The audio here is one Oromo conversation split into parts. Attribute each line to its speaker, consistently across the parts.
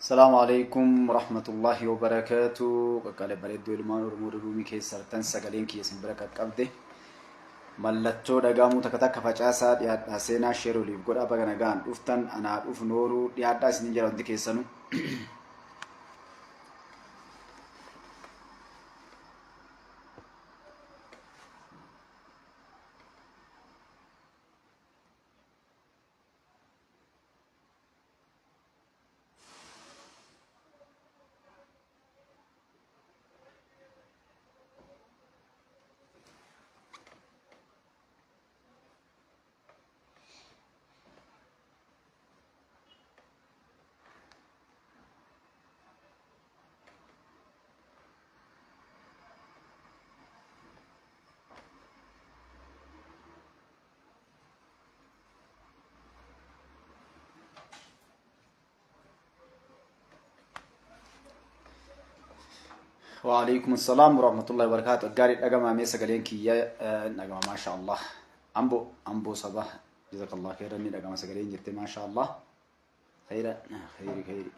Speaker 1: السلام عليكم ورحمة الله وبركاته. قال بريد المان ورمور رومي كيسر تنسى قالين كيس بركة قبضه ملتشو دقامو تكتك فجأسا دياد حسينا شيرو ليف قد أبغى نجان أفتن أنا أف نورو دياد داس نجرا عندك كيسانو وعليكم السلام ورحمة الله وبركاته. قاري دقم أمي سقالين كيا دقم ما شاء الله أمبو صباح جزاك الله خيرا. إني دقم سقالين جبت ما شاء الله خيرا خيري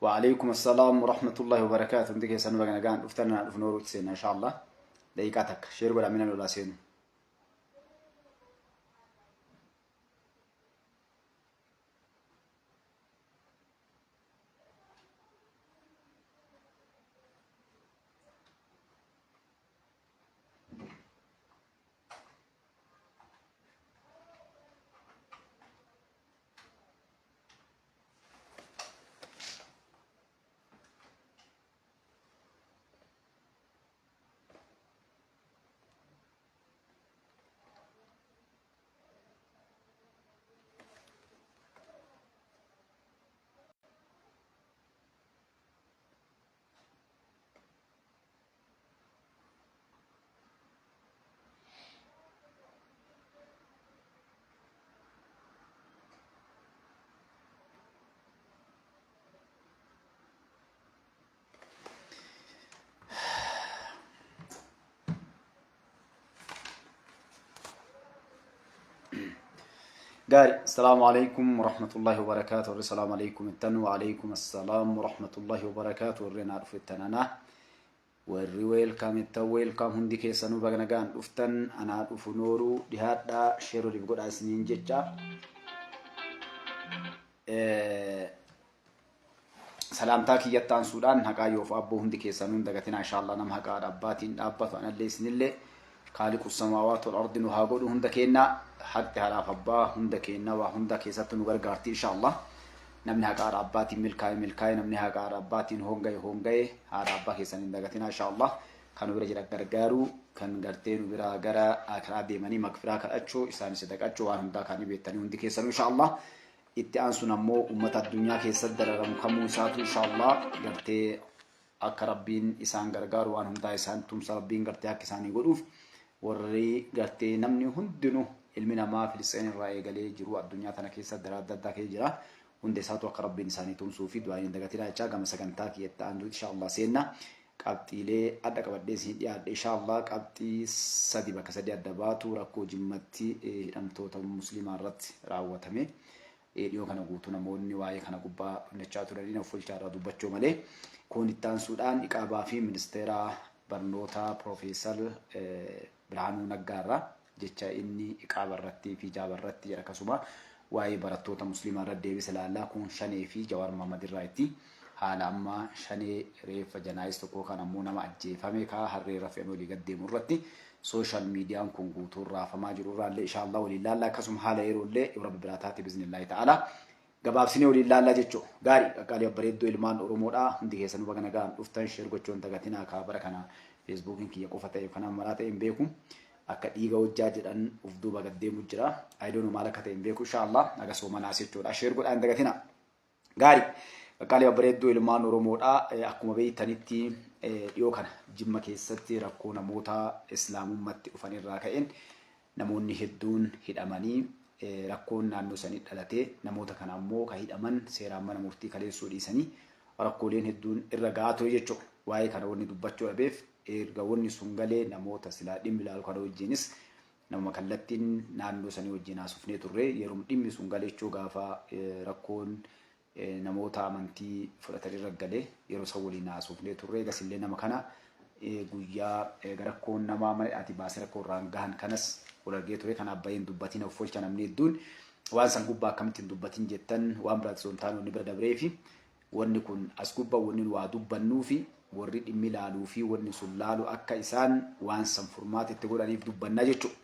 Speaker 1: وعليكم السلام ورحمة الله وبركاته. عندك يا سنو بقى نجان أفتنا نعرف نورو تسين إن شاء الله دقيقتك شير ولا من ولا سين. قال السلام عليكم ورحمة الله وبركاته. السلام عليكم التنو وعليكم السلام ورحمة الله وبركاته. ورنا عرف التنانا والرويل كام التويل كام هندي كيسانو بغنغان افتن أنا عرف نورو دهات دا شيرو اللي بقول عسنين جيجا سلامتاك يتان سودان هكا يوف أبو هندي كيسانو دغتنا إن شاء الله نم هكا رباتين أبات وأنا اللي سنلي خالق السماوات والأرض نهاجر هندكينا حتى على فبا هندكينا وهندكيسات نغرغارتي إن شاء الله نمنها كارباتي ملكاي نمنها كارباتي هونغاي هاربا كيسان دغتنا إن شاء الله كانوا برجع غرغارو كان غرتين برا غرا اخرا ديماني مغفرا كاچو إسان سدقاچو وهندا كاني بيتاني هندكيسان إن شاء الله اتيان سنمو أمة الدنيا كيسد دررم كمو ساتو إن شاء الله غرتي أكربين إسان غرغارو وهندا إسان تمس ربين غرتي كيساني غدوف warri gartee namni hundinuu ilmi namaa Filisxeen irraa eegalee jiru addunyaa tana keessa adda addaa keessa jira. Hundi isaatu akka rabbiin isaanii tumsuu fi du'aan hin dagatinaa jechaa gama sagantaa kiyyatti aandu inshaallah seenna qabxiilee adda qabadhee siin dhiyaadhe inshaallah qabxii sadi bakka sadi adda baatu rakkoo jimmatti hidhamtoota musliimaa irratti raawwatame dhiyoo kana guutuu namoonni waa'ee kana gubbaa dhunachaa turanii of fulchaa irraa dubbachuu malee kun itti aansuudhaan iqaabaa fi ministeera barnoota Profeesar Biraanuu Naggaarraa jecha inni iqaaba irratti fi jaaba irratti jedha akkasuma waa'ee barattoota musliimaa irratti deebisa ilaallaa kun Shanee fi Jawaar Mohammad irraa itti haala amma Shanee reeffa janaayis tokko kan ammoo nama ajjeefame kaa harree rafeen olii gad deemu irratti social miidiyaan kun guutuun raafamaa jiru irraallee inshaallah waliin laallaa akkasuma haala yeroollee yoo rabbi biraa taate biiznillaahi ta'ala gabaabsinee waliin laallaa jechuu gaarii qaqqaalii bareeddoo ilmaan Oromoodhaa hundi keessanuu baga nagaan dhuftan sheer gochuun dagatinaa kaa bara kana feesbuukiin kiyya qofa ta'e kanaan maraa ta'e hin beeku akka dhiiga hojjaa jedhan uf duuba gad deemu jira aydoonu maal akka ta'e hin beeku inshaallah naga soomanaas jechuudha sheer godhaan dagatina gaarii qaqqaalii bareeddoo ilmaan Oromoodhaa akkuma beeytanitti dhiyoo kana Jimma keessatti rakkoo namoota islaamummaatti dhufan irraa ka'een namoonni hedduun hidhamanii rakkoon naannoo sanii dhalatee namoota kana ammoo ka hidhaman seeraan mana murtii kaleessuu dhiisanii rakkooleen hedduun irra gahaa ture jechuudha. Waa'ee kana wanni dubbachuu dhabeef erga wanni sun galee namoota silaa dhimmi ilaalu kana wajjinis nama kallattiin naannoo sanii wajjin haasofnee turre yeroo dhimmi sun galee jechuu gaafa rakkoon namoota amantii fudhatan irra galee yeroo san waliin haasofnee turre gasillee nama kana guyyaa rakkoon nama ati baasee rakkoo irraan gahan kanas wal argee ture kana abbaayeen dubbatiin of folcha namni hedduun waan san gubbaa akkamittiin dubbatiin jettan waan biraatti osoo hin taane wanni bira dabree fi wanni kun as gubbaa wanni waa dubbannuu fi warri dhimmi ilaaluu fi wanni sun laalu akka isaan waan san furmaata itti godhaniif dubbannaa jechuudha.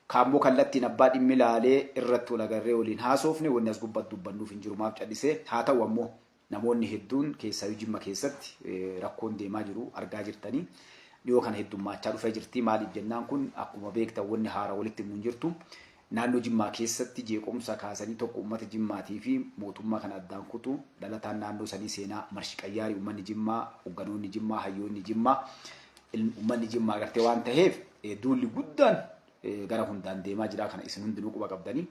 Speaker 1: Kaammoo kallattiin abbaa dhimmi ilaalee irratti wal agarree waliin haasofne wanni as gubbaatti dubbannuuf hin jiru maaf callisee haa ta'u ammoo namoonni hedduun keessaa Jimma keessatti rakkoon deemaa jiru argaa jirtanii dhiyoo kana heddummaachaa dhufee jirti maaliif jennaan kun akkuma beektan wanni haara walitti himuun jirtu naannoo Jimmaa keessatti jeequmsa kaasanii tokko uummata Jimmaatii fi mootummaa kana addaan kutu dhalataan naannoo sanii seenaa marshi qayyaarii uummanni Jimmaa hogganoonni Jimmaa hayyoonni Jimmaa uummanni Jimmaa gartee waan ta'eef duulli guddaan gara hundaan deemaa jira kana isin hundinuu quba qabdanii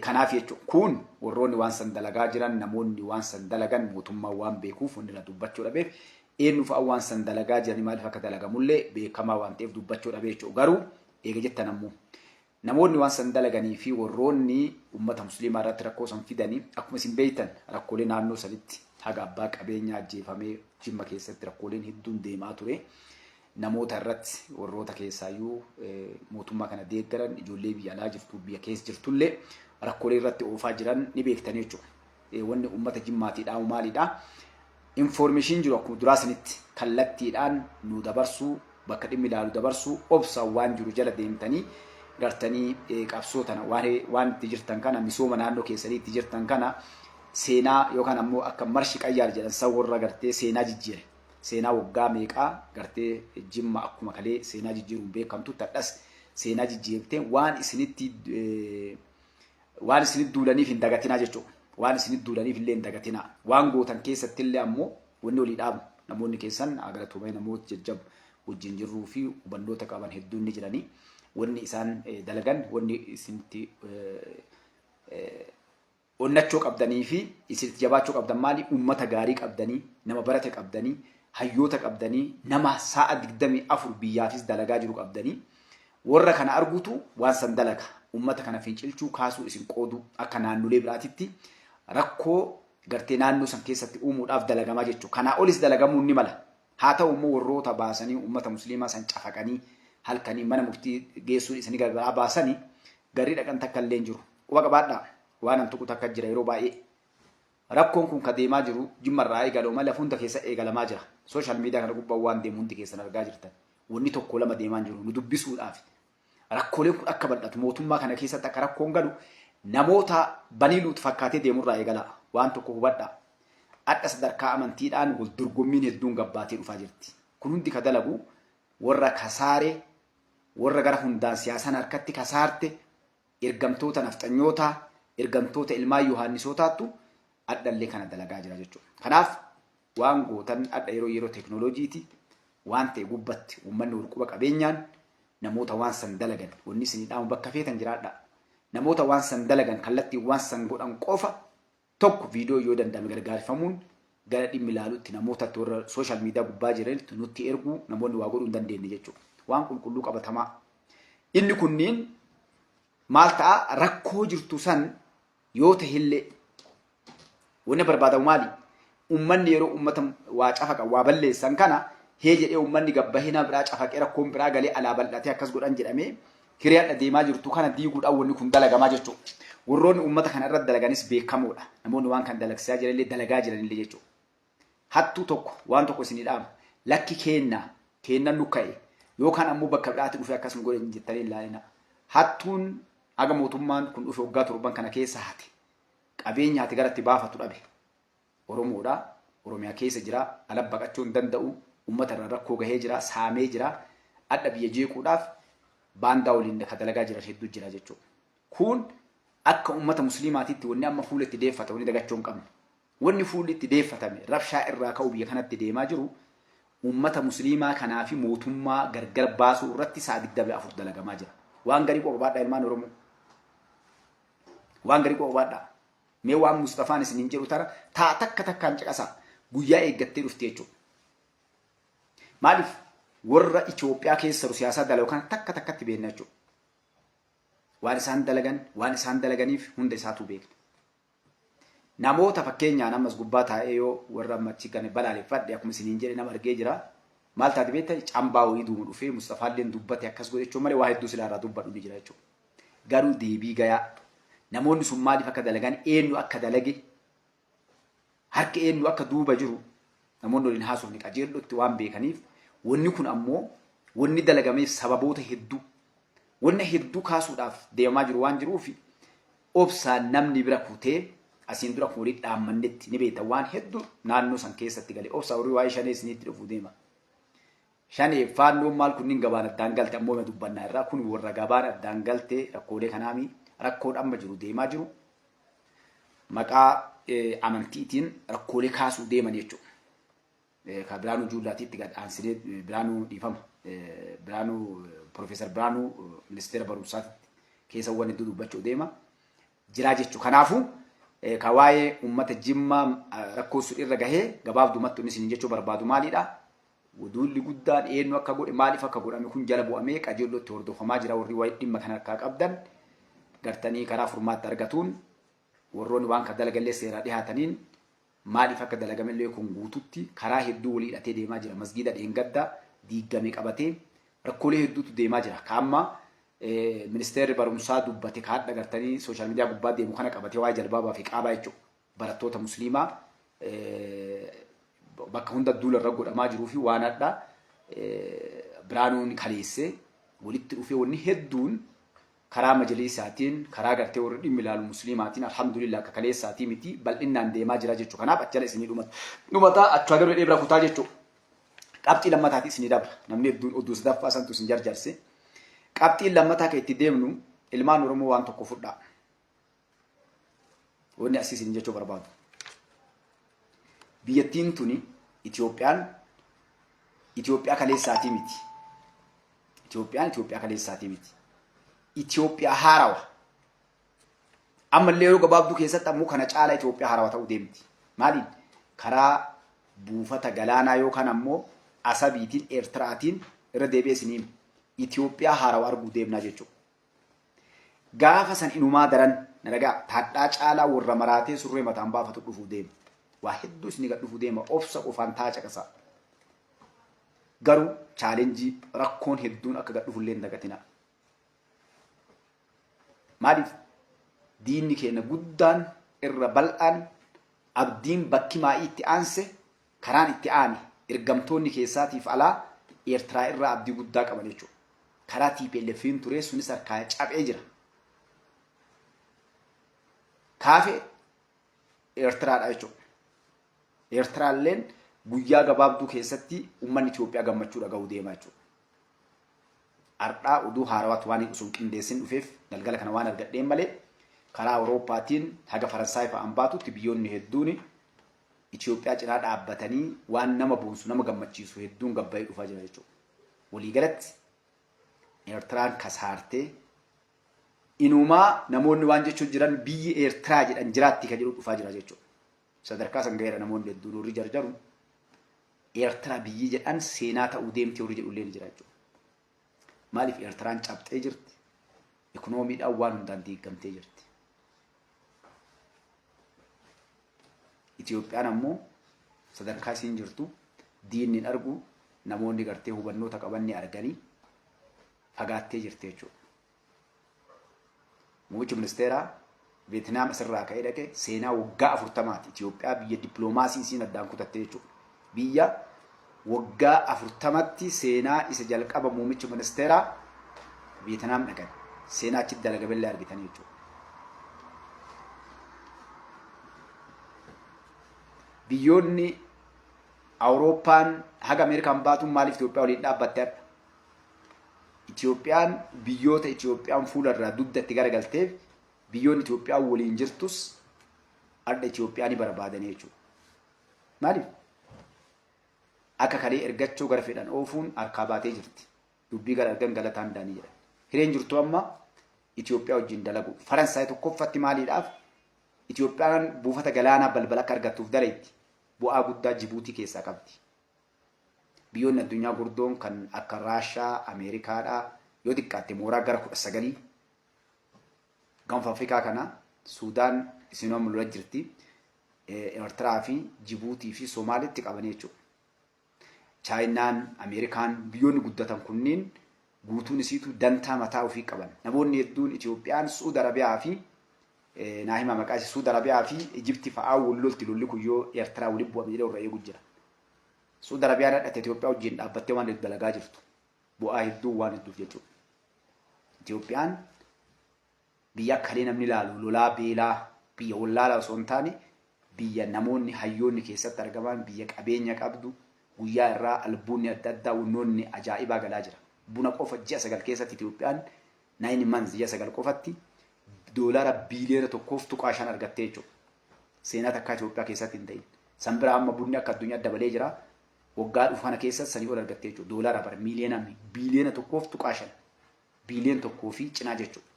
Speaker 1: kanaaf jechuudha kun warroonni waan san dalagaa jiran namoonni waan san dalagan mootummaa waan beekuuf wanni na dubbachuu dhabeef eenyuuf waan san dalagaa jiranii maaliif akka dalagamullee beekamaa waan ta'eef dubbachuu dhabee jechuudha garuu eega jettan ammoo namoonni waan san dalaganii fi warroonni ummata musliimaa irratti rakkoo san fidanii akkuma isin beektan rakkoolee naannoo sanitti haga abbaa qabeenyaa ajjeefamee Jimma keessatti rakkooleen hedduun deemaa ture. Namoota irratti warroota keessaayyuu mootummaa kana deeggaran ijoollee biyya alaa jirtu biyya keessa jirtullee rakkoolee irratti oofaa jiran ni beektanii jechuudha. Wanni uummata Jimmaatiidhaa maalidhaa? Information jiru akkuma duraa sanitti kallattiidhaan nu dabarsuu bakka dhimmi ilaalu dabarsuu obsaan waan jiru jala deemtanii gartanii qabsoo tana waan itti jirtan kana misooma naannoo keessanii itti jirtan kana seenaa yookaan ammoo akka marshi qayyaar jedhan san warra gartee seenaa jijjiire. Seenaa waggaa meeqaa gartee Jimma akkuma kalee seenaa jijjiiruun beekamtu tadhas seenaa jijjiirtee waan isinitti duulaniif hin dagatinaa jechuudha. Waan isinitti duulaniif illee hin dagatinaa. Waan gootan keessatti illee ammoo wanni olii dhaabu namoonni keessan agaratumee namoota jajjabu wajjin jirruu fi hubannoota qaban hedduun ni jiranii. Wanni isaan dalagan wanni isinitti onnachoo qabdanii fi isinitti jabaachuu qabdan maali uummata gaarii qabdanii nama barate qabdanii hayyoota qabdanii nama sa'a 24 biyyaafis dalagaa jiru qabdanii warra kana argutu waan san dalaga uummata kana fincilchuu kaasuu isin qoodu akka naannolee biraatitti rakkoo gartee naannoo san keessatti uumuudhaaf dalagamaa jechuudha. Kanaa olis dalagamuun ni mala. Haa ta'u immoo warroota baasanii uummata musliimaa san cafaqanii halkanii mana murtii geessuun isanii gargaaraa baasanii garii dhaqan takka illee jiru. Quba qabaadhaa waan antuqu takka jira yeroo baay'ee. Rakkoon kun ka deemaa jiru Jimmarraa eegaloo malee hunda keessa eegalamaa jira. Social media kana gubbaa waan deemu hundi keessan argaa jirtan. Wanni tokko lama deemaa jiru nu dubbisuudhaaf. Rakkooleen kun akka bal'atu mootummaa kana keessatti akka rakkoon galu namoota banii luutu fakkaatee deemurraa eegala. Waan tokko hubadhaa. Adda sadarkaa amantiidhaan wal dorgommiin hedduun gabbaatee dhufaa jirti. Kun hundi ka dalagu warra kasaaree warra gara hundaan siyaasan harkatti kasaarte ergamtoota nafxanyootaa ergamtoota ilmaan Yohaannisootaattu addallee kana dalagaa jira jechuudha. Kanaaf waan gootan adda yeroo teknooloojiiti waan ta'e gubbatti uummanni warquba qabeenyaan namoota waan san dalagan wanni isinidhaan bakka feetan jiraadha. Namoota waan san dalagan kallattii waan san godhan qofa tokko viidiyoo yoo danda'ame gargaarfamuun gara dhimmi ilaaluutti namoota warra social media gubbaa jiranitti nutti erguu namoonni waa godhuu hin dandeenye jechuudha. Waan qulqulluu qabatamaa. Inni kunniin maal ta'a rakkoo jirtu san yoo ta'illee wanni barbaadamu maali? Uummanni yeroo uummata waa cafaqa waa balleessan kana hee jedhee uummanni gabbahina biraa cafaqee rakkoon biraa galee alaa bal'atee akkas godhan jedhamee hiriyaan deemaa jirtu kana diiguudhaan wanni kun dalagamaa jechuudha. Warroonni uummata kana irratti dalaganis beekamoodha. Namoonni waan kan dalagsisaa jiranillee dalagaa jiranillee jechuudha. Hattuu tokko waan tokko isinii dhaama lakki keennan nu ka'e yookaan ammoo bakka biraatti dhufee akkasuma godhe jettanii ilaalina. Hattuun haga mootummaan kun dhufe waggaa torban kana keessa hate qabeenya hati garatti baafatu dhabe. Oromoodha. Oromiyaa keessa jira. Ala baqachuu hin danda'u. Uummata irra rakkoo gahee jira. Saamee jira. Adda biyya jeequudhaaf baandaa waliin ka dalagaa jiran hedduu jira jechuudha. Kun akka uummata musliimaatiitti wanni amma fuula itti deeffata wanni dagachuu hin qabne. Wanni fuulli itti deeffatame rabshaa irraa ka'u biyya kanatti deemaa jiru uummata musliimaa kanaa fi mootummaa gargar baasuu irratti sa'a 24 dalagamaa jira. Waan garii qofaadha ilmaan Oromoo. Waan garii qofaadha. Mee waan Mustafaan isiniin jedhu tara taa takka takkaan caqasa guyyaa eeggattee dhufte jechuudha. Maaliif warra Itoophiyaa keessa siyaasaa dalagu kan takka takkatti beekna jechuudha. Waan isaan dalaganiif hunda isaatu beekna. Namoota fakkeenyaan ammas gubbaa taa'ee yoo warra ammachi kan balaaleffadhe akkuma isiniin jedhe nama argee jira. Maal taate beektaa cambaa wayii duumu dhufee Mustafaalleen dubbate akkas godhe jechuun malee waa hedduu silaa irraa dubbadhu ni jira jechuudha. Garuu deebii gayaa namoonni sun maaliif akka dalagan eenyu akka dalage harka eenyu akka duuba jiru namoonni waliin haasofni qajeellotti waan beekaniif wanni kun ammoo wanni dalagameef sababoota hedduu kaasuudhaaf deemaa jiru waan jiruufi obsaan namni bira kutee asiin dura kun walitti dhaammannetti ni beekta waan hedduu naannoo san keessatti galee obsaa horii waa'ee shanee isiniitti dhufuu deema. Shanee faannoon maal kunniin gabaan addaan galte ammoo na dubbannaa irraa kun warra gabaan addaan galte rakkoolee kanaami rakkoon amma jiru deemaa jiru maqaa amantiitiin rakkoolee kaasuu deeman jechuudha. Ka Biraanuu Juullaatiitti gad aansinee Biraanuu dhiifama. Biraanuu Profeesar Biraanuu ministeera barumsaatti keessa waan hedduu dubbachuu deema jiraa jechuudha. Kanaafuu ka waa'ee uummata Jimmaa rakkoo sun irra gahee gabaabdumatti isin jechuu barbaadu maalidha? Wuduulli guddaan eenyu akka godhe maaliif akka godhame kun jala bu'amee qajeellotti hordofamaa jira warri waa'ee dhimma kana akka qabdan gartanii karaa furmaatti argatuun warroonni waan ka dalagallee seeraa dhihaataniin maaliif akka dalagamellee kun guututti karaa hedduu walii hidhatee deemaa jira. Masgiida dheengaddaa diigamee qabatee rakkoolee hedduutu deemaa jira. Kaamma ministeerri barumsaa dubbate kaadha gartanii sooshaal miidiyaa gubbaa deemu kana qabatee waa'ee jalbaabaa fi qaabaa jechuudha. Barattoota musliimaa bakka hunda duula irra godhamaa jiruu fi waan adda Biraanuun kaleessee walitti dhufee wanni hedduun karaa majalisaatiin karaa gartee warri dhimmi ilaalu musliimaatiin alhamdulillah akka kaleessaatii miti bal'inaan deemaa jira jechuudha. Kanaaf achala isinii dhumataa achuu agaruu dheebira kutaa jechuudha. Qabxii lammataati isinii dabra namni hedduun oduu sadaffaa santu isin jarjarse. Qabxiin lammataa kan itti deemnu ilmaan Oromoo waan tokko fudhaa. Wanni asii isin jechuu barbaadu. Biyyattiin tuni Itoophiyaa kaleessaatii miti. Itoophiyaa kaleessaatii miti. Itoophiyaa haarawa. Ammallee yeroo gabaabduu keessatti ammoo kana caalaa Itoophiyaa haarawa ta'uu deemti. Maaliin? Karaa buufata galaanaa yookaan ammoo asabiitiin Eertiraatiin irra deebi'ee isiniin Itoophiyaa haarawa arguu deemnaa jechuudha. Gaafa san inumaa daran naragaa taadhaa caalaa warra maraatee surree mataan baafatu dhufuu deema. Waa hedduu isin gad dhufuu deema obsa qofaan taaca qasaa. Garuu chaalenjii rakkoon hedduun akka gad dhufullee hin dagatina. Maaliif diinni keenya guddaan irra bal'aan abdiin bakki maa'ii itti aanse karaan itti aane ergamtoonni keessaatiif alaa Eertiraa irraa abdii guddaa qaban jechuudha. Karaa TPLF'n ture sunis harkaa cabee jira. Kaafee Eertiraadha jechuudha. Eertiraalleen guyyaa gabaabduu keessatti uummanni Itoophiyaa gammachuu dhaga'uu deemaa jechuudha. Ardhaa oduu haarawaatti waan hin usun qindeessin dhufeef galgala kana waan argadheen malee karaa Awurooppaatiin haga Faransaay fa'aan baatutti biyyoonni hedduun Itoophiyaa cinaa dhaabbatanii waan nama boonsu nama gammachiisu hedduun gabbayee dhufaa jira jechuudha. Waliigalatti Eertiraan kasaartee inumaa namoonni waan jechuun jiran biyyi Eertiraa jedhan jiraatti kan jedhu dhufaa jira jechuudha. Sadarkaa san gaheera namoonni hedduun horii jarjaru Eertiraa biyyi jedhan seenaa ta'uu deemtee horii jedhullee ni jira jechuudha. Maaliif Eertiraan cabxee jirti? Ikoonomiidhaan waan hundaan diigamtee jirti. Itoophiyaan ammoo sadarkaa isiin jirtu diinni argu namoonni gartee hubannoota qabanni arganii fagaattee jirti jechuudha. Muummichi ministeeraa Veetinaam asirraa ka'ee dhaqe seenaa waggaa 40ti. Itoophiyaa biyya dippiloomaasii isiin addaan kutattee jechuudha. Biyya waggaa 40tti seenaa isa jalqaba muummichi ministeeraa Veetinaam dhaqan. Seenaa achitti dalagamellee argitanii jechuudha. Biyyoonni Awurooppaan haga Ameerikaan baatuun maaliif Itoophiyaa waliin dhaabbattee adda? Itoophiyaan biyyoota Itoophiyaan fuularraa dugdatti garagalteef biyyoonni Itoophiyaa waliin jirtus adda Itoophiyaa ni barbaadanii jechuudha. Maaliif? Akka kalee ergachuu gara fedhan oofuun harkaa baatee jirti. Dubbii gara argan galataan daanii jedhan. Hireen jirtu amma Itoophiyaa wajjin dalagu. Faransaay tokkoffatti maaliidhaaf? Itoophiyaan buufata galaanaa balbala akka argattuuf dalayti. Bu'aa guddaa Jibuutii keessaa qabdi. Biyyoonni addunyaa gurdoon kan akka Raashaa, Ameerikaadhaa yoo xiqqaatte mooraa gara 19 gaanfa Afrikaa kana Suudaan isinoo mul'ata jirti. Eertiraa fi Jibuutii fi Somaaliitti qabanii jechuudha. Chaayinaan, Ameerikaan biyyoonni guddatan kunniin guutuun isiitu dantaa mataa ofii qaban. Namoonni hedduun Itoophiyaan Suudi Arabiyaa fi naahima maqaa Suudi Arabiyaa fi Ijipti fa'aa wallolti lolli kuyyoo Eertiraa waliin bu'ame jedhee irra eeguu jira. Suudi Arabiyaan dhadhate Itoophiyaa wajjin dhaabbattee waan dalagaa jirtu. Bu'aa hedduu waan hedduuf jechuudha. Itoophiyaan biyya akkalee namni ilaalu lolaa beelaa biyya wallaalaa osoo hin taane biyya namoonni hayyoonni keessatti argaman biyya qabeenya qabdu guyyaa irraa albuunni adda addaa wannoonni ajaa'ibaa galaa jira. Buna qofa ji'a 9 keessatti Itoophiyaan 9 months ji'a 9 qofatti doolaara biiliyoona 1.5 argattee jechuudha. Seenaa takkaa Itoophiyaa keessatti hin ta'in. San biraa amma bunni akka addunyaa dabalee jira. Waggaa dhufu kana keessatti sanii ol argattee jechuudha. Doolaara bara biiliyoona 1.5 biiliyoona 1 fi cinaa jechuudha.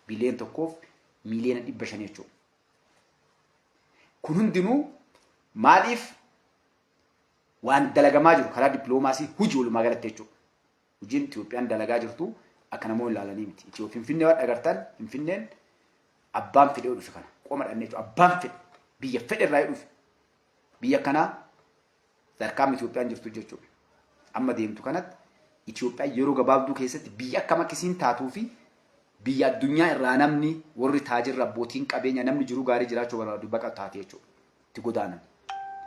Speaker 1: Biiliyoona 1 miiliyoona 500 jechuudha. Kun hundinuu maaliif waan dalagamaa jiru karaa dippiloomaasii hojii walumaa galatti jechuudha. Hojiin Itoophiyaan dalagaa jirtu akka namoonni ilaalanii miti. Itoophiyaan Finfinnee waan agartan Finfinneen abbaan fedhee dhufe kana qoma dhannee jechuudha. Abbaan fedhe biyya fedhe irraa dhufe biyya kanaa sadarkaan Itoophiyaan jirtu jechuudha. Amma deemtu kanatti Itoophiyaan yeroo gabaabduu keessatti biyya akkam akkasiin taatuu fi biyya addunyaa irraa namni warri taajirra abbootiin qabeenya namni jiru gaarii jiraachuu barbaadu baqa taate jechuudha. Itti godaanan.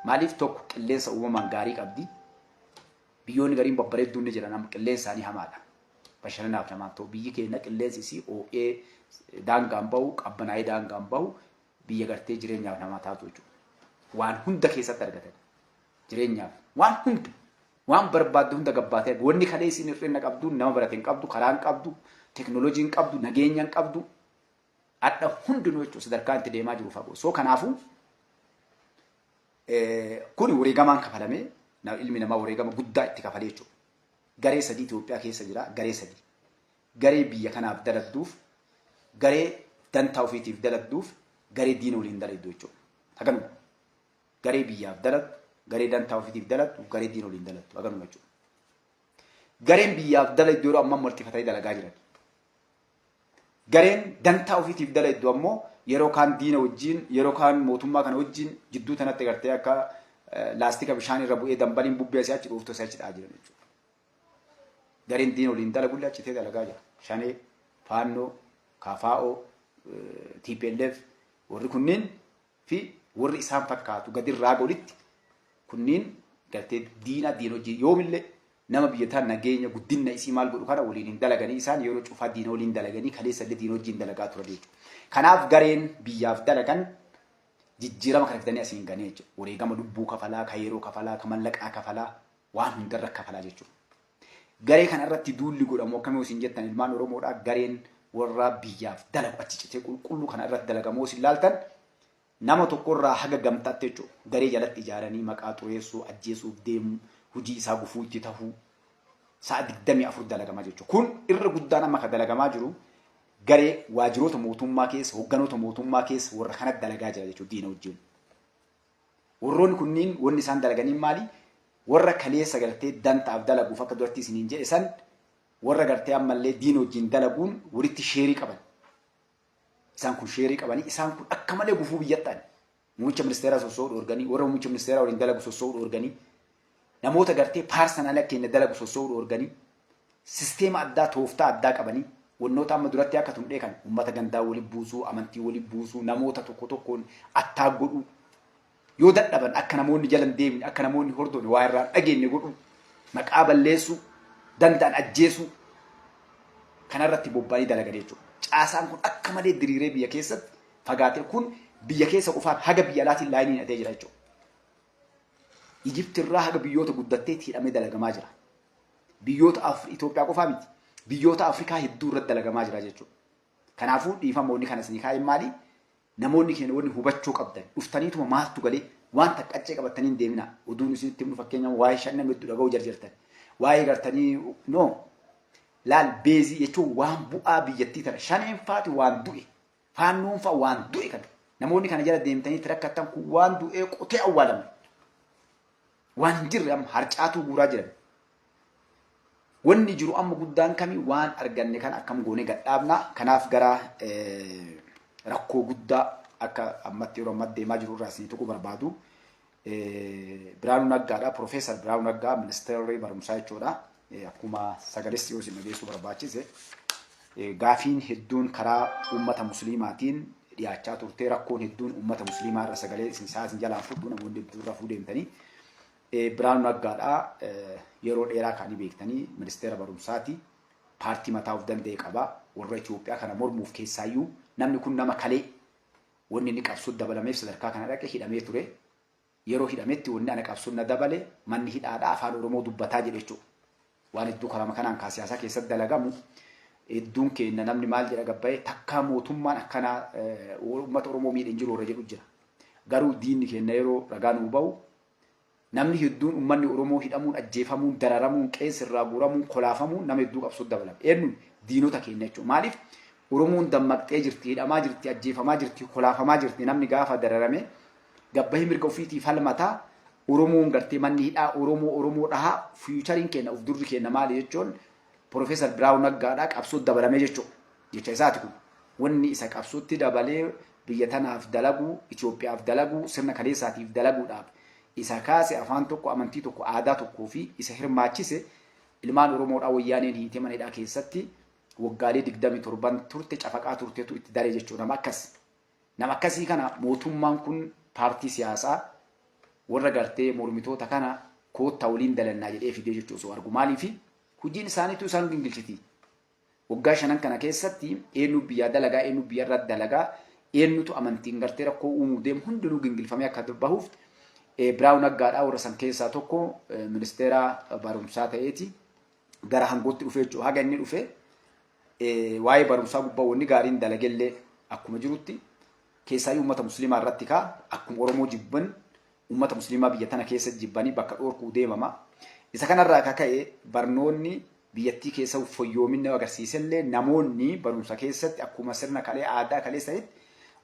Speaker 1: Maaliif tokko qilleensa uumamaan gaarii qabdi. Biyyoonni gariin babbareedduun ni jiran amma qilleensa isaanii hamaadha. Bashannanaaf namaan ta'u biyyi keenya qilleensi isii oo'ee daangaan bahu qabbanaa'ee daangaan bahu biyya gartee jireenyaaf namaa taatu jechuudha. Waan hunda keessatti argatan. Jireenyaaf waan hunda waan barbaaddu hunda gabbaatee wanni kalee isin hir'ina qabdu nama barate hin qabdu karaan qabdu teknooloojiin qabdu nageenyaan qabdu adda hundinuu jechuudha sadarkaan itti deemaa jiru fagoo. So kanaafuu kun wareegamaan kafalamee ilmi namaa wareegama guddaa itti kafalee jechuudha. Garee sadii Itoophiyaa keessa jira. Garee sadii. Garee biyya kanaaf daladduuf, garee dantaa ofiitiif daladduuf, garee diina waliin daladdu jechuudha. Haganuma. Garee biyyaaf daladdu, garee dantaa ofiitiif daladdu, garee diina waliin daladdu. Haganuma jechuudha. Gareen biyyaaf daladdu yeroo ammaa martifatanii dalagaa jiran. Gareen dantaa ofiitiif daladdu ammoo yeroo kaan diina wajjin yeroo kaan mootummaa kana wajjin jidduu tanatti gartee akka laastika bishaan irra bu'ee dambaliin bubbee asii achi dhuuftu asii achi dhaa jiran jechuudha. Gareen diina waliin dalagulle achitee dalagaa jira. Shanee, Faannoo, Kafaa'oo, TPLF warri kunniin fi warri isaan fakkaatu gadirraa golitti kunniin gartee diina wajjin yoomillee nama biyyataan nageenya guddinna isii maal godhu kana waliin hin dalaganii isaan yeroo cufaa diina waliin dalaganii kaleessallee diina wajjin dalagaa turan jechuudha. Kanaaf gareen biyyaaf dalagan jijjiirama kana fidanii asiin ganee jechuudha. Wareegama lubbuu kafalaa, ka yeroo kafalaa, ka mallaqaa kafalaa waan hundarra kafalaa jechuudha. Garee kana irratti duulli godhamu akkamii isin jettan ilmaan Oromoodhaa gareen warra biyyaaf dalagu achi citee qulqulluu kana irratti dalagamoo isin laaltan nama tokkorraa haga gamtaatti jechuudha. Garee jalatti ijaaranii maqaa xureessuu, ajjeesuuf deemu, hojii isaa gufuu itti tahuu sa'a 24 dalagamaa jechuudha. Kun irra guddaan amma ka dalagamaa jiru garee waajiroota mootummaa keessa, hogganoota mootummaa keessa warra kanatti dalagaa jira jechuudha diina wajjin. Warroonni kunniin wanni isaan dalaganii maali? Warra kaleessa galtee dantaaf dalaguuf akka duratti isiniin jedhe san warra gartee ammallee diina wajjin dalaguun walitti sheerii qaban. Isaan kun sheerii qabanii isaan kun akka malee gufuu biyyattaan muummicha ministeeraa sossoo dhoorganii warra muummicha ministeeraa waliin dalagu sossoo dhoorganii namoota gartee paarsanaalii akka inni dalagu sosoodhu organii sisteema addaa tooftaa addaa qabanii wannoota amma duratti akka tumdhee kan ummata gandaa waliin buusuu amantii waliin buusuu namoota tokko tokkoon attaa godhu yoo dadhaban akka namoonni jalan deemin akka namoonni hordoon waa irraa dhageenye godhu maqaa balleessu danda'an ajjeesu kanarratti bobba'anii dalagan jechuudha. Caasaan kun akka malee diriiree biyya keessatti fagaatee kun biyya keessa qofaan haga biyya alaatiin laayiniin hidhatee jira jechuudha. Ijipti irraa haga biyyoota guddattee hidhamee dalagamaa jira. Biyyoota Itoophiyaa qofaa miti. Biyyoota Afrikaa hedduu irratti dalagamaa jira jechuudha. Kanaafuu dhiifamoonni kanas ni kaa'in maali? Namoonni keenya wanni hubachuu qabdan dhuftaniituma maaltu galee waan taqqaccee qabatanii hin deemina. Oduun isinitti himnu fakkeenyaaf waa'ee shannan hedduu dhaga'uu jarjartan. Waa'ee gartanii no laal beezii jechuun waan bu'aa biyyattii tana shaneen faati waan du'e faannoon faa waan du'e kan namoonni kana jala deemtanii rakkatan kun waan du'ee qotee awwaalame waan hin jirre amma harcaatuu guuraa jiran. Wanni jiru amma guddaan kamii waan arganne kan akkam goone gadhaabna. Kanaaf gara rakkoo guddaa akka ammatti yeroo amma deemaa jiru irraa isin tuquu barbaadu. Biraanuu Naggaadha. Profeesar Biraanuu Naggaa ministeerri barumsaa jechuudha. Akkuma sagalessi yoo isin dhageessuu barbaachise gaafiin hedduun karaa uummata musliimaatiin dhiyaachaa turte rakkoon hedduun uummata musliimaa irra sagalee isin saasin jalaan fudhu namoonni hedduu irra fuudhuu deemtanii Biraanuu Naggaadha. Yeroo dheeraa kan beektanii ministeera barumsaati. Paartii mataa of danda'e qaba. Warra Itoophiyaa kana mormuuf keessaayyuu namni kun nama kalee wanni inni qabsuun dabalameef sadarkaa kana dhaqee hidhamee ture. Yeroo hidhametti wanni ana qabsuun na dabale manni hidhaadhaa afaan Oromoo dubbataa jedhe jechuudha. Waan hedduu karaa kanaan kaa siyaasaa keessatti dalagamu hedduun keenya namni maal jedha gabbaa'ee takkaa mootummaan akkana uummata Oromoo miidhan jiru warra jedhu jira. Garuu diinni keenya yeroo ragaa nuu ba'u namni hedduun uummanni Oromoo hidhamuun ajjeefamuun dararamuun qeensirraa guuramuun kolaafamuun nama hedduu qabsuun dabalama. Eenyuun diinota keenya jechuudha. Maaliif Oromoon dammaqxee jirti, hidhamaa jirti, ajjeefamaa jirti, kolaafamaa jirti. Namni gaafa dararame gabbahii mirga ofiitiif falmataa Oromoon gartee manni hidhaa Oromoo dhahaa fiichariin keenya of durri keenya maali jechuun Profeesar Biraanuu Naggaadhaa qabsuun dabalame jechuudha. Jecha isaati kun wanni isa qabsuutti dabalee biyya tanaaf dalagu, Itoophiyaaf dalagu, sirna kaleessaatiif dalaguudhaaf isa kaase afaan tokko amantii tokko aadaa tokkoo fi isa hirmaachise ilmaan Oromoodhaa wayyaaneen hiitee mana hidhaa keessatti waggaalee 27 turte cafaqaa turteetu itti daree jechuudha. Nama akkasii kana mootummaan kun paartii siyaasaa warra gartee mormitoota kana koottaa waliin dalannaa jedhee fidee jechuudha osoo argu. Maaliif hojiin isaaniitu isaan gingilchiti. Waggaa 5 kana keessatti eenyu biyya dalagaa eenyu biyya irratti dalagaa eenyutu amantiin gartee rakkoo uumuu deemu hundinuu gingilfamee akka bahuuf Biraanuu Naggaadhaa warra san keessaa tokko ministeera barumsaa ta'eeti gara hangootti dhufee jechuudha. Haga inni dhufee waa'ee barumsaa gubbaa wanni gaariin dalagellee akkuma jirutti keessaayyuu uummata musliimaa irratti kaa akkuma Oromoo jibban uummata musliimaa biyya tana keessa jibbanii bakka dhoorkuu deemama. Isa kanarraa akka ka'e barnoonni biyyattii keessa fooyyoominna agarsiisellee namoonni barumsa keessatti akkuma sirna kalee aadaa kalee sanitti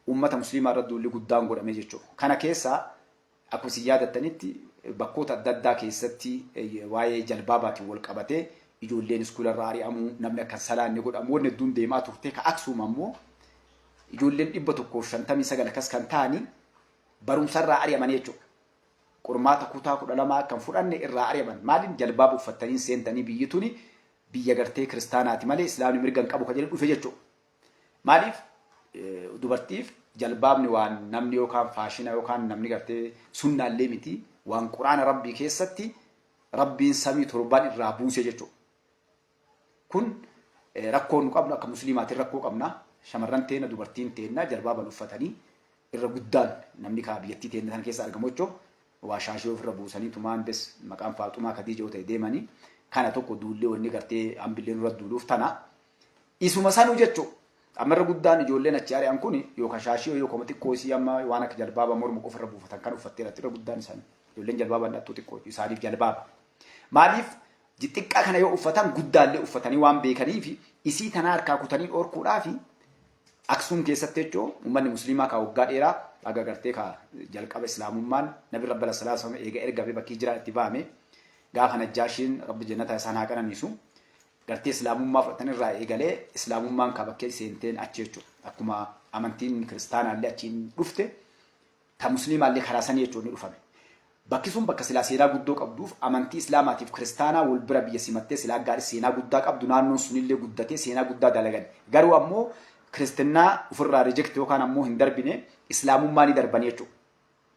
Speaker 1: uummata musliimaa irratti duulli guddaan godhame jechuudha. Kana keessaa akkuma isin yaadattanitti bakkoota adda addaa keessatti waa'ee jalbaabaatiin wal qabatee ijoolleen iskuularraa ari'amuu namni akka salaanni godhamu wanni hedduun deemaa turte ka Aksuum ammoo ijoolleen 159 akkas kan ta'anii barumsarraa ari'aman jechuudha. Qormaata kutaa 12 akkan fudhanne irraa ari'aman. Maaliin jalbaaba uffatanii seentanii biyyi tuni biyya gartee kiristaanaati malee islaamni mirga hin qabu ka jedhe dhufe jechuudha. Maaliif dubartiif jalbaabni waan namni yookaan faashina yookaan namni gartee sunnaallee miti waan quraana rabbii keessatti rabbiin samii 7 irraa buuse jechuudha. Kun rakkoo nu qabnu akka musliimaatiin rakkoo qabna. Shamarran teena dubartiin teena jalbaaban uffatanii irra guddaan namni kaa biyyattii teena sana keessa argamu jechuudha. Waa shaashii ofirra buusanii tumaan des maqaan Faaxumaa Khadiija yoo ta'e deemanii kana tokko duullee wanni gartee hambillee nurra duuluuf tana isuma sanuu jechuudha. Amarra guddaan ijoolleen achi ari'an kun yookaan shaashii yookaan xiqqoo isii amma waan akka jalbaaba morma qofarra buufatan kan uffattee irratti irra guddaan isaanii ijoolleen jalbaabaan dhattuu xiqqoo isaaniif jalbaaba. Maaliif xiqqaa kana yoo uffatan guddaallee uffatanii waan beekaniif isii tanaa harkaa kutanii dhorkuudhaaf Aksuum keessatti jechuun uummanni musliimaa kaa waggaa dheeraa aga gartee kaa jalqaba islaamummaan nabi rabbi sallallahu alaihi wasallam erga bakkii jira itti baame gaafa Najjaashiin rabbi jannata isaan haa qananiisu gartee islaamummaa fudhatan irraa eegalee islaamummaan kaa bakkee seenteen achi jechuudha. Akkuma amantiin kiristaanaallee achiin dhufte ta musliimaallee karaa sanii jechuun ni dhufame. bakki sun bakka silaa seenaa guddoo qabduuf amantii islaamaatiif kiristaanaa wal bira biyya simattee silaa gaarii seenaa guddaa qabdu naannoon sunillee guddatee seenaa guddaa dalagan garuu ammoo kiristinnaa ofirraa reject yookaan ammoo hin darbine islaamummaa ni darban jechuudha.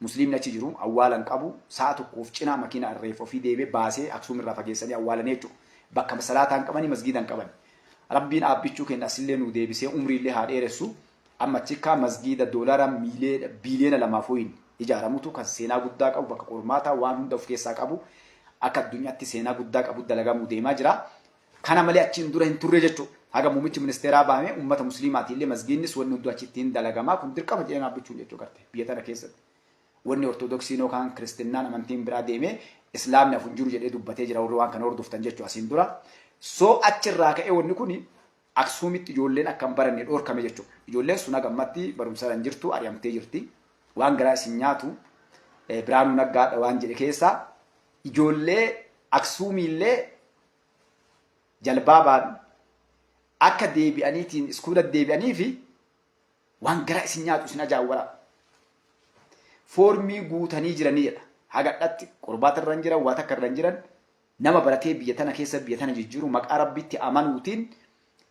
Speaker 1: Musliimni achi jiru awwaalan qabu sa'a tokkoof cinaa makiina irreef ofii deebee baasee Aksuum irraa fageessanii awwaalan jechuudha. Bakka salaataan qabanii masgiidan qaban. Rabbiin aabbichuu kenna asillee nu deebisee umriillee haa dheeressu amma chikkaa masgiida doolaara biiliyoona 2 ijaaramutu kan seenaa guddaa qabu bakka qormaataa waan hunda of keessaa qabu akka addunyaatti seenaa guddaa qabu dalagamuu deemaa jira. Kana malee achiin dura hin turre jechuudha. Haga muummichi ministeeraa baame uummata musliimaatiillee masgiinnis wanni hundi achitti hin dalagamaa kun dirqama jedhanii aabbichuun jechuudha garte biyya tana keessatti. Wanni ortodoksiin yookaan kiristinnaan amantiin biraa deemee islaamni afun jiru jedhee dubbatee jira warri waan kana hordoftan jechuudha asiin dura. So achirraa ka'ee wanni kun Aksuumitti ijoolleen akka hin baranne dhoorkame jechuudha. Ijoolleen sun hagammatti barumsaan jirtu ari'amtee jirti. Waan garaa isin nyaatu Biraanuu Naggaadha waan jedhe keessaa ijoollee Aksuumiillee jalbaabaan akka deebi'aniitiin iskuula deebi'anii fi waan garaa isin nyaatu isin ajaa'uudha. Foormii guutanii jiranii jedha. Hagadhatti qorbaata irra jiran waa takka irra jiran nama baratee biyya tana keessa biyya tana jijjiiru maqaa rabbitti amanuutiin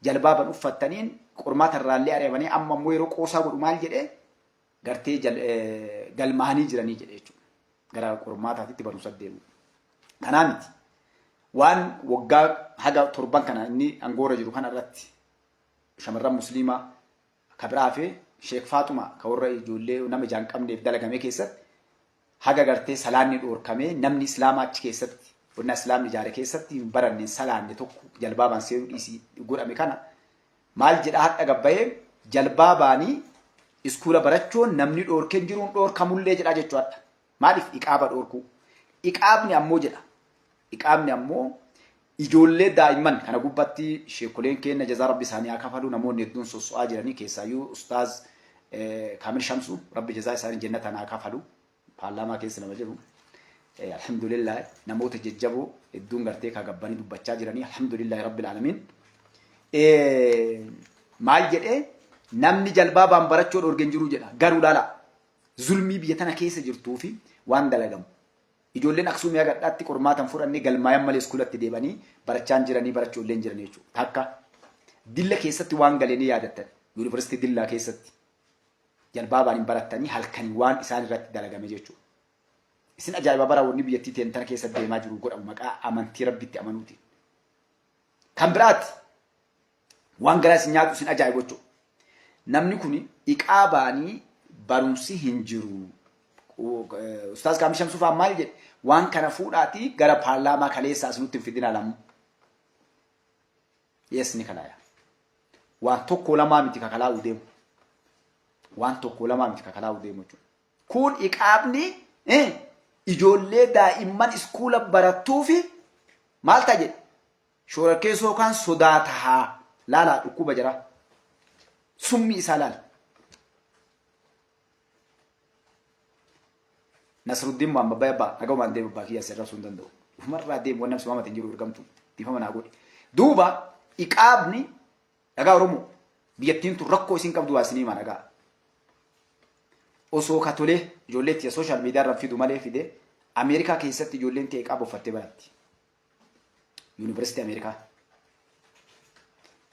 Speaker 1: jalbaaban uffataniin qormaata irraallee ari'amanii amma immoo yeroo qoosaa godhu maal jedhee gartee galmaanii jiranii jedhe jechuudha. Gara qormaataatti barumsa deemu. Kanaa miti. Waan waggaa haga torban kana inni angoora jiru kana irratti shamarran musliimaa kabiraa fi Sheek Faatuma ka warra ijoollee nama jaan qabneef dalagame keessatti haga gartee salaanni dhoorkamee namni islaamaa achi keessatti wanna islaamni ijaare keessatti baranne salaanne tokko jalbaabaan seenuu dhiisii godhame kana maal jedha hadha gabbayee jalbaabaanii iskuula barachuun namni dhoorkeen jiruun dhoorkamullee jedha jechuudha. Maaliif iqaaba dhoorkuu? Iqaabni ammoo jedha. Iqaabni ammoo ijoollee daa'imman kana gubbatti sheekoleen keenya jazaa rabbi isaanii haa kafalu namoonni hedduun sosso'aa jiranii keessaayyuu ustaaz Kaamil Shamsu rabbi jazaa isaanii jannatan haa kafalu paarlaamaa keessa nama jiru. Alhamdulillah namoota jajjaboo hedduun gartee ka gabbanii dubbachaa jiranii alhamdulillah rabbil alamin. Maal jedhee namni jalbaabaan barachuu dhoorgen jiru jedha. Garuu laala zulmii biyya tana keessa jirtuu fi waan dalagamu. Ijoolleen Aksuumii hagadhaatti qormaatan fudhannee galmaayan malee iskuulatti deebanii barachaan jiranii barachoolleen jiran jechuudha. Takka dilla keessatti waan galanii yaadattan yuunivarsiitii dillaa keessatti jalbaabaan hin barattanii halkanii waan isaan irratti dalagame jechuudha. Isin ajaa'iba bara wanni biyyattii teen tana keessa deemaa jiru godhamu maqaa amantii rabbitti amanuutiin. Kan biraatti waan garaa isin nyaatu isin ajaa'iba jechuudha. Namni kun iqaabaanii barumsi hin jiru. Ustaaz Kaamil Shamsuu fa'aa maal jedhe waan kana fuudhaatii gara paarlaamaa kaleessaa asinutti hin fidina lamu. Yeesni kalaaya. Waan tokko lamaa miti kakalaa'u deemu. Waan tokko lamaa miti kakalaa'u deemu jechuudha. Kun iqaabni ijoollee daa'imman iskuula barattuu fi maal ta'a jedhe shororkeessoo yookaan sodaataa laalaa dhukkuba jira. Summii isaa laala. Nasruddin Muhammad Bayaba nagaa waan deemu baakii asirra sun danda'u. Ufumarraa deemu waan namsi maamatiin jiru ergamtu bifama naa godhe. Duuba iqaabni nagaa Oromoo biyyattiin tun rakkoo isin qabdu waa isinii nagaa. Osoo katolee ijoollee tiya sooshaal miidiyaa irraan fidu malee fide Ameerikaa keessatti ijoolleen ta'e iqaaba uffattee baratti. Yuunivarsiitii Ameerikaa.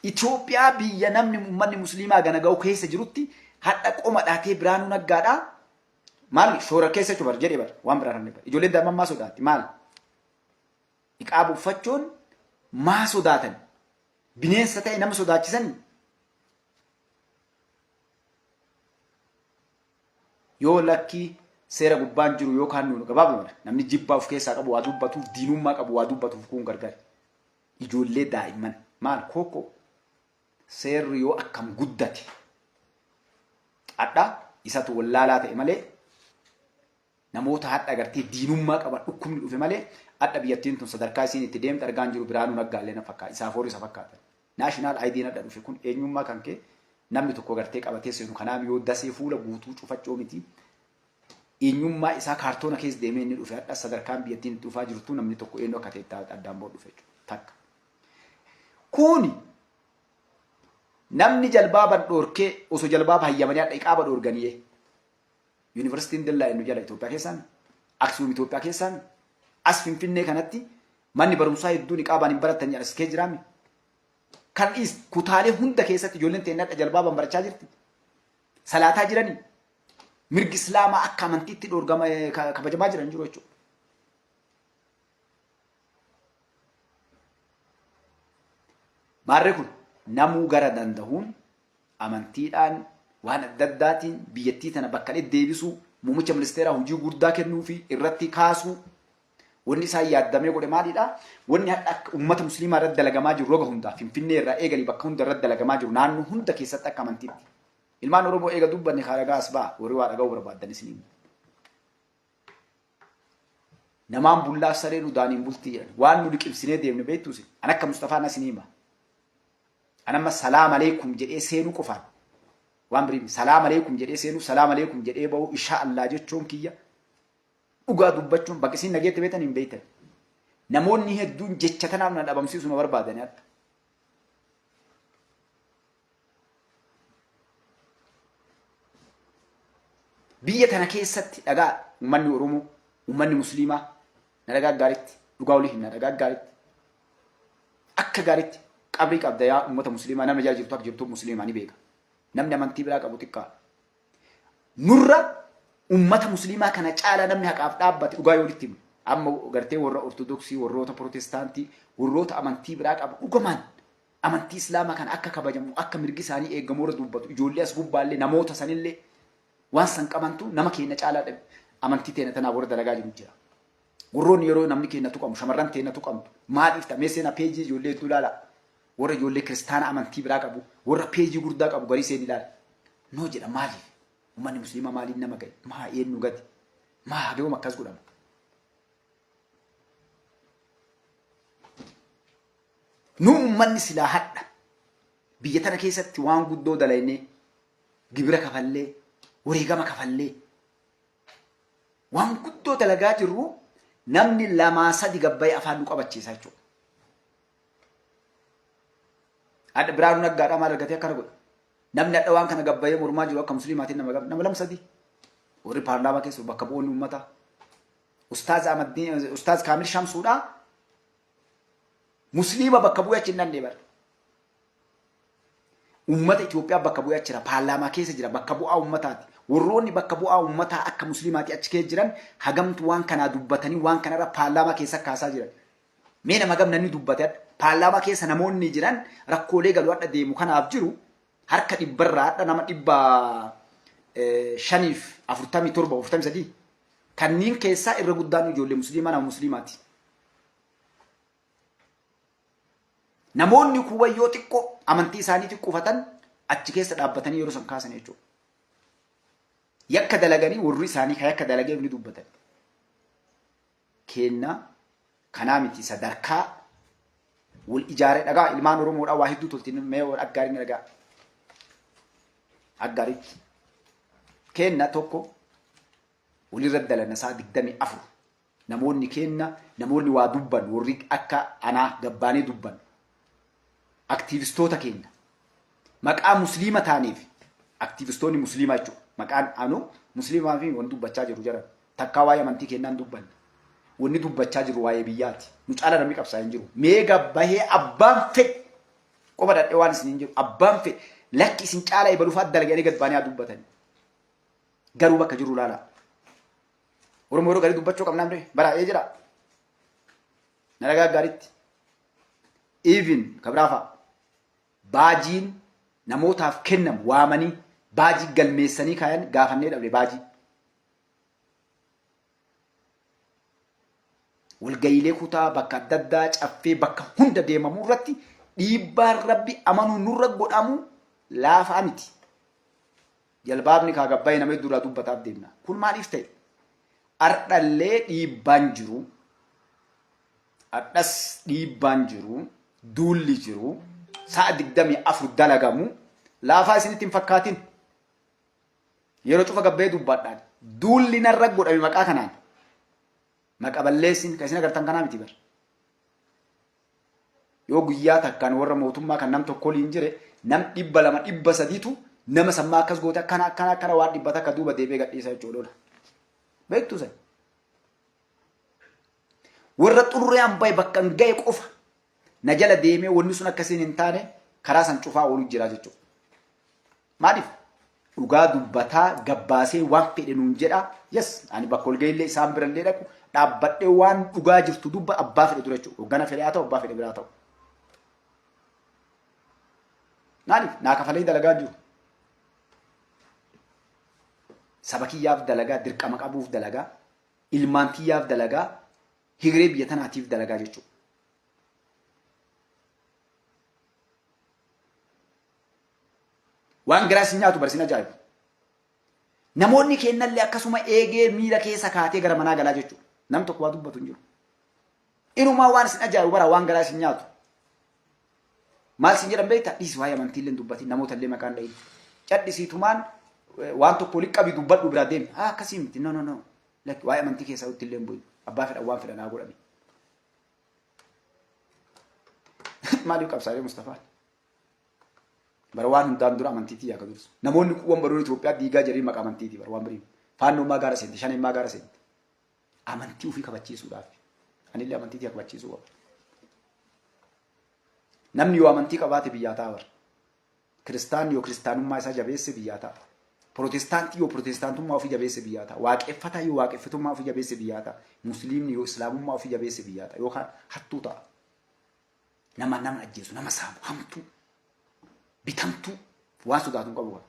Speaker 1: Itoophiyaa biyya namni uummanni musliimaa gana ga'u keessa jirutti hadha qoma dhaatee Biraanuu Naggaadhaa maal shoora keessa cubar jedhee bar waan biraa kan ijoolleen daa'imman maa sodaatti maal iqaaba uffachuun maa sodaatan bineensa ta'e nama sodaachisan yoo lakkii seera gubbaan jiru yookaan nuun gabaabuma namni jibbaa of keessaa qabu waa dubbatuuf diinummaa qabu waa dubbatuuf kun gargaara ijoollee daa'imman maal kookoo seerri yoo akkam guddate adda isatu wallaalaa ta'e malee namoota hadha agartee diinummaa qaban dhukkubni dhufe malee hadha biyyattiin tun sadarkaa isiin itti deemte argaan jiru Biraanuu Naggaallee na fakkaata isaaf horii isa fakkaata. Naashinaal ayidiin hadha dhufe kun eenyummaa kan kee namni tokko agartee qabatee seenu kanaaf yoo dasee fuula guutuu cufachoo miti eenyummaa isaa kaartoona keessa deemee inni dhufe hadha sadarkaan biyyattiin itti dhufaa jirtu namni tokko eenyu akka ta'e addaan boo dhufe takka. Kuni namni jalbaaban dhoorkee osoo jalbaaba hayyamanii hadha iqaaba dhoorganiye. Yuunivarsiitiin dillaa inni jala Itoophiyaa keessaan Aksuum Itoophiyaa keessaan as Finfinnee kanatti manni barumsaa hedduu niqaabaan hin baratan jedha iskee jiraami. Kan kutaalee hunda keessatti ijoolleen teennadha jalbaabaan barachaa jirti. Salaataa jiranii. Mirgi Islaamaa akka amantiitti dhoorgama kabajamaa jiran jiru jechuudha. Maarree kun namuu gara danda'uun amantiidhaan waan adda addaatiin biyyattii tana bakka deebisuu muummicha ministeeraa hojii guddaa kennuu fi irratti kaasuu wanni isaa yaaddamee godhe maalidha? Wanni akka uummata musliimaa irratti dalagamaa jiru roga hundaa Finfinnee irraa eeganii bakka hunda irratti dalagamaa jiru naannoo hunda keessatti akka amantiitti. Ilmaan Oromoo eega dubbanne kaaragaa as ba'a warri waa dhaga'uu barbaadan isiniin. Namaan bullaaf saree nu daaniin bultii jedhan waan nu liqimsinee deemne beektuusi an akka Mustafaa na siniima. Anamma salaam aleikum jedhee seenuu qofaan waan birii salaam aleikum jedhee seenuu salaam aleikum jedhee ba'uu insha Allah jechuun kiyya dhugaa dubbachuun bakka isin nageetti beetan hin beektan. Namoonni hedduun jecha tanaaf na dhabamsiisuma barbaadanii akka. Biyya tana keessatti dhagaa uummanni Oromoo, uummanni Musliimaa na dhagaa gaariitti, dhugaa olii hin na dhagaa gaariitti. Akka gaariitti qabrii qabda yaa uummata Musliimaa nama jala jirtu akka jirtu Musliimaa ni beeka. Namni amantii biraa qabu xiqqaa. Nurra uummata Musliimaa kana caalaa namni haqaaf dhaabbate dhugaa yoo walitti himu. Amma gartee warra Ortodoksii, warroota Protestaantii, warroota amantii biraa qabu dhugumaan amantii Islaamaa kana akka kabajamu, akka mirgi isaanii eegamu irra dubbatu. Ijoollee as gubbaallee namoota sanillee waan san qabantu nama keenya caalaa dhabe amantii teena tanaa warra dalagaa jiru jira. Warroonni yeroo namni keenya tuqamu shamarran teena tuqamtu maaliif ta'e seenaa peejii ijoollee hedduu ilaala. Warra ijoollee kiristaana amantii biraa qabu warra peejii guddaa qabu garii seen ilaala. Noo jedha maaliif uummanni musliimaa maaliif nama gahe maa eenyu gati maa hageewum akkas godhama. Nu uummanni silaa hadha biyya tana keessatti waan guddoo dalaynee gibira kafallee wareegama kafallee waan guddoo dalagaa jirru namni lamaa sadi gabbayee afaan nu qabachiisa jechuudha. Adda Biraanuu Naggaadhaa maal argatee akkana godha. Namni adda waan kana gabbayee mormaa jiru akka musliimaatiin nama lama sadi warri paarlaamaa keessa bakka bu'oonni uummataa. Ustaaz Kaamil Shamsuudhaa musliima bakka bu'ee achi hin dandee bara. Uummata Itoophiyaa bakka bu'ee achi jira paarlaamaa keessa jira bakka bu'aa uummataati. Warroonni bakka bu'aa uummataa akka musliimaatti achi keessa jiran hagamtu waan kanaa dubbatanii waan kanarra paarlaamaa keessa kaasaa jiran. Mee nama gam namni dubbate paarlaamaa keessa namoonni jiran rakkoolee galuu adda deemu kanaaf jiru harka dhibbarraa adda nama 547 kanneen keessaa irra guddaan ijoollee musliimaa nama musliimaati. Namoonni kuwayyoo xiqqoo amantii isaanii xiqqoofatan achi keessa dhaabbatanii yeroo san kaasan jechuudha. Yakka dalaganii warri isaanii kan yakka dalagee ni dubbatan. Kenna kanaa miti sadarkaa wal ijaaree dhagaa ilmaan Oromoodhaa waa hedduu toltiin mee aggaarii ni dhagaa. Aggaariitti kenna tokko walirra dalana isaa 24 namoonni kenna namoonni waa dubban warri akka anaa gabbaanee dubban. Aktivistoota keenya maqaa musliima taaniif aktivistoonni musliimaa jechuudha. Maqaan anu musliimaa fi wanti dubbachaa jiru jira. Takkaa waa'ee amantii kennaan dubbanne. Wanni dubbachaa jiru waa'ee biyyaati. Nu caala namni qabsaa hin jiru. Meega bahee abbaan fedhe qofa dadhee waan isin hin jiru. Abbaan fedhe lakki isin caala ebaluufaat dalaganii gad baanii haa dubbatan. Garuu bakka jiru laala. Oromoo yeroo garii dubbachuu qabnaan dee baraa'ee jira. Nalagaa gaariitti. Even kabraafa baajiin namootaaf kennamu waamanii baajii galmeessanii kaayan gaafannee dhabe baajii. Walgayiilee kutaa bakka adda addaa caffee bakka hunda deemamuu irratti dhiibbaan rabbi amanuu nurra godhamu laafaa miti. Jalbaabni kaa gabbaa'ee nama duraa dubbataaf deemna. Kun maaliif ta'e? Ardhallee dhiibbaan jiru. Ardhas dhiibbaan jiru. Duulli jiru. Sa'a 24 dalagamu. Laafaa isinitti hin fakkaatin. Yeroo cufa gabbee dubbadhaan. Duulli narra godhame maqaa kanaan. Maqaa balleessin kan isin agartan kanaa miti bar. Yoo guyyaa takkaan warra mootummaa kan nam tokko liin jire nam 200 300tu nama sammaa akkas goote akkana waan dhibbata akka duuba deebee gadhiisa jechuudha. Beektu san. warra xurree bay bakka ga'e qofa na jala deemee wanni sun akkasiin hin taane karaa san cufaa oolu jira jechuudha. Maaliif dhugaa dubbataa gabbaasee waan fedhe nuun jedha. Yes, ani bakka ol ga'illee isaan birallee dhaqu dhaabbadhee waan dhugaa jirtu dubba abbaa fedhe dura jechuudha. Hoggana fedhe haa ta'u abbaa fedhe biraa ta'u. Maaliif naa kafalee dalagaa jiru. Saba kiyyaaf dalagaa, dirqama qabuuf dalagaa, ilmaan kiyyaaf dalagaa, hiree biyya tanaatiif dalagaa jechuudha. Waan garaas nyaatu barsiin ajaa'ibu. Namoonni kennallee akkasuma eegee miila keessa kaatee gara manaa galaa jechuudha. Nam tokko waa dubbatu hin jiru. Inumaa waan isin ajaa'ibu bara waan garaas nyaatu. Maal isin jedhan beektaa? Dhiisi waa'ee amantiillee dubbatiin namoota illee maqaan dhahin. Cadhisiitumaan waan tokko liqqabii dubbadhu biraa deemi. Akkasii miti. No. Waa'ee amantii keessaa utti illee bu'u. Abbaa fedhan waan fedhan haa godhani. Maaliif qabsaa'ee Mustafaan? Bara waan hundaan dura amantiitii yaa kadursu. Namoonni kuwwan baroon Itoophiyaa diigaa jiran maqaa amantiitii bara waan biriin. Faannummaa gaara seenti, shanimmaa gaara seenti. Amantii ofii kabachiisuudhaaf. Anillee amantiitii kabachiisuu qaba. Namni yoo amantii qabaate biyyaa ta'a bara. Kiristaanni yoo kiristaanummaa isaa jabeesse biyyaa ta'a. Protestaantii yoo protestaantummaa ofii jabeesse biyyaa ta'a. Waaqeffataa yoo waaqeffatummaa ofii jabeesse biyyaa ta'a. Musliimni yoo islaamummaa ofii jabeesse biyyaa ta'a. Yookaan hattuu ta'a. Nama ajjeesu, nama saamu, hamtuu. Bitamtuu waan sodaatu qabu.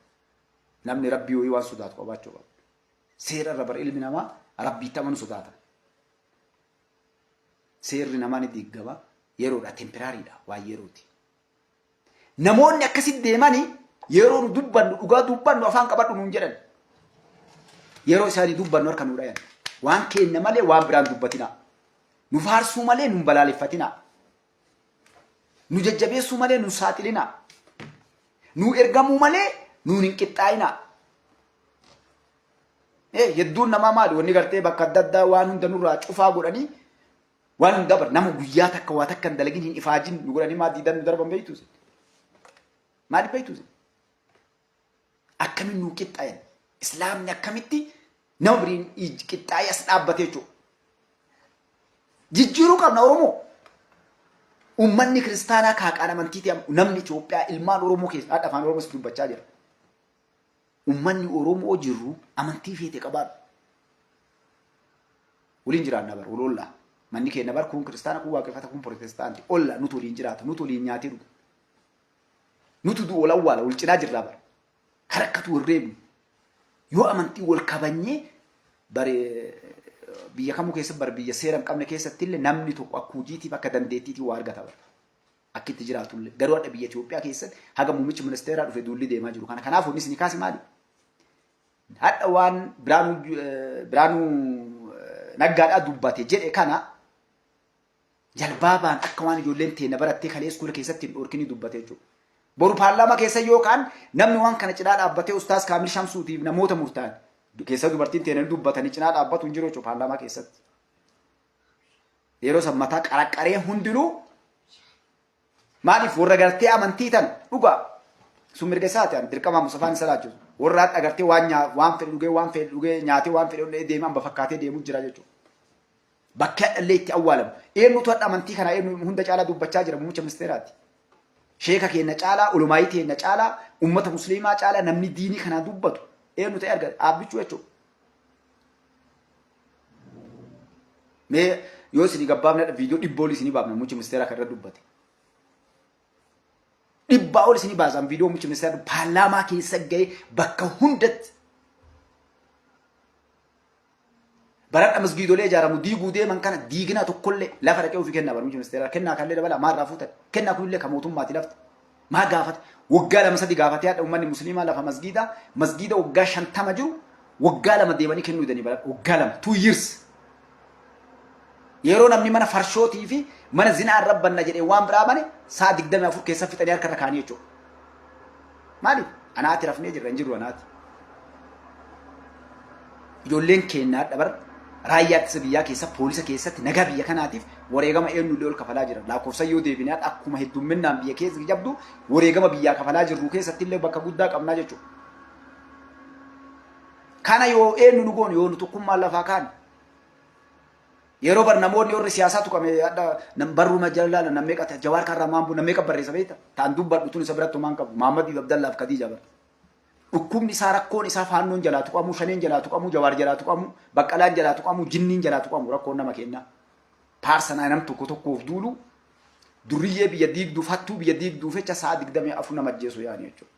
Speaker 1: Namni rabbii ho'i waan sodaatu qabaachuu qabu. Seera irra bara ilmi namaa rabbiitti amanu sodaata. Seerri namaa ni diigama yeroodha, temporaariidha, waan yerooti. Namoonni akkasitti deemanii yeroo nu dubbannu dhugaa dubbannu afaan qabadhu nuun jedhan. Yeroo isaanii dubbannu harka nuu dhayan. Waan keenya malee waan biraan dubbatina. Nu faarsuu malee nu balaaleffatina. Nu jajjabeessuu malee nu saaxilina. Nu ergamuu malee nuun hin qixxaayina. Hedduun namaa maali wanni gartee bakka adda addaa waan hunda nurraa cufaa godhanii waan hunda bar nama guyyaa takka waa takka hin dalagin hin ifaajin nu godhanii maa diidan nu darban beektuusi. Maaliif beektuusi? Akkamiin nuu qixxaayan? Islaamni akkamitti nama biriin qixxaayee as dhaabbate jechuudha. Jijjiiruu qabna Oromoo. Ummanni kiristaanaa kaaqaan amantiiti namni Itoophiyaa ilmaan Oromoo keessa afaan Oromoo dubbachaa jira. Ummanni Oromoo jirru amantii feete qabaadhu. Waliin jiraanna bar ololla. Manni keenya bar kun kiristaana kun waaqeffata kun protestaanti. Olla nuti waliin jiraata nuti waliin nyaatee dhugu. Nuti du ol awwaala wal cinaa jirraa bar. Harakkatu wal reebnu. Yoo amantii wal kabanyee bare biyya kamuu keessatti bar biyya seera hin qabne keessatti illee namni tokko akka hojiitiif akka dandeettiitii waa argata bara. Akka itti jiraatu illee garuu adda biyya Itoophiyaa keessatti haga muummichi ministeeraa dhufe duulli deemaa jiru. Kanaaf wanni isin kaasi maali? Hadha waan Biraanuu Naggaadhaa dubbate jedhe kana jalbaabaan akka waan ijoolleen teenya barattee kalee iskuula keessatti hin dhorkini dubbate jechuudha. Boru paarlaamaa keessa yookaan namni waan kana cinaa dhaabbatee Ustaas Kaamil Shamsuutiif namoota murtaa'an keessa dubartiin teenya dubbatanii cinaa dhaabbatu hin jiru jechuudha paarlaamaa keessatti. Yeroo san mataa qaraqqaree hundinuu maaliif warra gartee amantii tan dhugaa sun mirga isaati an dirqama Musafaan isa laachuusu. Warra hadha gartee waan fedhe dhugee nyaatee waan fedhe deeman bafakkaatee deemuu jira jechuudha. Bakka hadhallee itti awwaalamu. Eenyutu hadha amantii kana eenyu hunda caalaa dubbachaa jira muummicha ministeeraati. Sheeka keenya caalaa, ulumaayii keenya caalaa, ummata musliimaa caalaa namni diinii kanaa dubbatu eenyu ta'e argata dhaabbichuu jechuudha. Mee yoo isin gabbaabna viidiyoo dhibboo ol isin baafna muummicha ministeeraa kan irra dubbate. Dhibbaa ol isin baasan viidiyoo muummicha ministeeraa paarlaamaa keessa ga'ee bakka hundatti baradha masgiidolee ijaaramu diiguu deeman kana diigina tokkollee lafa dhaqee ofii kennaa muummicha ministeeraa kennaa kallee dabala maarraa fuutan kennaa kunillee kan mootummaati lafta maa gaafata waggaa lama sadi gaafatee hadha uummanni musliimaa lafa masgiida waggaa 50 jiru waggaa lama deemanii kennuu danii bara waggaa lama 2 years yeroo namni mana farshootii fi mana zinaa rabbanna jedhee waan biraa bane saa 24 keessa fixanii harka irra kaanii jechuudha. Maaliif anaati rafnee jirra hin jiru anaati. Ijoolleen kennaa dhabar raayyaa ittisa biyyaa keessa poolisa keessatti nagaa biyya kanaatiif wareegama eenyullee ol kafalaa jira. Lakkoofsa yoo deebinee akkuma heddumminaan biyya keessa jabdu wareegama biyyaa kafalaa jirru keessatti illee bakka guddaa qabnaa jechuudha. Kana yoo eenyu nu goonu yoo nu tokkummaan lafaa kaane yeroo bar namoonni warri siyaasaa tuqame barruu majallala namee qata Jawaar Karramaan bu namee qabbarreessa beekta ta'an dubbadhu tun isa biratti maan qabu Muhammad Abdallaaf Khadija bar dhukkubni isaa rakkoon isaa faannoon jalaa tuqamu shaneen jalaa tuqamu Jawaar jalaa tuqamu Baqqalaan jalaa tuqamu jinniin jalaa tuqamu rakkoon nama kenna paarsanaa nam tokko tokkoof duulu duriyyee biyya diigduuf hattuu biyya diigduuf jecha sa'a 24 nama ajjeesu yaani jechuudha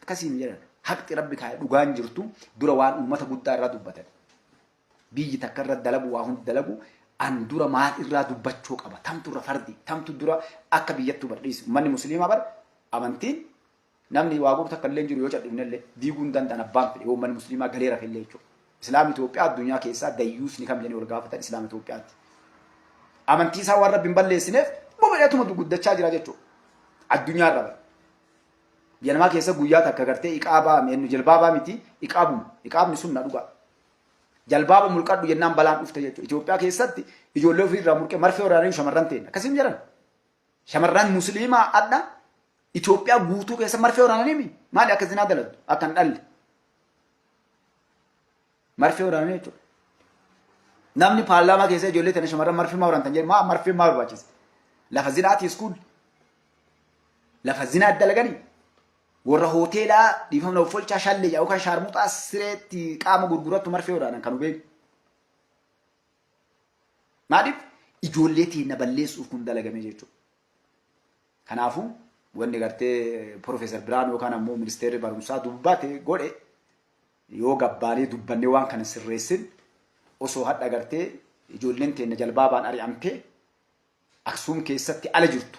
Speaker 1: akkasiin jedhan haqti rabbi kaa'e dhugaan jirtu dura waan uummata guddaa irraa dubbatan biyyi takka irra dalagu waa hundi dalagu an dura maal irraa dubbachuu qaba tamtu irra fardi tamtu dura akka biyyattu bardhiis manni musliimaa bar amantiin namni waa goota takka illee jiru yoo cadhifnellee diiguun danda'an abbaan fedhe yoo manni musliimaa galeera fillee jechuudha islaam Itoophiyaa addunyaa keessaa dayyuus ni kam jedhanii wal gaafatan islaam Itoophiyaatti amantii isaa waan rabbiin balleessineef bobeetuma guddachaa jira jechuudha addunyaa irra biyya namaa keessa guyyaa takka gartee iqaabaa meennu jalbaabaa miti iqaabni sunna dhugaa jalbaaba mulqadhu jennaan balaan dhufte jechuudha Itoophiyaa keessatti ijoollee ofii irraa mulqee marfee waraananii shamarran ta'e akkasiin jedhan shamarran musliimaa adda Itoophiyaa guutuu keessa marfee waraananii maali akka zinaa dalatu akka hin dhalle marfee waraananii jechuudha namni paarlaamaa keessa ijoollee tana shamarran marfee maa waraantan jedhe maa marfee maa barbaachise lafa zinaati iskuul lafa zinaa dalaganii warra hoteelaa dhiifamna uffolchaa shallee yookaan shaarmuxaa sireetti qaama gurgurattu marfee waraanan kan beeku maaliif ijoollee teenya balleessuuf kun dalagame jechuudha kanaafuu wanni gartee Profeesar Biraan yookaan ammoo ministeerri barumsaa dubbate godhe yoo gabbaanee dubbannee waan kana sirreessin osoo hadha gartee ijoolleen teenya jalbaabaan ari'amtee Aksuum keessatti ala jirtu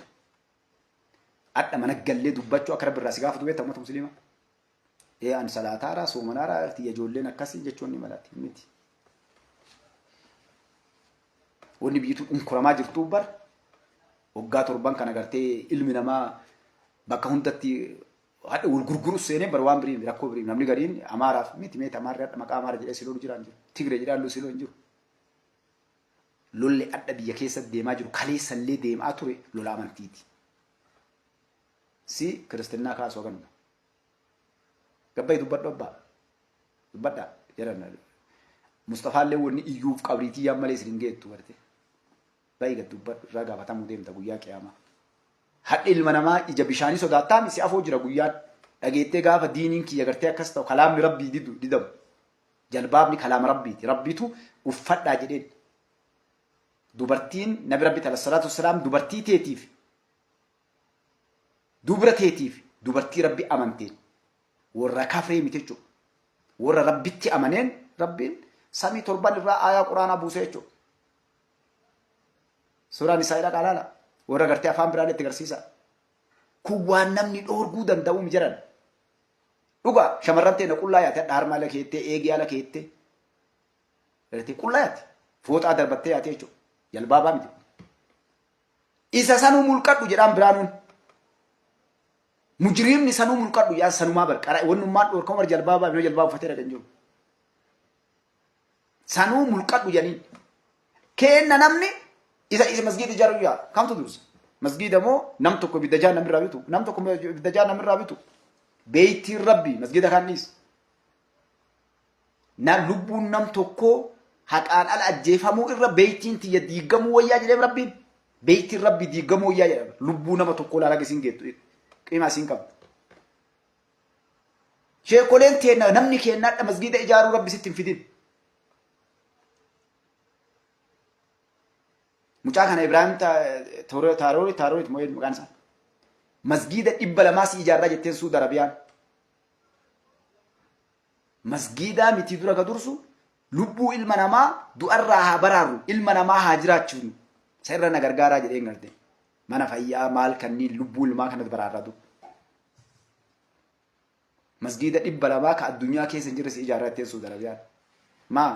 Speaker 1: adda mana gallee dubbachuu akka rabbi irraa si gaafatu beektaa uummata musliimaa an salaataara soomanaara irti ijoolleen akkasii jechuun ni malati miti wanni biyyitu dhunkuramaa jirtu bar waggaa torban kana gartee ilmi namaa bakka hundatti hadha wal gurguru seenee bar waan birii rakkoo birii namni gariin amaaraaf miti meeta amaarri hadha maqaa amaara jedhee siloon jiraan jiru tigre jedhaan siloon jiru lolle adda biyya keessatti deemaa jiru kaleessallee deemaa ture lola amantiiti si ክርስትና ካሶ ገን ገባይ dubbadha jedhan Mustafaa illee wanni iyyuuf qabriitii yammalee siringeettu garte baay'ee dubbadhu irraa gaafatamu deemta guyyaa qiyaamaa hadhi ilma namaa ija bishaanii sodaataan si afoo jira guyyaan dhageettee gaafa diiniin kiyya gartee akkas ta'u kalaamni rabbii didamu jalbaabni kalaama rabbiiti rabbiitu uffadhaa jedheen dubartiin nabi rabbi sallallahu alaihi wasallam dubartii teetiif dubra teetiif dubartii rabbi amanteen warra kafree miti jechuudha warra rabbitti amaneen rabbiin samii torban irraa aayaa quraanaa buusee jechuudha suuraan isaa idha qalaala warra gartee afaan biraan itti garsiisa kun waan namni dhoorguu danda'u mijiran dhugaa shamarran ta'e qullaa yaate dhaarmaa ala keettee eegee ala keettee gartee qullaa yaate fooxaa darbattee yaate jechuudha jalbaabaa miti isa sanuu mulqadhu jedhaan biraanuun mujrimni sanuu mulqadhu yaa sanumaa barqara wannummaan dhoorkama war jalbaabaa yoo jalbaaba uffatee dhaqan jiru sanuu mulqadhu janiin kenna namni isa masgiida ijaaru yaa kamtu dursa masgiida moo nam tokko bidajaa namirraa bitu nam tokko bidajaa namirraa bitu beeytiin rabbi masgiida kanis na lubbuun nam tokko haqaan ala ajjeefamuu irra beeytiin tiyya diigamuu wayyaa jedhee rabbiin beeytiin rabbi diigamuu wayyaa jedhama lubbuu nama tokko laala gisiin geettu qiima siin qabu sheekoleen teenna namni keennaadha masgiida ijaaruu rabbi sitti hin fidin mucaa kana Ibrahim Taarorit moo'ee maqaan isaa masgiida 200 ijaarraa jetteen Suudi Arabiyaan masgiida miti dura ka dursu lubbuu ilma namaa du'arraa haa baraaru ilma namaa haa jiraachuun sirra na gargaaraa jedheen garte mana fayyaa maal kanniin lubbuu ilmaa kanatti baraarratu masgiida 200 ka addunyaa keessa jirre si ijaarratee Suudi Arabiyaan maa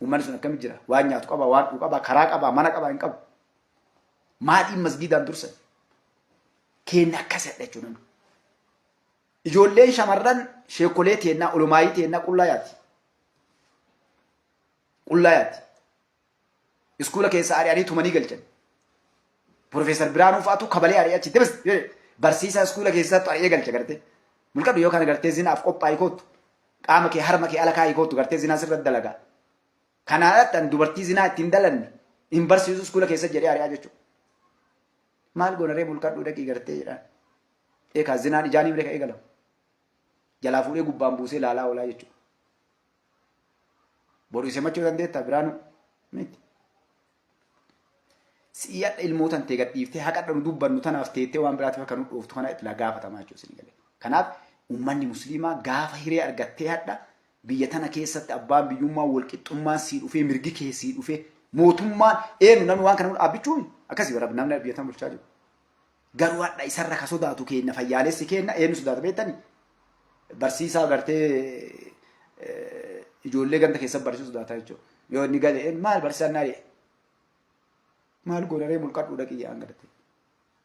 Speaker 1: ummanni sun akkam jira waan nyaatu qaba waan dhuu qaba karaa qaba mana qaba hin qabu maadhiin masgiidaan dursan kenna akkasadha jechuudha ijoolleen shamarran sheekolee teennaa ulumaayii teennaa qullaayaati iskuula keessa ari'anii tumanii galchan Profeesar Biraanuu fa'aatu kabalee ari'ee achi debes barsiisaa iskuula keessatti ari'ee galcha garte mulqadhu yoo kana gartee zinaaf qophaa'ii kootu qaama kee harma kee ala kaa'ii kootu gartee zinaa sirratti dalagaa Kanaadhaatti an dubartii zinaa ittiin dalanne hin barsiisu iskoola keessa jedhee ari'aa jechuudha. Maal goonaree mulqadhuu dhaqii gartee jedhaan. Eekaa zinaan ijaanii bira ka'ee galamu. Jalaa fuudhee gubbaan buusee laalaa oolaa jechuudha. Boru isee machuu dandeettaa biraanu miti. Si'aadha ilmootan ta'e gadhiiftee haqadha nu dubbannu tanaaf teettee waan biraatiif akka nu dhooftu kana itti gaafatamaa jechuudha isin galee. Kanaaf uummanni musliimaa gaafa hiree argattee hadha biyya tana keessatti abbaan biyyummaa walqixxummaan sii dhufee mirgi kee sii dhufee mootummaan eenyu namni waan kana abbichuun akkasii bara namni biyya tana bulchaa jiru. Garuu hadha isarra ka sodaatu kenna fayyaalessi kenna eenyu sodaata beektanii barsiisaa gartee ijoollee ganda keessatti barsiisuu sodaata jechuudha. Yoo inni galee maal barsiisaan naa maal goonaree mulqadhuu dhaqii jedhan gartee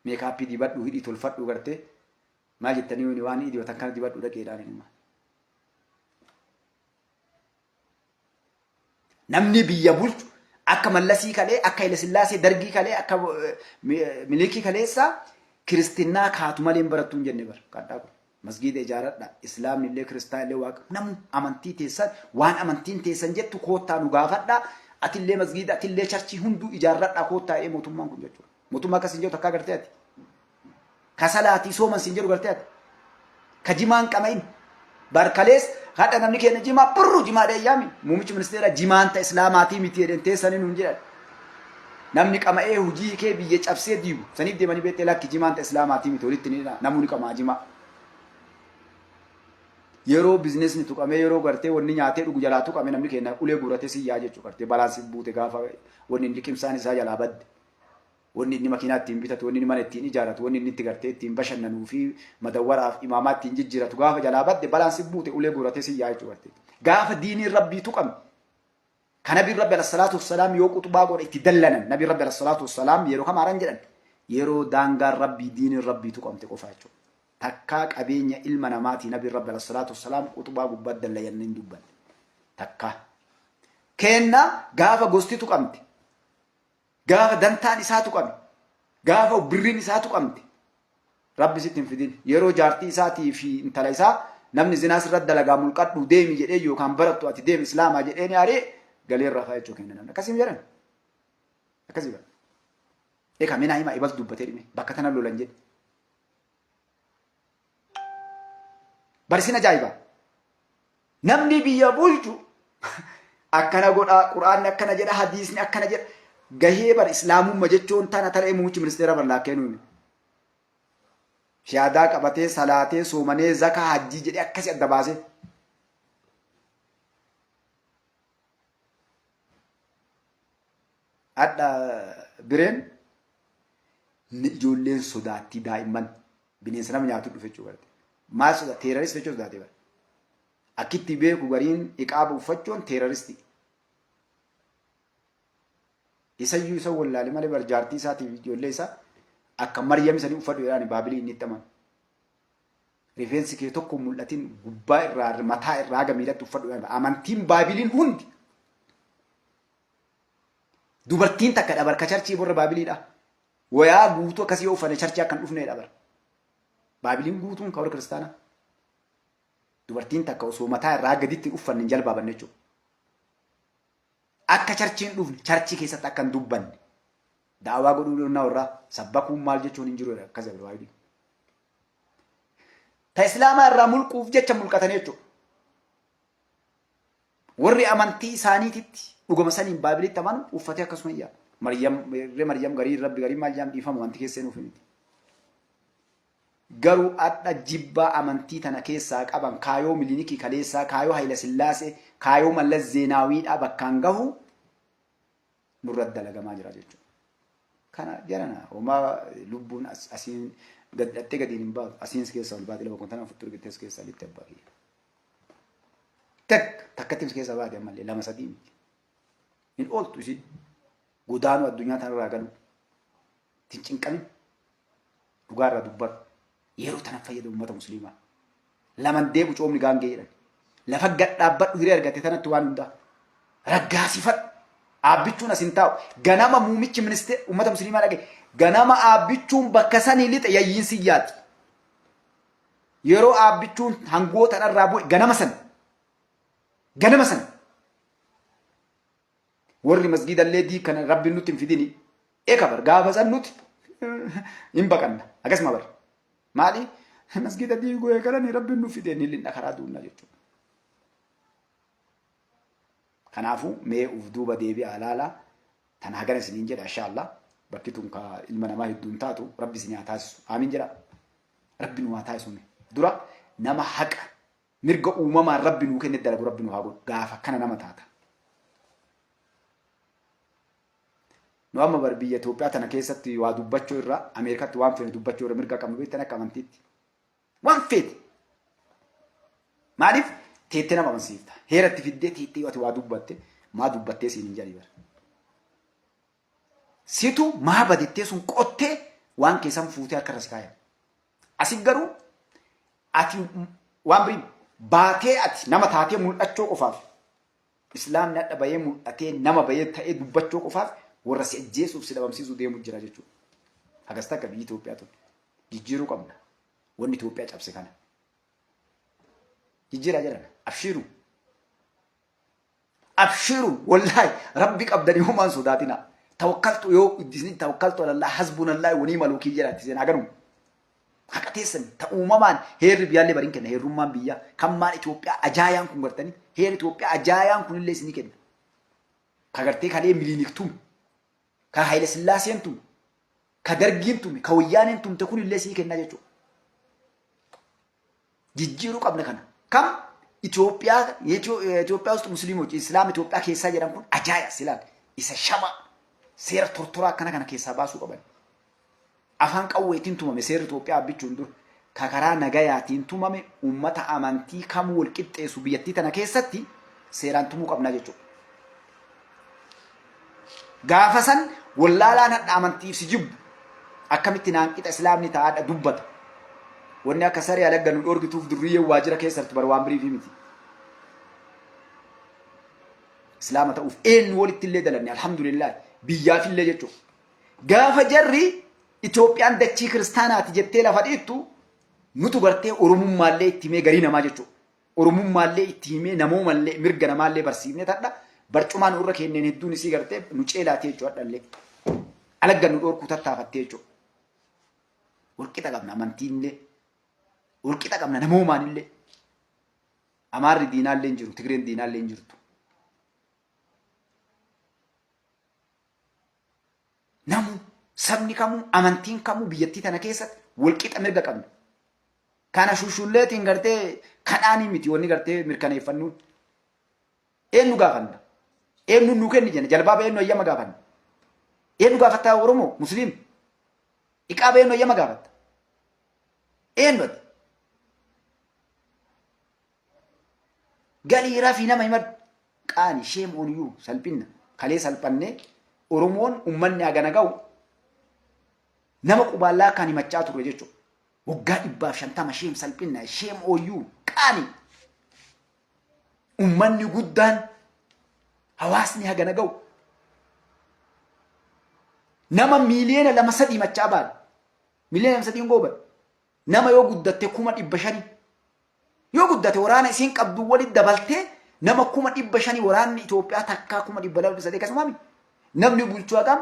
Speaker 1: meekaappii dibadhuu hidhii tolfadhuu gartee maal jettanii waan hidhiyootan kana dibadhuu dhaqeedhaan hin namni biyya bulchu akka Mallasii kalee akka Haile Sillaasee Dargii kalee akka Milikii kaleessa kiristinnaa kaatu malee hin barattuu hin jenne bara kadhaa kun masgiida ijaaradha islaamni illee kiristaan illee waaqa namu amantii teessan waan amantiin teessan jettu koottaa nu gaafadha atillee masgiida atillee charchii hunduu ijaarradha koottaa mootummaan kun jechuudha mootummaa akkas hin jedhu takkaa gartee ati kasalaatii sooman sin jedhu gartee ati kajimaan qamain barkalees hadha namni keenya jimaa burru jimaa dheeyyaami muumichi ministeera jimaanta islaamaatii miti jedhan teessanii nuun jedhan namni qama'ee hujii kee biyya cabsee diigu saniif deemanii beektee lakki jimaanta islaamaatii miti walitti ni namni qamaa jimaa yeroo bizinesni tuqamee yeroo gartee wanni nyaatee dhugu jalaa tuqame namni keenya ulee guurratee siyyaa jechuu gartee balaansi buute gaafa wanni liqimsaan isaa jalaa badde wanni inni makiinaa ittiin bitatu wanni inni mana ittiin ijaaratu wanni inni itti gartee ittiin bashannanuu fi madawwaraaf imaamaa ittiin jijjiiratu gaafa jalaa badde balaansi buute ulee guurratee siyyaa jechuu gartee gaafa diiniin rabbii tuqame kan nabiin rabbi alayhi salaatu wassalaam yoo qutubaa godhe itti dallanan nabiin rabbi alayhi salaatu wassalaam yeroo kamaaran jedhan yeroo daangaan rabbii diiniin rabbii tuqamte qofa jechuudha. Takkaa qabeenya ilma namaatii nabiin rabbi alayhi salaatu wassalaam qutubaa gubbaatti dallayan hin dubban takkaa kenna gaafa gosti tuqamte gaafa dantaan isaa tuqame gaafa birriin isaa tuqamte rabbi sitti hin fidin yeroo jaartii isaatii fi intala isaa namni zinaas irratti dalagaa mulqadhu deemi jedhee yookaan barattu ati deemi islaamaa jedhee ni aaree galee irraa fa'aa jechuu kenna namni akkasii jedhan akkasii bara eeka minaa himaa ibas dubbatee dhime bakka tana lolan jedhe barsiin ajaa'ibaa namni biyya bulchu akkana godhaa quraanni akkana jedha hadiisni akkana jedha gahee bar islaamummaa jechuun tana ta'ee muumichi ministeera bal'aa kennuun shahaadaa qabatee salaatee soomanee zakaa hajjii jedhee akkasii adda baasee adda bireen ijoolleen sodaattii daa'imman bineensa nama nyaatu dhufe jechuudha. Maal sodaa teeraristi jechuun sodaatee bara akkitti beeku gariin iqaaba uffachuun teeraristii. Isayyuu isa wallaalee malee barjaartii isaatiif ijoollee isaa akka Maryam sanii uffadhu jedhaan baabilii inni itti amanu. Rifeensi kee tokko mul'atiin gubbaa irraa mataa irraa haga miilatti uffadhu jedhaan amantiin baabiliin hundi. Dubartiin takka dhabar ka charchii borra baabiliidha. Wayaa guutuu akkasii yoo uffanne charchii akkan dhufnee dhabar. Baabiliin guutuun ka warra kiristaanaa. Dubartiin takka osoo mataa irraa gaditti uffanne hin jalbaabanne jechuudha. Akka charchiin dhufne charchii keessatti akka hin dubbanne daawaa godhuu na warraa sabbakuun maal jechuun hin jiru akkas jedhu waayidii. Ta islaamaa irraa mulquuf jecha mulqatanii jechuudha. Warri amantii isaaniititti dhugama saniin baabilitti amanu uffatee akkasuma iyyaa. Maryam garii rabbi garii maal jaam dhiifama wanti keessee nuuf himiti. Garuu adda jibbaa amantii tana keessaa qaban kaayoo milinikii kaleessaa kaayoo Haile Sillaasee kaayoo Mallas Zeenaawiidhaa bakkaan gahu nurratti dalagamaa jira jechuudha. Kana jarana homaa lubbuun asiin gadhattee gadiin hin baatu asiins keessa ol baate lama kontanaa futtur gittees keessa litti abbaa kiyya. Takkattims keessa baate ammallee lama sadii miti. Hin ooltu isin godaanuu addunyaa tanarraa galu tincinqamin dhugaarraa dubbatu. Yeroo tana fayyada uummata musliimaa laman deebu coomni gaangee jedhan lafa gadhaabbadhu hiree argate tanatti waan hundaa raggaasifadhu aabbichuun asin taa'u ganama muumichi ministeera uummata musliimaa dhage ganama aabbichuun bakka sanii lixe yayyiinsi yaati yeroo aabbichuun hangoo tanarraa bu'e ganama sana warri masgiidallee dii kana rabbi nutti hin fidini eeka bar gaafa san nuti hin baqanna akkasuma bar maali masgiida dii go'ee galanii rabbi nu fideen hillinna karaa duunna jechuudha. Kanaafuu mee uf duuba deebi'aa ilaalaa tan hagana isiniin jedha inshaallah bakki tun ka ilma namaa hedduun taatu rabbi isin haa taasisu amiin jedha rabbi nu haa taasisu dura nama haqa mirga uumamaan rabbi nuu kenne dalagu rabbi nu haa godhu gaafa kana nama taata. Nu amma bar biyya Itoophiyaa tana keessatti waa dubbachuu irra Ameerikaatti waan feene dubbachuu irra mirga qabnu beektan akka amantiitti waan feete maaliif teettee nama amansiifta heeratti fiddee teettee ati waa dubbatte maa dubbattee siin hin jedhi bar situ maa badettee sun qottee waan keessan fuutee harka irra si kaaya asii garuu ati waan birii baatee ati nama taatee mul'achuu qofaaf islaamni hadha bayee mul'atee nama bayee ta'ee dubbachuu qofaaf warra si ajjeesuuf si dhabamsiisuu deemu jira jechuudha. Hagas takka biyyi Itoophiyaa tun jijjiiruu qabna. Wanni Itoophiyaa cabse kana. Jijjiiraa jedhan abshiiru. Abshiiru wallahi rabbi qabdanii homaan sodaatina. Tawakkaltu yoo iddisni tawakkaltu alallah hasbunallah wa ni'mal wakiil jedhatti seen agaruu. Haqa teessan ta uumamaan heerri biyyaallee bariin kenna heerrummaan biyya kan maan Itoophiyaa ajaayaan kun gartanii heerri Itoophiyaa ajaayaan kun illee isinii kenna. Kagartee kalee miliiniktuun ka Haile Sillaaseen tum ka Dargiin tum ka Wayyaaneen tum kun illee sii kenna jechuudha. Jijjiiruu qabna kana. Kam Itoophiyaa ውስጥ ሙስሊሞች ኢስላም ኢትዮጵያ keessa jedhan kun ajaaya silaan isa shama seera tortoraa akkana kana keessaa baasuu qaban. Afaan qawweetiin tumame seera Itoophiyaa abbichuun dur ka karaa nagayaatiin tumame ummata amantii kamuu wal qixxeessu biyyattii tana keessatti seeraan tumuu qabna jechuudha. Gaafa san wallaalaan hadha amantiif si jibbu akkamitti naan qixa islaamni ta'aadha dubbata. Wanni akka saree alagga nu dhorgituuf durriyyee waajjira keessatti bar waan biriifi miti. Islaama ta'uuf eenyu walitti illee dalanne alhamdulillah biyyaaf illee jechuudha. Gaafa jarri Itoophiyaan dachii kiristaanaati jettee lafa dhiittu nutu gartee Oromummaallee itti himee garii namaa jechuudha. Oromummaallee itti himee namoomallee mirga namaallee barsiifnee tadha. Barcumaan urra kenneen hedduun isii gartee nu ceelaatee jechuudha dhallee. Alagga nu dhorkuu tattaafattee jechuudha. Walqixa qabna amantiinillee. Walqixa qabna namoomaanillee. Amaarri diinaallee hin jiru, Tigreen diinaallee hin jirtu. Namu sabni kamuu amantiin kamuu biyyattii tana keessatti walqixa mirga qabna. Kana shushulleetiin gartee kadhaanii miti wanni gartee mirkaneeffannuun. Eenyu gaafanna? Eenyu nu kenni jenna jalbaaba eenyu ayyama gaafanna? Eenyu gaafatta Oromoo Musliim? Iqaaba eenyu ayyama gaafatta? Eenyu ati? Galii rafii nama himad qaani shame on you salphinna kalee salphannee Oromoon ummanni hagana ga'u nama qubaallaa kan himachaa ture jechuudha. Waggaa 150 shame salphinna shame on you qaani ummanni guddaan hawaasni hagana ga'u nama miliyoona 2-3 machaa baadha. Miliyoona 2-3 gooba nama yoo guddatte 500,000 yoo guddate waraana isiin qabdu walitti dabaltee nama 500,000 waraanni Itoophiyaa takkaa 200,000 kasumami namni bulchuu hagam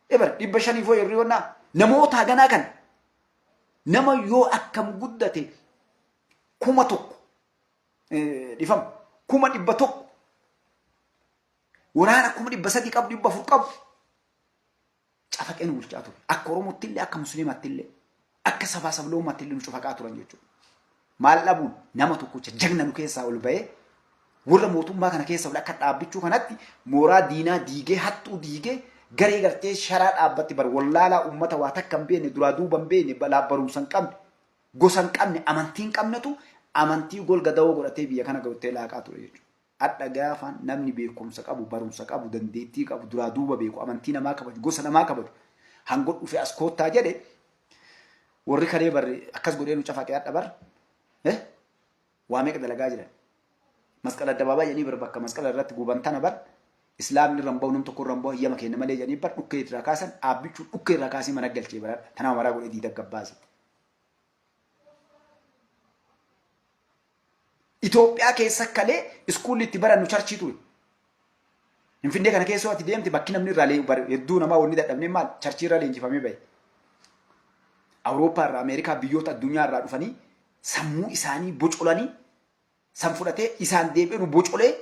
Speaker 1: eber 500 foo yerriyoonna namoota haganaa kan nama yoo akkam guddate 1,000 dhifam 100,000 waraana 300 qabdu 400 qabdu cafaqeen bulchaa ture akka Oromootti illee akka Musliimaatti illee akka sabaa sabloomatti illee nu cafaqaa turan jechuudha. Maal dhabuun nama tokkocha jagna nu keessaa ol ba'ee warra mootummaa kana keessa ol akka dhaabbichuu kanatti mooraa diinaa diigee hattuu diigee garee gartee sharaa dhaabbatti bar wallaalaa uummata waa takka hin beekne duraa duuba hin beekne balaa barumsa hin qabne gosa hin qabne amantii hin qabnetu amantii golga dawoo godhatee biyya kana gabatee laaqaa ture jechuudha. Adda gaafaan namni beekumsa qabu barumsa qabu dandeettii qabu duraa duuba beeku amantii namaa kabaju gosa namaa kabaju hango dhufe as koottaa jedhe warri kalee barre akkas godhee nu cafaqee adda bar waa meeqa dalagaa jiran masqala addabaabaa jedhanii bar bakka masqala irratti gubantana bar islaamni ramboo nam tokko ramboo hiyyama kenna malee jedhanii bar dhukkee irraa kaasan aabbichuu dhukkee irraa kaasii mana galchee bara tanaa maraa godhee diida gabbaase. Itoophiyaa keessa kalee iskuulli itti barannu charchii ture. Finfinnee kana keessoo ati deemti bakki namni irraa hedduu namaa wanni dadhabnee maal charchii irraa leenjifamee bahe. Awurooppaa irraa Ameerikaa biyyoota addunyaa irraa dhufanii sammuu isaanii bocolanii san fudhatee isaan deebi'u bocolee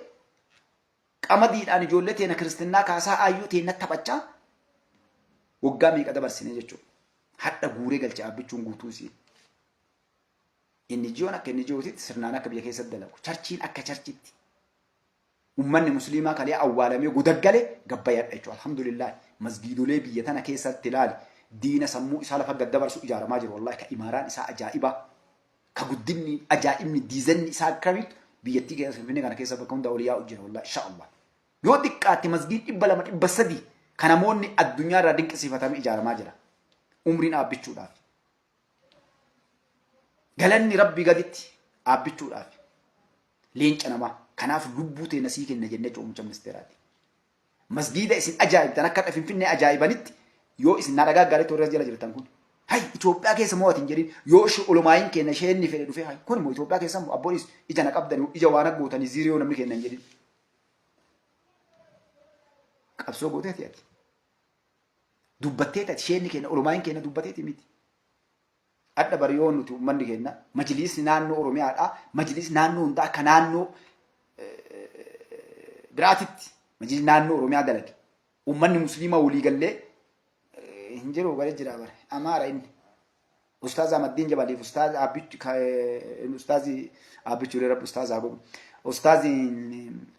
Speaker 1: qamadiidhaan ijoollee teena kiristinnaa kaasaa aayyuu teena taphachaa waggaa meeqa dabarsine jechuudha. Hadha guuree galcha abbichuun guutuu isii. Inni jiyoon akka inni jiyootitti sirnaan akka biyya keessatti dalagu. Charchiin akka charchitti. Ummanni musliimaa kalee awwaalamee gudaggale gabbayadha jechuudha. Alhamdulillah masgiidolee biyya tana keessatti ilaali. Diina sammuu isaa lafa gaddabarsu ijaaramaa jiru. Wallahi ka imaaraan isaa ajaa'ibaa. Ka guddinni ajaa'ibni diizanni isaa akkamitti biyyattii keessa Finfinnee kana keessa bakka hunda oliyaa hojjeta wallahi inshaallah. Yoo xiqqaatti masgiid 200 300 kan namoonni addunyaa irraa dinqisiifatamee ijaaramaa jira. Umriin aabbichuudhaaf. Galanni rabbii gaditti aabbichuudhaaf. Leenca namaa. Kanaaf lubbuu teena sii kenna jennee muummicha ministeeraati. Masgiida isin ajaa'ibtan akka Finfinnee ajaa'ibanitti yoo isin na dhagaa gaarii toorres jala jirtan kun. Hay Itoophiyaa keessa moo atin jedhin yoo olomaayin kenna sheenni fedhe dhufee hay kun moo Itoophiyaa keessa moo abboonis ija na qabdan ija waan gootanii ziiriyoo namni kenna hin jedhin. Qabsoo gooteeti ati. Dubbatteeti ati sheenni kenna olomaayin kenna dubbatteeti miti. Adda bariyoon nuti uummanni kenna majlisni naannoo Oromiyaadha majlisni naannoo hundaa akka naannoo biraatitti majlisni naannoo Oromiyaa dalage. Uummanni musliimaa walii gallee hin jiru bare jira bare amaara inni. Ustaaz Ahmadiin Jabaliif Ustaaz Abbichuu Rabbi Ustaaz Agogo Ustaaz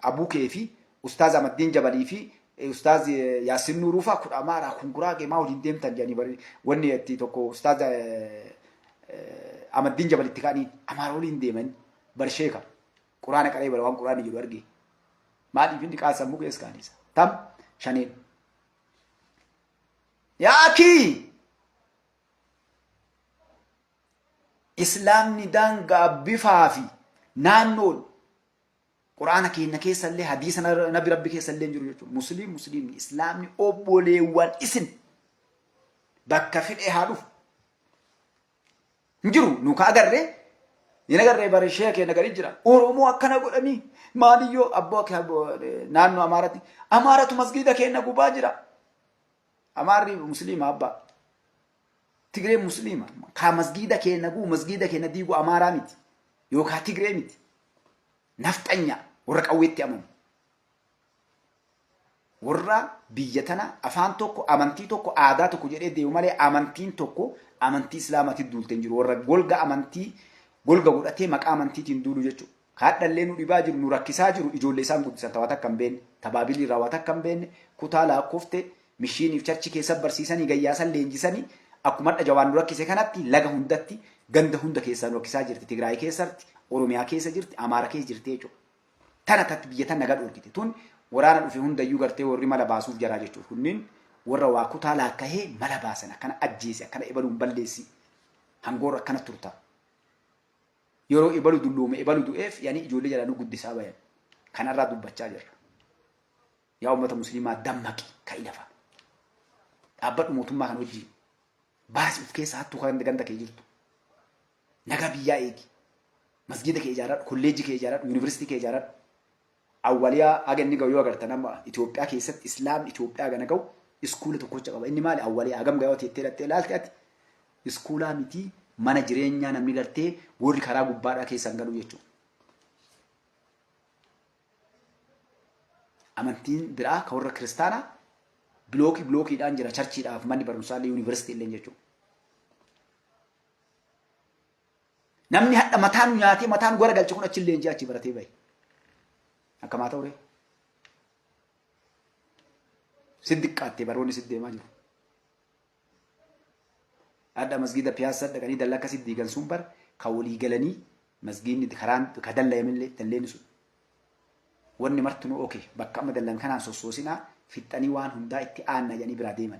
Speaker 1: Abukee fi Ustaaz Ahmadiin Jabalii fi Ustaaz Yaasin Nuuruufaa kudha amaara kunkuraa qeemaa waliin deemtan jedhanii bare wanni itti tokko Ustaaz Ahmadiin Jabalitti kaanii amaara waliin deeman barsheeka quraana qaree bara waan quraani jedhu argee maaliif inni qaasamu keessa kaanisa tam shaneen yaaki islaamni daangaa bifaa fi naannoon quraana keenya keessallee hadiisa nabi rabbi keessallee jiru jechuudha. Musliimni islaamni obboleewwan isin bakka fedhe haa dhufu. Hin jiru nu ka agarree Yana garree bare sheekee nagari jira. Oromoo akkana godhanii maaliyyoo abboo naannoo Amaaraatti Amaaratu masgiida keenya gubaa jira. Amaarri musliima abbaa. Tigree musliima. Ka masgiida keenya guu masgiida keenya diigu Amaaraa miti. Yookaan Tigree miti. Nafxanya warra qawweetti amanu. Warra biyya tana afaan tokko amantii tokko aadaa tokko jedhee deemu malee amantiin tokko amantii islaamatti duultee jiru. Warra golga amantii golga godhatee maqaa amantiitiin duulu jechuudha. Kaadhallee nu dhibaa jiru nu rakkisaa jiru ijoollee isaan guddisan tawaata akka hin beekne tabaabilii raawwata akka hin beekne kutaa lakkoofte mishiiniif charchi keessa barsiisanii gayyaasan leenjisanii akkuma adda jawaan nu rakkise kanatti laga hundatti ganda hunda keessaa nu rakkisaa jirti. Tigraay keessatti Oromiyaa keessa jirti Amaara keessa jirti jechuudha. Tana tatti biyya tan nagaa dhorkite tun waraana dhufe hundayyuu gartee warri mala baasuuf jaraa jechuudha. Kunniin warra waa kutaa laakkahee mala baasan akkana ajjeese akkana ibaluun balleessi hangoor akkana turta. Yeroo ibalu dulluume ibalu du'eef yaani ijoollee jalaanuu guddisaa bayan kanarraa dubbachaa jirra. Yaa uummata musliimaa dammaqi ka'i lafa. Dhaabbadhu mootummaa kan hojii baasii of keessaa hattuu kan ganda kee jirtu. Nagaa biyyaa eegi. Masgiida kee ijaaradhu, kolleejjii kee ijaaradhu, yuunivarsiitii kee ijaaradhu. Awwaliyaa haga inni gahu yoo agartan amma Itoophiyaa keessatti Islaamni Itoophiyaa gana gahu iskuula tokkocha qaba. Inni maali awwaliyaa hagam gahoo teettee dhattee ilaalte ati iskuulaa miti mana jireenyaa namni gartee warri karaa gubbaadhaa keessan galu jechuudha. Amantiin biraa kan warra kiristaanaa bilookiidhaan jira charchiidhaaf manni barumsaallee yuunivarsiitii illee jechuudha. Namni hadha mataan nyaatee mataan gara galche kun achi illee achi baratee bahe. Akkama ta'ure. Siddiqaattee baroonni siddeemaa jiru. Adda masgiida piyaasa dhaqanii dallaa akkasii diigan sun bar kan walii galanii masgiidni karaan ka dallayamillee dalleen sun. Wanni martinuu oke bakka amma dallan kanaan sossoosinaa fixanii waan hundaa itti aanna jedhanii biraa deeman.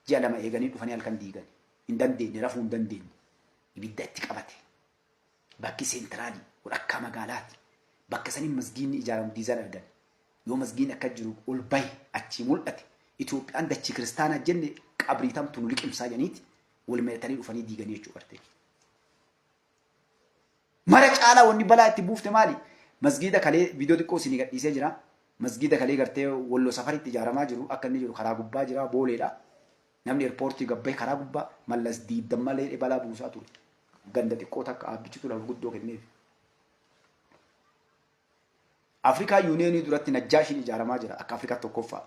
Speaker 1: Ji'a lama eeganii dhufanii halkan diigan. Hin dandeenye rafuu hin dandeenye. Ibidda itti qabate. Bakki seentiraali akka magaalaati. Bakka saniin masgiidni ijaaramu diizaan argan. Yoo masgiidni akka jiru ol bahe achi mul'ate Itoophiyaan dachii kiristaanaa jenne qabriitamtu nu liqimsaa janiiti wal meetanii dhufanii diiganii jechuudha barte. Mara caalaa wanni balaa itti buufte maali? Masgiida kalee viidiyoo xiqqoo isinii gadhiisee jira. masgida kalee gartee Walloo safaritti ijaaramaa jiru akka inni jiru karaa gubbaa jira booleedha. Namni airpoortii gabbee karaa gubbaa mallas diiddan malee balaa buusaa ture. Ganda xiqqoo takka abbichitu lafa guddoo kenneef. Afrikaa yuuniyeenii duratti Najjaashiin ijaaramaa jira akka Afrikaa tokkoffaa.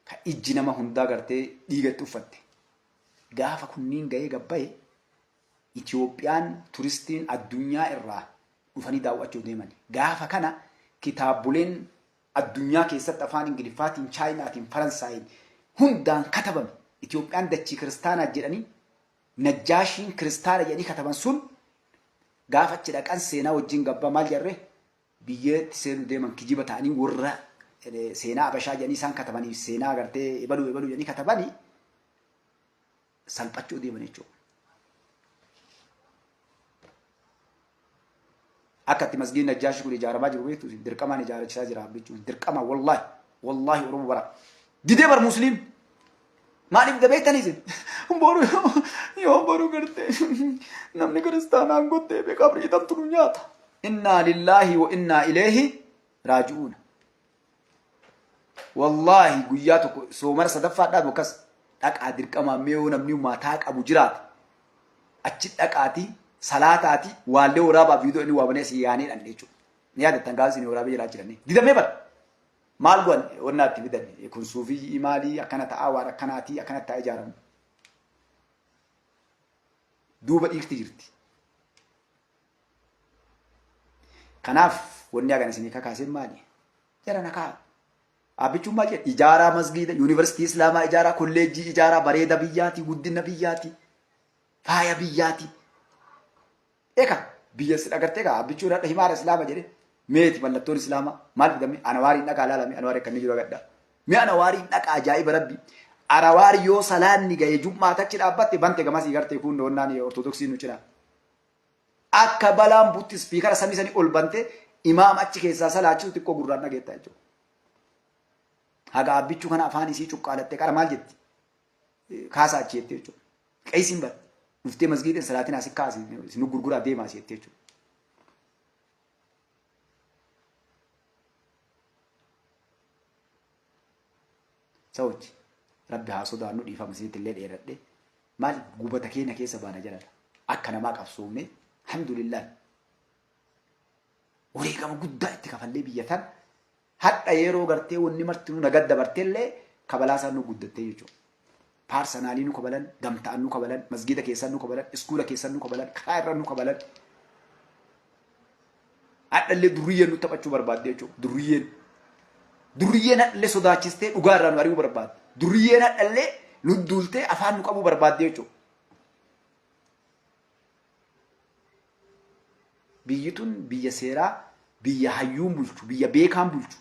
Speaker 1: Ka ijji nama hundaa gartee dhiigatti uffatte. Gaafa kunniin ga'ee gabbaye Itiyoophiyaan turistiin addunyaa irraa dhufanii daawwachuu deeman. Gaafa kana kitaaboleen addunyaa keessatti afaan Ingiliffaatiin, Chaayinaatiin, Faransaayiin hundaan katabame. Itiyoophiyaan dachii kiristaanaa jedhanii Najjaashiin kiristaana jedhanii kataban sun gaafa achi dhaqan seenaa wajjin gabbaa maal jarree biyyeetti seenuu deeman kijiba ta'anii warra seenaa Abashaa jedhanii isaan katabanii seenaa gartee ebaluu jedhanii katabanii salphachuu deeman jechuudha. Akkatti masgiin Najjaashi kun ijaaramaa jiru beektu dirqamaan ijaarachisaa jira jechuudha. Dirqama wallahi Oromoo bara. Didee bar musliim maaliif dabeettanii isin? Boru gartee namni kiristaanaan gottee beekaa qabrii nu nyaata. Inna lillahi wa inna ilayhi raaji'uun. Wallahi guyyaa tokko soomara sadaffaadhaaf akkas dhaqaa dirqamaa meeyoo namni maataa qabu jiraata. Achi dhaqaati salaataati waallee waraabaa viidiyoo inni waabanee si yaanee dhan jechuudha. Ni yaadattan gaazii waraabee jiraa jiranii. Didamee bara. Maal goon wannaatti fidanne kun suufii maalii akkana ta'aa waan akkanaatii akkana ta'aa ijaaramu. Duuba dhiirti jirti. Kanaaf wanni agan isinii kakaaseen maali? Jara nakaa. Abbichuun maal jedha? Ijaaraa masgiida, yuunivarsiitii Islaamaa ijaaraa, kolleejjii ijaaraa, bareeda biyyaati, guddina biyyaati, faaya biyyaati. Eka biyya si dhagartee kaa abbichuun hadha himaara Islaamaa jedhe meeti mallattoon Islaamaa maal fidame? Anawaariin dhaqaa laalame anawaari akkanni jiru agaddaa. Mee anawaariin dhaqaa ajaa'iba rabbi. Arawaari yoo salaanni ga'ee jummaa tachi dhaabbatte bante gamasii gartee kun doonnaan ortodoksiin nu cina. Akka balaan butti spiikara samii sanii ol bante imaam achi keessaa salaachisu xiqqoo gurraan dhageettaa jechuudha. Haga abbichuu kana afaan isii cuqqaalattee qara maal jetti? Kaasaa achi jettee jechuudha. Qeesiin bara dhuftee masgiideen salaatiin asii kaasii nu gurguraa deemaa asii jettee jechuudha. Sawwachi rabbi haa sodaannu dhiifama isinitti illee dheeradhe maal gubata keenya keessa baana jedhadha. Akka namaa qabsoomne alhamdulillah wareegama guddaa itti kafallee biyyatan hadha yeroo gartee wanni marti nu nagadda barteellee kabalaasaa nu guddattee jechuudha. Paarsanaalii nu kabalan, gamtaan nu kabalan, masgiida keessan nu kabalan, iskuula keessan nu kabalan, karaa irra nu kabalan. Hadhallee durriyyeen nu taphachuu barbaadde jechuudha. Durriyyeen hadhallee sodaachistee dhugaa irraa nu ari'uu barbaadde. Durriyyeen hadhallee nu duultee afaan nu qabuu barbaadde jechuudha. Biyyi tun biyya seeraa, biyya hayyuun bulchu, biyya beekaan bulchu.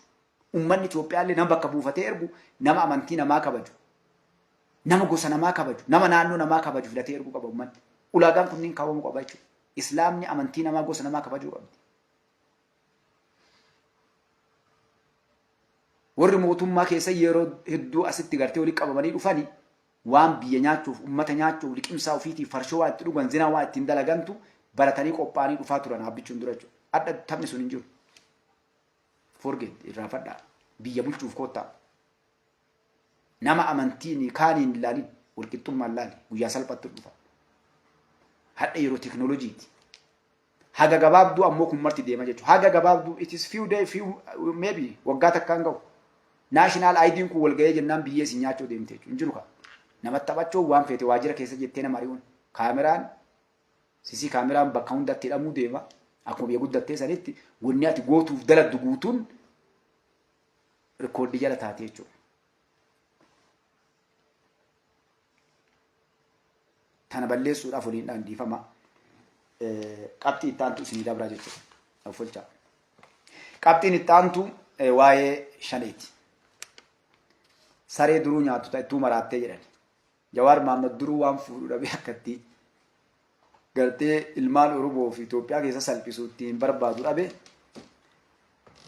Speaker 1: Uummanni Itoophiyaallee nama bakka buufatee ergu nama amantii namaa kabaju. Nama gosa namaa kabaju, nama naannoo namaa kabaju filatee erguu qaba uummanni. Ulaagaan kunniin kaawwamuu qaba jechuudha. Islaamni amantii namaa gosa namaa kabajuu qabdi. Warri mootummaa keessa yeroo hedduu asitti gartee walitti qabamanii dhufanii waan biyya nyaachuuf, uummata nyaachuuf, liqimsaa ofiitiif farshoo waan itti dhugan, zinaa waan ittiin dalagantu baratanii qophaa'anii dhufaa turan abbichuun dura jechuudha. Adda taphni sun hin jiru. Forget irraa fadhaa biyya bulchuuf koottaa. Nama amantiin kaaniin ilaalin walqixxummaan ilaali guyyaa salphatti dhufa. Hadha yeroo teknooloojiiti. Haga gabaabduu ammoo kun marti deema jechuudha. Haga gabaabduu it is few day few maybe waggaa takkaan ga'u. National ID'n kun wal ga'ee jennaan biyyee isin nyaachuu deemte jechuudha. Hin jiru kaa. Namatti taphachuu waan feete waajjira keessa jettee nama ari'uun kaameraan sisii kaameraan bakka hundatti hidhamuu deema. Akkuma biyya guddattee sanitti wanni ati gootuuf daladdu guutuun rikooddii jala taate jechuudha. Tana balleessuudhaaf waliin dhaandiifama. Qabxii itti aantu isinii dabraa jechuudha. Affolchaa. Qabxiin itti aantu waa'ee shaneeti. Saree duruu nyaatu ta'ettuu maraattee jedhani. Jawaar Mahammad duruu waan fuudhu dhabee akkatti gartee ilmaan Oromoo fi Itoophiyaa keessa salphisuu ittiin barbaadu dhabe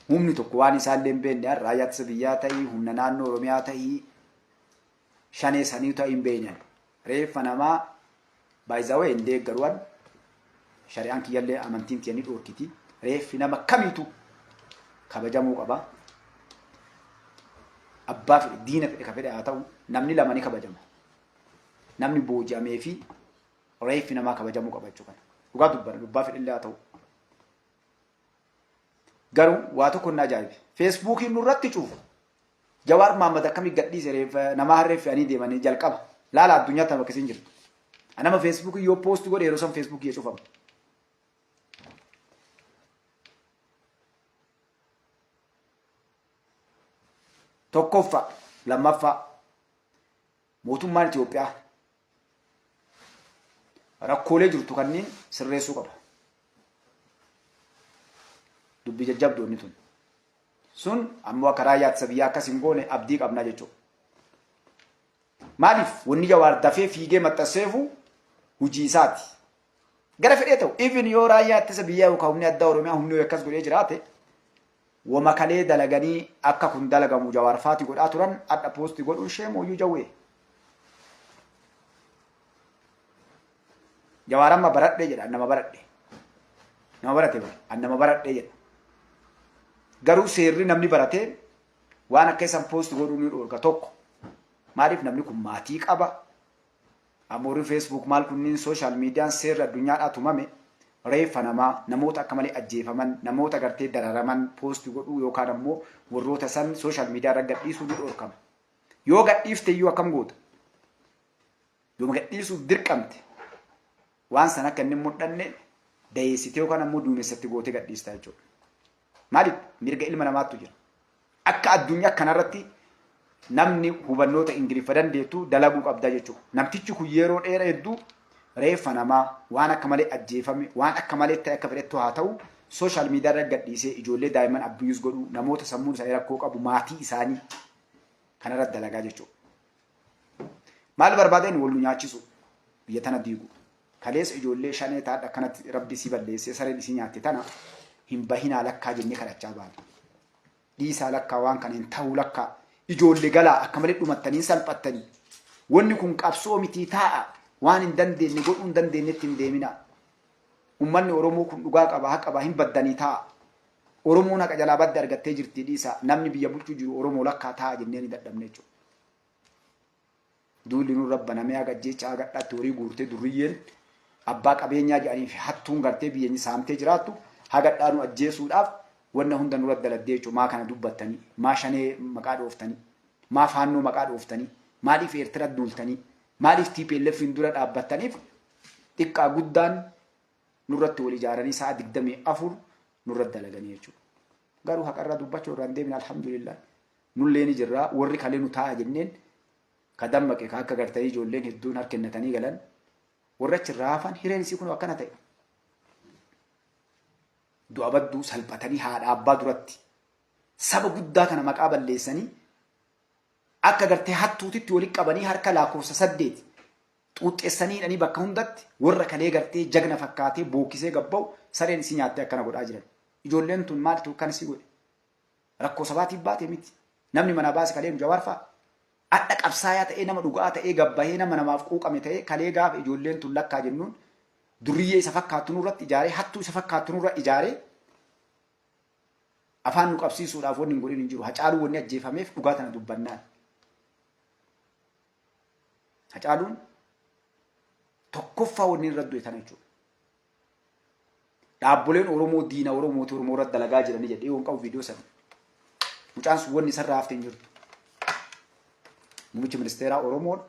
Speaker 1: humni tokko waan isaallee hin beekne raayyaa ittisa biyyaa ta'ii humna naannoo Oromiyaa ta'ii shanee sanii ta'ii hin beekne reeffa namaa baay'izawee hin deeggaruwan shari'aan kiyyallee amantiin tiyanii dhoorkiti reeffi nama kamiitu kabajamuu qaba. abbaa fedhe diina fedhe ka fedhe haa ta'u namni lama ni kabajama. Namni booji'amee fi reeffi namaa kabajamuu qabachuu kana. Dhugaa dubbanna abbaa fedhe illee haa ta'u. Garuu waa tokko na ajaa'ibe. Feesbuukiin nurratti cuufu. Jawaar Mahammad akkamii gadhiise reeffa namaa harreef fe'anii deemanii jalqaba. Laala addunyaa tana bakka isin jirtu. Anama feesbuukii yoo poost godhe yeroo san feesbuukii cufamu. Tokkoffaa lammaffaa mootummaan Itoophiyaa rakkoolee jirtu kanneen sirreessuu qaba. Dubbii jajjabdoonni tun. Sun ammoo akka raayyaa ittisa biyyaa akkas hin goone abdii qabna jechuudha. Maaliif wanni Jawaar dafee fiigee maxxanseefu hujii isaati. Gara fedhee ta'u even yoo raayyaa ittisa biyyaa yookaan humni addaa Oromiyaa humni akkas godhee jiraate wama kalee dalaganii akka kun dalagamu Jawaar faati godhaa turan adda poosti godhuun ishee mooyyuu jawwee. Jawaar amma baradhee jedha nama baradhe. Nama barate bara nama baradhee jedha. Garuu seerri namni baratee waan akka isaan poosti godhuun ni dhoorga tokko. Maaliif namni kun maatii qaba. Amooriin Facebook maal kunniin social meediyaan seerri addunyaadhaa tumame reeffa namaa namoota akka malee ajjeefaman namoota gartee dararaman poosti godhuu yookaan ammoo warroota san social meediyaa irra gadhiisuu ni dhoorkama. Yoo gadhiifte iyyuu akkam goota? Yoo gadhiisuuf dirqamte waan san akka inni mudhanne dayeessite yookaan ammoo duumessatti gootee gadhiista jechuudha. Maaliif mirga ilma namaatu jira. Akka addunyaa kanarratti namni hubannoota Ingiliffa dandeettu dalaguu qabda jechuudha. Namtichi kun yeroo dheeraa hedduu reeffa namaa waan akka malee ajjeefame waan akka malee ta'e akka fedhettu haa ta'u social media irra gadhiisee ijoollee daa'imman abiyuus godhu namoota sammuun isaanii rakkoo qabu maatii isaanii kanarratti dalagaa jechuudha. Maal barbaadeen wal nyaachisu biyya tana diigu. Kaleessa ijoollee shanee taadha akkanatti rabbi si balleessee sareen isii nyaatte tana hin bahinaa lakkaa jennee kadhachaa baana. Dhiisaa lakkaa waan kaneen ta'uu lakkaa ijoollee galaa akka malee dhumattanii salphattanii wanni kun qabsoo mitii taa'a waan hin dandeenye godhuu hin dandeenyetti hin deemina. Uummanni Oromoo kun dhugaa qaba haqa qaba hin baddanii taa'a. Oromoon haqa jalaa badde argattee jirti dhiisaa namni biyya bulchuu jiru Oromoo lakkaa taa'a jennee ni dadhabne jechuudha. Duulli nuun rabba namee agajjecha agadhaatti horii guurtee durriyyeen abbaa qabeenyaa jedhanii fi hattuun gartee biyya saamtee jiraattu hagadhaa nu ajjeesuudhaaf wanna hunda nurratti daladdee jechuudha. Maa kana dubbattanii maa shanee maqaa dhooftanii maa faannoo maqaa dhooftanii maaliif Eertira duultanii maaliif TPLF hin dura dhaabbattaniif xiqqaa guddaan nurratti wal ijaaranii sa'a 24 nurratti dalaganii jechuudha. Garuu haqarraa dubbachuu irraan deemina alhamdulillah nullee ni jirraa warri kalee nu taa'a jenneen ka dammaqe ka akka gartanii ijoolleen hedduun harkennatanii galan warra achirraa hafan hireen isii kun akkana ta'e. Du'a badduu salphatanii haadha abbaa duratti saba guddaa kana maqaa balleessanii akka gartee hattuutitti walitti qabanii harka lakkoofsa 8 xuuxxeessanii hidhanii bakka hundatti warra kalee gartee jagna fakkaatee bookisee gabba'u sareen isii nyaattee akkana godhaa jiran. Ijoolleen tun maaltu kan isii godhe? Rakkoo sabaatiif baate miti. Namni mana baase kalee Jawaar fa'a. Adda qabsaayaa ta'ee nama dhugaa ta'ee gabbahee nama namaaf quuqame ta'ee kalee gaafa ijoolleen tun lakkaa jennuun durriyyee isa fakkaattu nurratti ijaaree hattuu isa fakkaattu nurra ijaaree afaan nu qabsiisuudhaaf wanni hin godhin hin jiru. Hacaaluu wanni ajjeefameef dhugaa tana dubbannaan. Hacaaluun tokkoffaa wanni irra du'e tana jechuudha. Dhaabboleen Oromoo diina Oromooti Oromoo irratti dalagaa jiranii jedhee yoon qabu viidiyoo sana. Mucaan sun wanni isarraa haftee hin jirtu. Muummichi ministeeraa Oromoon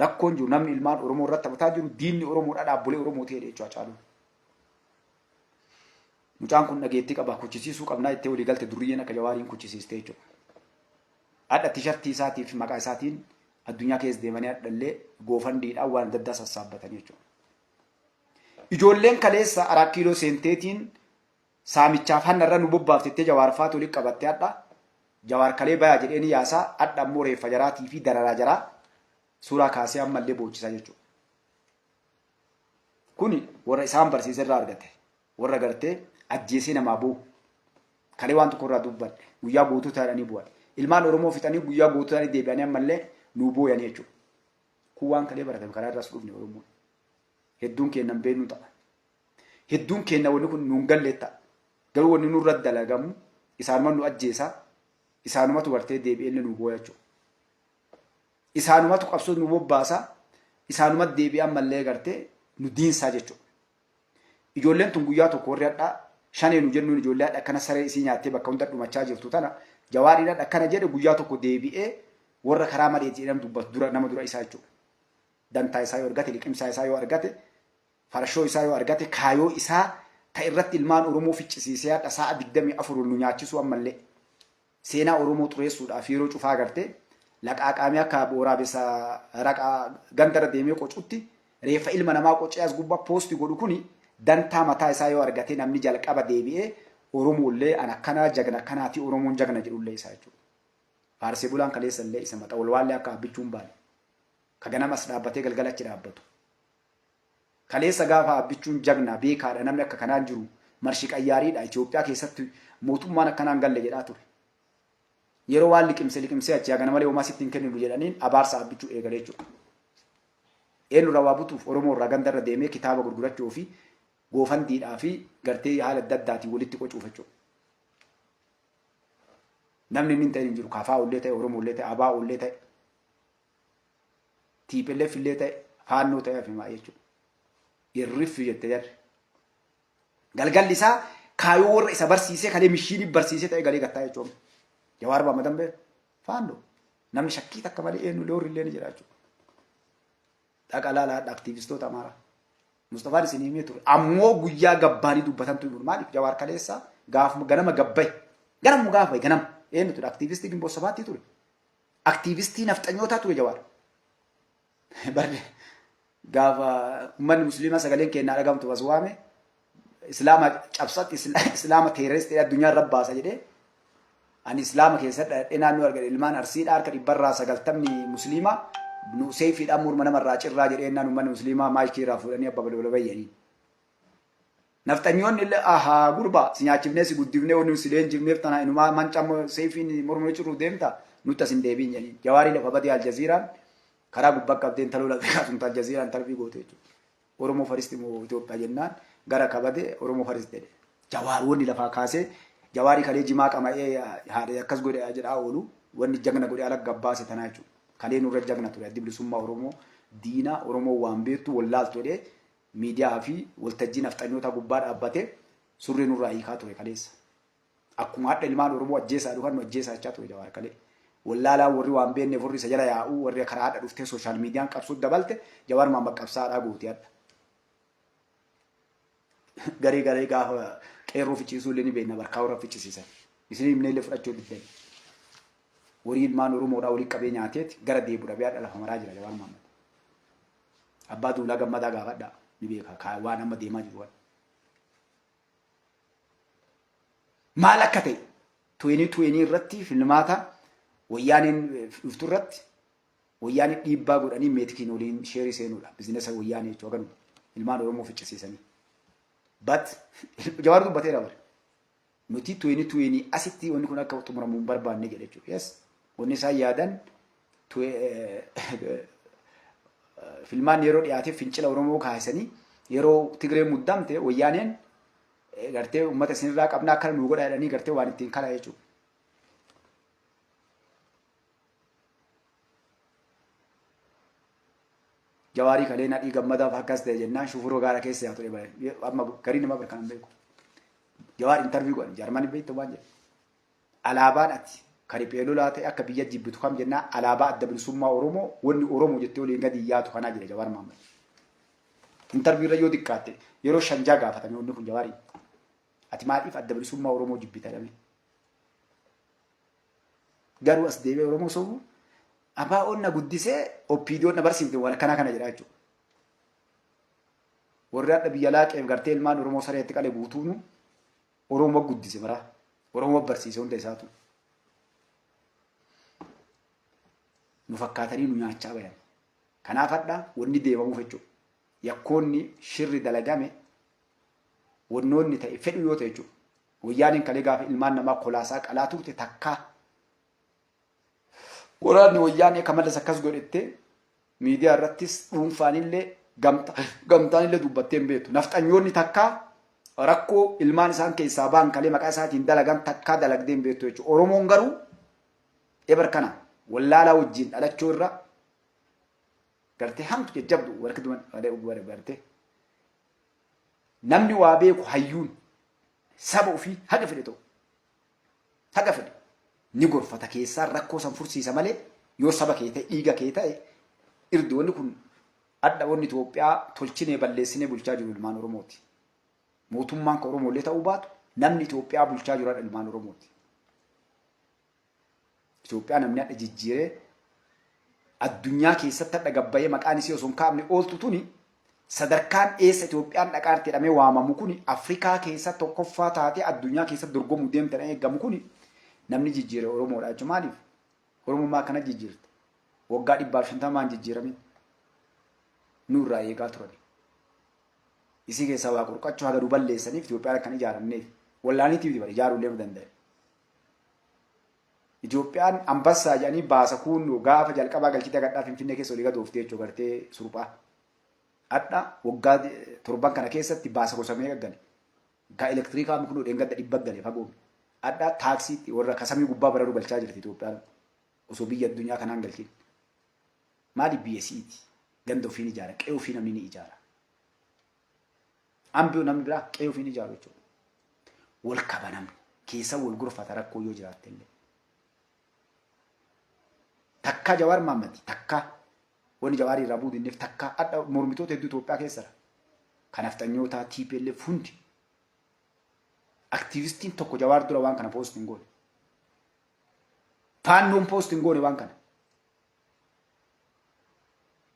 Speaker 1: rakkoon jiru namni ilmaan Oromoo irratti taphataa jiru diinni Oromoodha dhaabbolee Oromooti jedhee jechuudha Hacaaluun. Mucaan kun dhageettii qaba kuchisiisuu qabnaa itti walii galte durriyyeen akka Jawaariin kuchisiistee jechuudha. Adda tishartii isaatii fi maqaa isaatiin addunyaa keessa deemanii adhallee goofandiidhaan waan adda addaa sassaabbatanii jechuudha. Ijoolleen kaleessa 4 kiiloo seenteetiin saamichaaf hannarra nu bobbaaftettee Jawaar faatu walitti qabattee adda Jawaar kalee bayaa jedheeni yaasaa adda ammoo reeffa jaraatii fi dararaa jaraa suuraa kaasee ammallee boochisaa jechuudha. Kuni warra isaan barsiise irraa argate warra gartee ajjeesee namaa bu'u kalee waan tokko irraa dubban guyyaa guutuu taa'anii bu'an ilmaan Oromoo fixanii guyyaa guutuu taa'anii deebi'anii ammallee nu booyanii jechuudha. Kun waan kalee baratame karaa irraas dhufne Oromoo hedduun kennan beeknu ta'a. Hedduun kenna wanni kun nuun gallee ta'a. Garuu wanni nurra dalagamu isaan nu ajjeesaa isaanumatu gartee deebi'ee nu booyachu isaanumatu qabsoo nu bobbaasa isaanumatu deebi'an mallee gartee nu diinsaa jechuudha. Ijoolleen tun guyyaa tokko warri hadhaa shanee nu jennuun ijoollee hadha akkana saree isii nyaattee bakka hunda dhumachaa jirtu tana Jawaariidhaan akkana jedhe guyyaa tokko deebi'ee warra karaa malee jedhamu dubbatu dura nama dura isaa jechuudha. Dantaa isaa yoo argate liqimsaa isaa yoo argate farshoo isaa yoo argate kaayoo isaa ta irratti ilmaan Oromoo ficcisiisee hadha sa'a 24 nu nyaachisu ammallee seenaa Oromoo xureessuudhaaf yeroo cufaa gartee laqaaqaamee akka waraabessa raqaa gandara deemee qocutti reeffa ilma namaa qocee as gubbaa poosti godhu kuni dantaa mataa isaa yoo argate namni jalqaba deebi'ee Oromoollee an akkana jagna akkanaati Oromoon jagna jedhullee isaa jechuudha. Faarsee bulaan kaleessallee isa mata walwaallee akka abbichuun baane ka ganamas dhaabbatee galgalachi dhaabbatu. Kaleessa gaafa abbichuun jagna beekaadha namni akka kanaan jiru marshi qayyaariidha Itoophiyaa keessatti mootummaan akkanaan galle jedhaa ture. Yeroo waan liqimsee achi hagana malee homaa sitti hin kennu jedhaniin abaarsa abbichuu eegale jechuudha. Eenyu rawaa butuuf Oromoo irraa gandarra deemee kitaaba gurgurachuu fi goofandiidhaa fi gartee haala adda addaatiin walitti qocuuf jechuudha. Namni inni hin ta'in hin jiru kaafaa ollee ta'e Oromoo ollee ta'e abaa ollee ta'e TPLF illee ta'e faannoo ta'e hafimaa jechuudha. Irriffi jette jarri. Galgalli isaa kaayoo warra isa barsiisee kalee mishiinii barsiisee ta'e galee gattaa jechuudha. Jawaar Baamadan bee faannoo namni shakkii takka malee eenyu loorri illee ni jira jechuudha. Dhaqalaalaa aktiivistoota Amaaraa. Mustafaan isin himee ture. Ammoo guyyaa gabbaanii dubbatantu jiru. Maaliif Jawaar kaleessa gaafuma ganama gabbaye. Ganama gaafa ganama. Eenyu ture aktiivistii Gimboo Sabaatti ture. Aktiivistii nafxanyootaa ture Jawaar. Barre gaafa uummanni musliimaa sagaleen kennaa dhagamtu as waame islaama cabsatti islaama teerreestii addunyaa irra baasa jedhee ani islaama keessatti dhadhee naannoo argate ilmaan arsiidhaa harka 190 musliimaa nu seefiidhaan morma namarraa cirraa jedheenaan uummanni musliimaa maayikii irraa fuudhanii abba balbala bayyanii. Nafxanyoonni illee ahaa gurbaa si nyaachifnee si guddifnee wanni si leenjifneef tana inumaa mancammoo seefiin morma cirruu deemta nutti asin deebiin jedhanii. Jawaarii lafa badee Aljaziiraan karaa gubbaa qabdeen taloo lafee sun Aljaziiraan tarbii goote jechuudha. Oromoo faristi moo Itoophiyaa jennaan gara kabade Oromoo faristi jedhe. Jawaar wanni lafaa kaasee Jawaarii kalee jimaa qama'ee haadha akkas godhe jedhaa oolu wanni jagna godhe ala gabbaase tanaa jechuudha. Kalee nurra jagna ture addi bilisummaa Oromoo diina Oromoo waan beektu wallaaltu jedhee miidiyaa fi waltajjii nafxanyoota gubbaa dhaabbatee surree nurraa hiikaa ture kaleessa. Akkuma hadha ilmaan Oromoo ajjeesaa dhufan nu ajjeesaa jechaa ture Jawaar kalee. Wallaalaa warri waan beekneef warri isa jala yaa'uu warri karaa hadha dhuftee sooshaal miidiyaan qabsuu dabalte Jawaar maamma qabsaadhaa goote hadha. Garee gaafa qeerroo fichiisuu illee ni beekna barkaa warra fichisiisan. Isin himnee illee fudhachuu diddani. Warii ilmaan Oromoodhaa walii qabee nyaateeti gara deebi'uudha biyya lafa maraa jira Jawaar Maammed. Abbaa Duulaa Gammadaa gaafadhaa ni beeka waan amma deemaa jiru. Maal akka ta'e 2020 irratti filmaata wayyaaniin dhuftu irratti wayyaaniin dhiibbaa godhanii meetikiin waliin sheerii seenuudha. Bizinesa wayyaanii jechuudha garuu ilmaan Oromoo fichisiisanii. But Jawaar dubbateera bare. Nuti 2020 asitti wanni kun akka xumuramu hin barbaanne jedhe jechuudha. Yes. Wanni isaan yaadan filmaan yeroo dhiyaatee fincila Oromoo kaasanii yeroo Tigree muddamte wayyaaneen gartee uummata isinirraa qabnaa akkana nu godha jedhanii gartee waan ittiin kalaa jechuudha. Jawaarii kalee nadhii gammadaaf akkas ta'e jennaan shufuroo gaara keessa yaa ture bare. Amma garii nama bara kanan beeku. Jawaar interview godhan Jarmanii beektu waan jedhe. Alaabaan ati karipeeloo laate akka biyya jibbitu kam jennaa alaabaa adda bilisummaa Oromoo wanni Oromoo jettee waliin gadi yaatu kanaa jira Jawaar Maammed. Interview irra yoo xiqqaatte yeroo shanjaa gaafatame wanni kun Jawaarii. Ati maaliif adda bilisummaa Oromoo jibbita dhabee? Garuu as deebi'ee Oromoo sobu abaa onna guddisee oppiidiyoon na barsiifte waan kana jedhaa jechuudha. Warri adda biyya laaqeef gartee ilmaan Oromoo sareetti qalee guutuunu Oromoo guddise maraa. Oromoo barsiise hunda isaatu. Nu fakkaatanii nu nyaachaa bayan. Kanaaf hadha wanni deemamuuf jechuudha. Yakkoonni shirri dalagame wannoonni ta'e fedhu yoo ta'e jechuudha. Wayyaaniin kalee gaafa ilmaan namaa kolaasaa qalaa turte takkaa. Waraanni wayyaanii kamallas akkas godhette miidiyaa irrattis dhuunfaanillee gamtaanillee dubbattee hin beektu. Nafxanyoonni takkaa rakkoo ilmaan isaan keessaa ba'an kalee maqaa isaatiin dalagan takkaa dalagdee hin beektu jechuudha. Oromoon garuu ebarkana wallaalaa wajjin dhalachuu irra gartee hamtu jajjabdu warra duman wale gartee namni waa beeku hayyuun saba ofii haqa fedhe ta'u haqa fedhe ni gorfata keessaa rakkoo san fursiisa malee yoo saba kee ta'e dhiiga kee ta'e irdi wanni kun adda wanni Itoophiyaa tolchinee balleessinee bulchaa jiru ilmaan Oromooti. Mootummaan ka Oromollee ta'uu baatu namni Itoophiyaa bulchaa jiru ilmaan Oromooti. Itoophiyaa namni adda jijjiiree addunyaa keessatti adda gabbayee maqaan isii osoo hin kaafne ooltu tuni sadarkaan eessa Itoophiyaan dhaqaarti jedhamee waamamu kuni Afrikaa keessa tokkoffaa taatee addunyaa keessa dorgomuu deemtan eegamu kuni namni jijjiire Oromoodha jechuun maaliif? Oromummaa kana jijjiirte. Waggaa 150 jijjiiramin nurraa eegaa turani. Isii keessaa waa qurqachuu haga balleessaniif Itoophiyaan akkan ijaaramneef wallaaniitiif dibare ijaaruullee nu danda'e. Itoophiyaan ambassaa jedhanii baasa kunnuu gaafa jalqabaa galchite gadhaa Finfinnee keessa olii gadooftee jechuun gartee surphaa. Adda waggaa 7 kana keessatti baasa gosamee gaggale. Gaa elektiriikaa muknuu dheengadda 100 galee fagoome. Adda taaksiitti warra kasamii gubbaa bararuu galchaa jirti Itoophiyaan osoo biyya addunyaa kanaan galchiin. Maali biyya siiti? Ganda ofiin ijaara, qe'ee ofii namni ni ijaara. Ambiyoo namni biraa qe'ee ofiin ijaaru jechuudha. Wal kabanamni keessa wal gurfata rakkoo yoo jiraatte illee. Takka Jawaar Mahammad takka wanni Jawaarii irraa buudinneef takka adda mormitoota hedduu Itoophiyaa keessaa kan haftanyoota TPLF hundi aktiivistiin tokko Jawaar dura waan kana poost hin goone. Faannoon poost hin goone waan kana.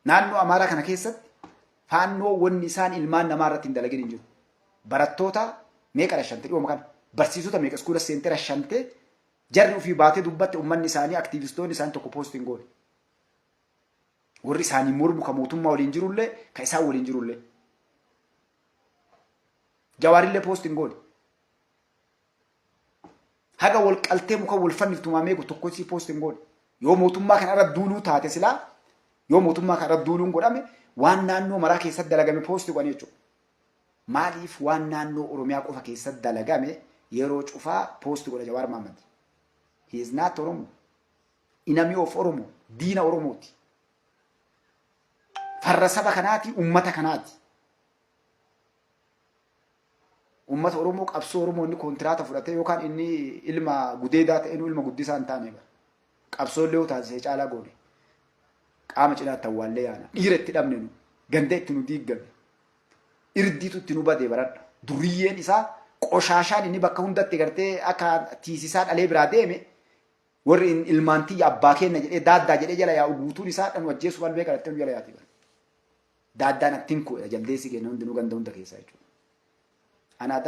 Speaker 1: Naannoo Amaaraa kana keessatti faannoo wanni isaan ilmaan namaa irratti hin dalagin hin jiru. Barattoota meeqa rashante dhiyooma kana barsiisota meeqa iskuula seentee rashante jarri ofii baatee dubbatte uummanni isaanii aktiivistoonni isaan tokko poost hin goone. Warri isaanii mormu ka mootummaa waliin jirullee ka isaan waliin jirullee. Jawaarillee poost hin goone. Haga wal qaltee muka wal fanniftumaa meequ tokko isii poost hin goone. Yoo mootummaa kana irra duuluu taate silaa yoo mootummaa kana irra duuluun godhame waan naannoo maraa keessatti dalagame poost godhan jechuudha. Maaliif waan naannoo Oromiyaa qofa keessatti dalagame yeroo cufaa poost godha Jawaar Mahammad. He is not Oromo. Enemy of Oromo. Diina Oromooti. Farra saba kanaati, ummata kanaati. Ummata Oromoo qabsoo Oromoo inni kontiraata fudhatee yookaan inni ilma gudeedaa ta'e ilma guddisaa hin taane qabsoo illee taasisee caalaa goone. Qaama cinaatti awwaallee yaana. Dhiira itti dhabne nu. Ganda itti nu diiggame. Irdiitu itti nu badee baradha. Duriyyeen isaa qoshaashaan inni bakka hundatti gartee akka tiisisaa dhalee biraa deeme warri ilmaan tiyya abbaa kenna jedhee daaddaa jedhee jala yaa'u guutuun isaa dhan wajjeessu balbee kadhattee nu jala yaati. Daaddaan attiin kuudha jaldeessi kenna hundinuu ganda hunda keessaa jechuudha. Ana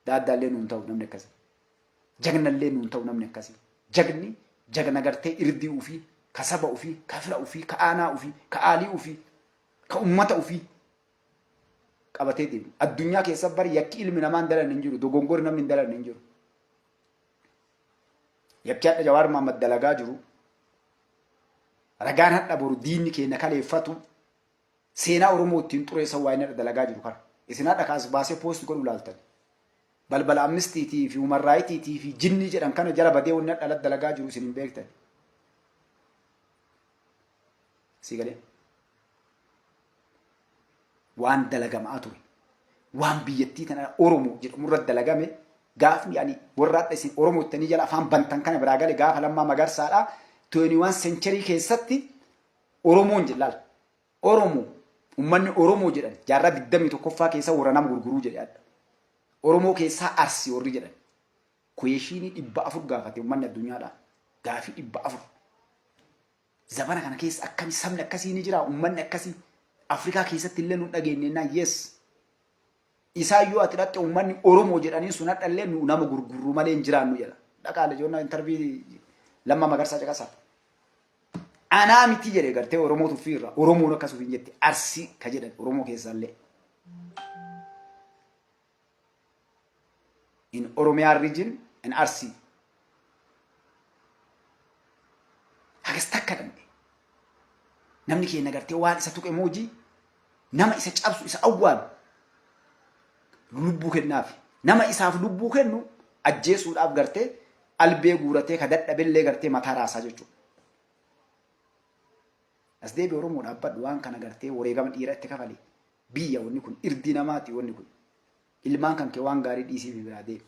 Speaker 1: daaddaallee nuun ta'u namni akkasii. Jagnallee nuun ta'u namni akkasii. Jagni jagna gartee irdii ufii, ka saba ufii, ka fira ufii, ka aanaa ufii, ka aalii ufii, ka ummata ufii qabatee deemu. Addunyaa keessa bari yakki ilmi namaa hin dalan hin jiru, dogongori namni hin dalan hin jiru. Yakki hadha Jawaar Mahammad dalagaa jiru. Ragaan hadha boru diinni keenya kaleeffatu seenaa Oromoo ittiin xureessan waa inni dalagaa jiru kana. Isin hadha kaas baasee poost godhu laaltan. Balbala amnistiitii fi human raayitiitii fi jinnii jedhan kana jala badee wanni hadha dalagaa jiru isin hin beektan. Si galee waan dalagamaa ture. Waan biyyattii tana Oromoo jedhamu irratti dalagame gaafni ani warra hadha isin Oromoo ittanii jala afaan bantan kana biraa gale gaafa Lammaa Magarsaadhaa 21 century keessatti Oromoon jedhaal. Oromoo ummanni Oromoo jedhan jaarraa 21ffaa keessa warra nama gurguruu jedhe adda. Oromoo keessaa Arsii warri jedhan. Kuyeeshiinii 400 gaafate ummanni addunyaadhaa. Gaafii 400. Zabana kana keessa akkami sabni akkasii ni jira ummanni akkasii Afrikaa keessatti illee nu dhageenyennaa yes. Isaayyuu ati dhatte ummanni Oromoo jedhanii sun hadha illee nu nama gurguruu malee hin jiraannu jedha. Dhaqaalee joonna intervii Lammaa Magarsaa caqasaa. Anaa miti jedhe gartee Oromoo tuffiirra Oromoon akkasuma hin jette Arsii ka jedhan Oromoo keessaallee. In Oromia region in Arsii. Hagas takka dambe. Namni keenya gartee waan isa tuqe moojii nama isa cabsu isa awwaalu lubbuu kennaaf. Nama isaaf lubbuu kennu ajjeesuudhaaf gartee albee guuratee ka dadhabellee gartee mataa raasaa jechuudha. As deebi Oromoo dhaabbadhu waan kana gartee wareegama dhiira itti kafalee biyya wanni kun irdii namaati wanni kun ilmaan kan kee waan gaarii dhiisiif biraa deebi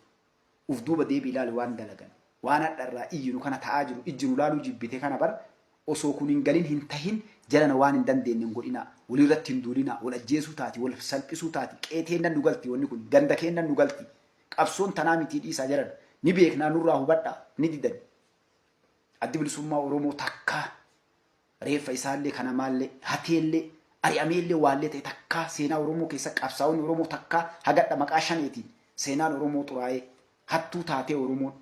Speaker 1: uf duuba deebi ilaali waan dalagan waan hadharraa iyyinu kana ta'aa jiru ijjinu laaluu jibbite kana bar osoo kun hin galin hin tahin jalana waan hin dandeenye hin godhina walirratti hin duulina wal ajjeesuu taati wal salphisuu taati qeeteen nan nugalti wanni kun ganda keennan nugalti qabsoon tanaa mitii dhiisaa jiran ni beeknaa nurraa hubadha ni didan addi bilisummaa Oromoo takkaa reeffa isaallee kana maallee hateellee ari'ameellee waallee ta'e takkaa seenaa Oromoo keessa qabsaa'onni Oromoo takkaa hagadha maqaa shaneetiin seenaan Oromoo xuraa'ee hattuu taatee Oromoon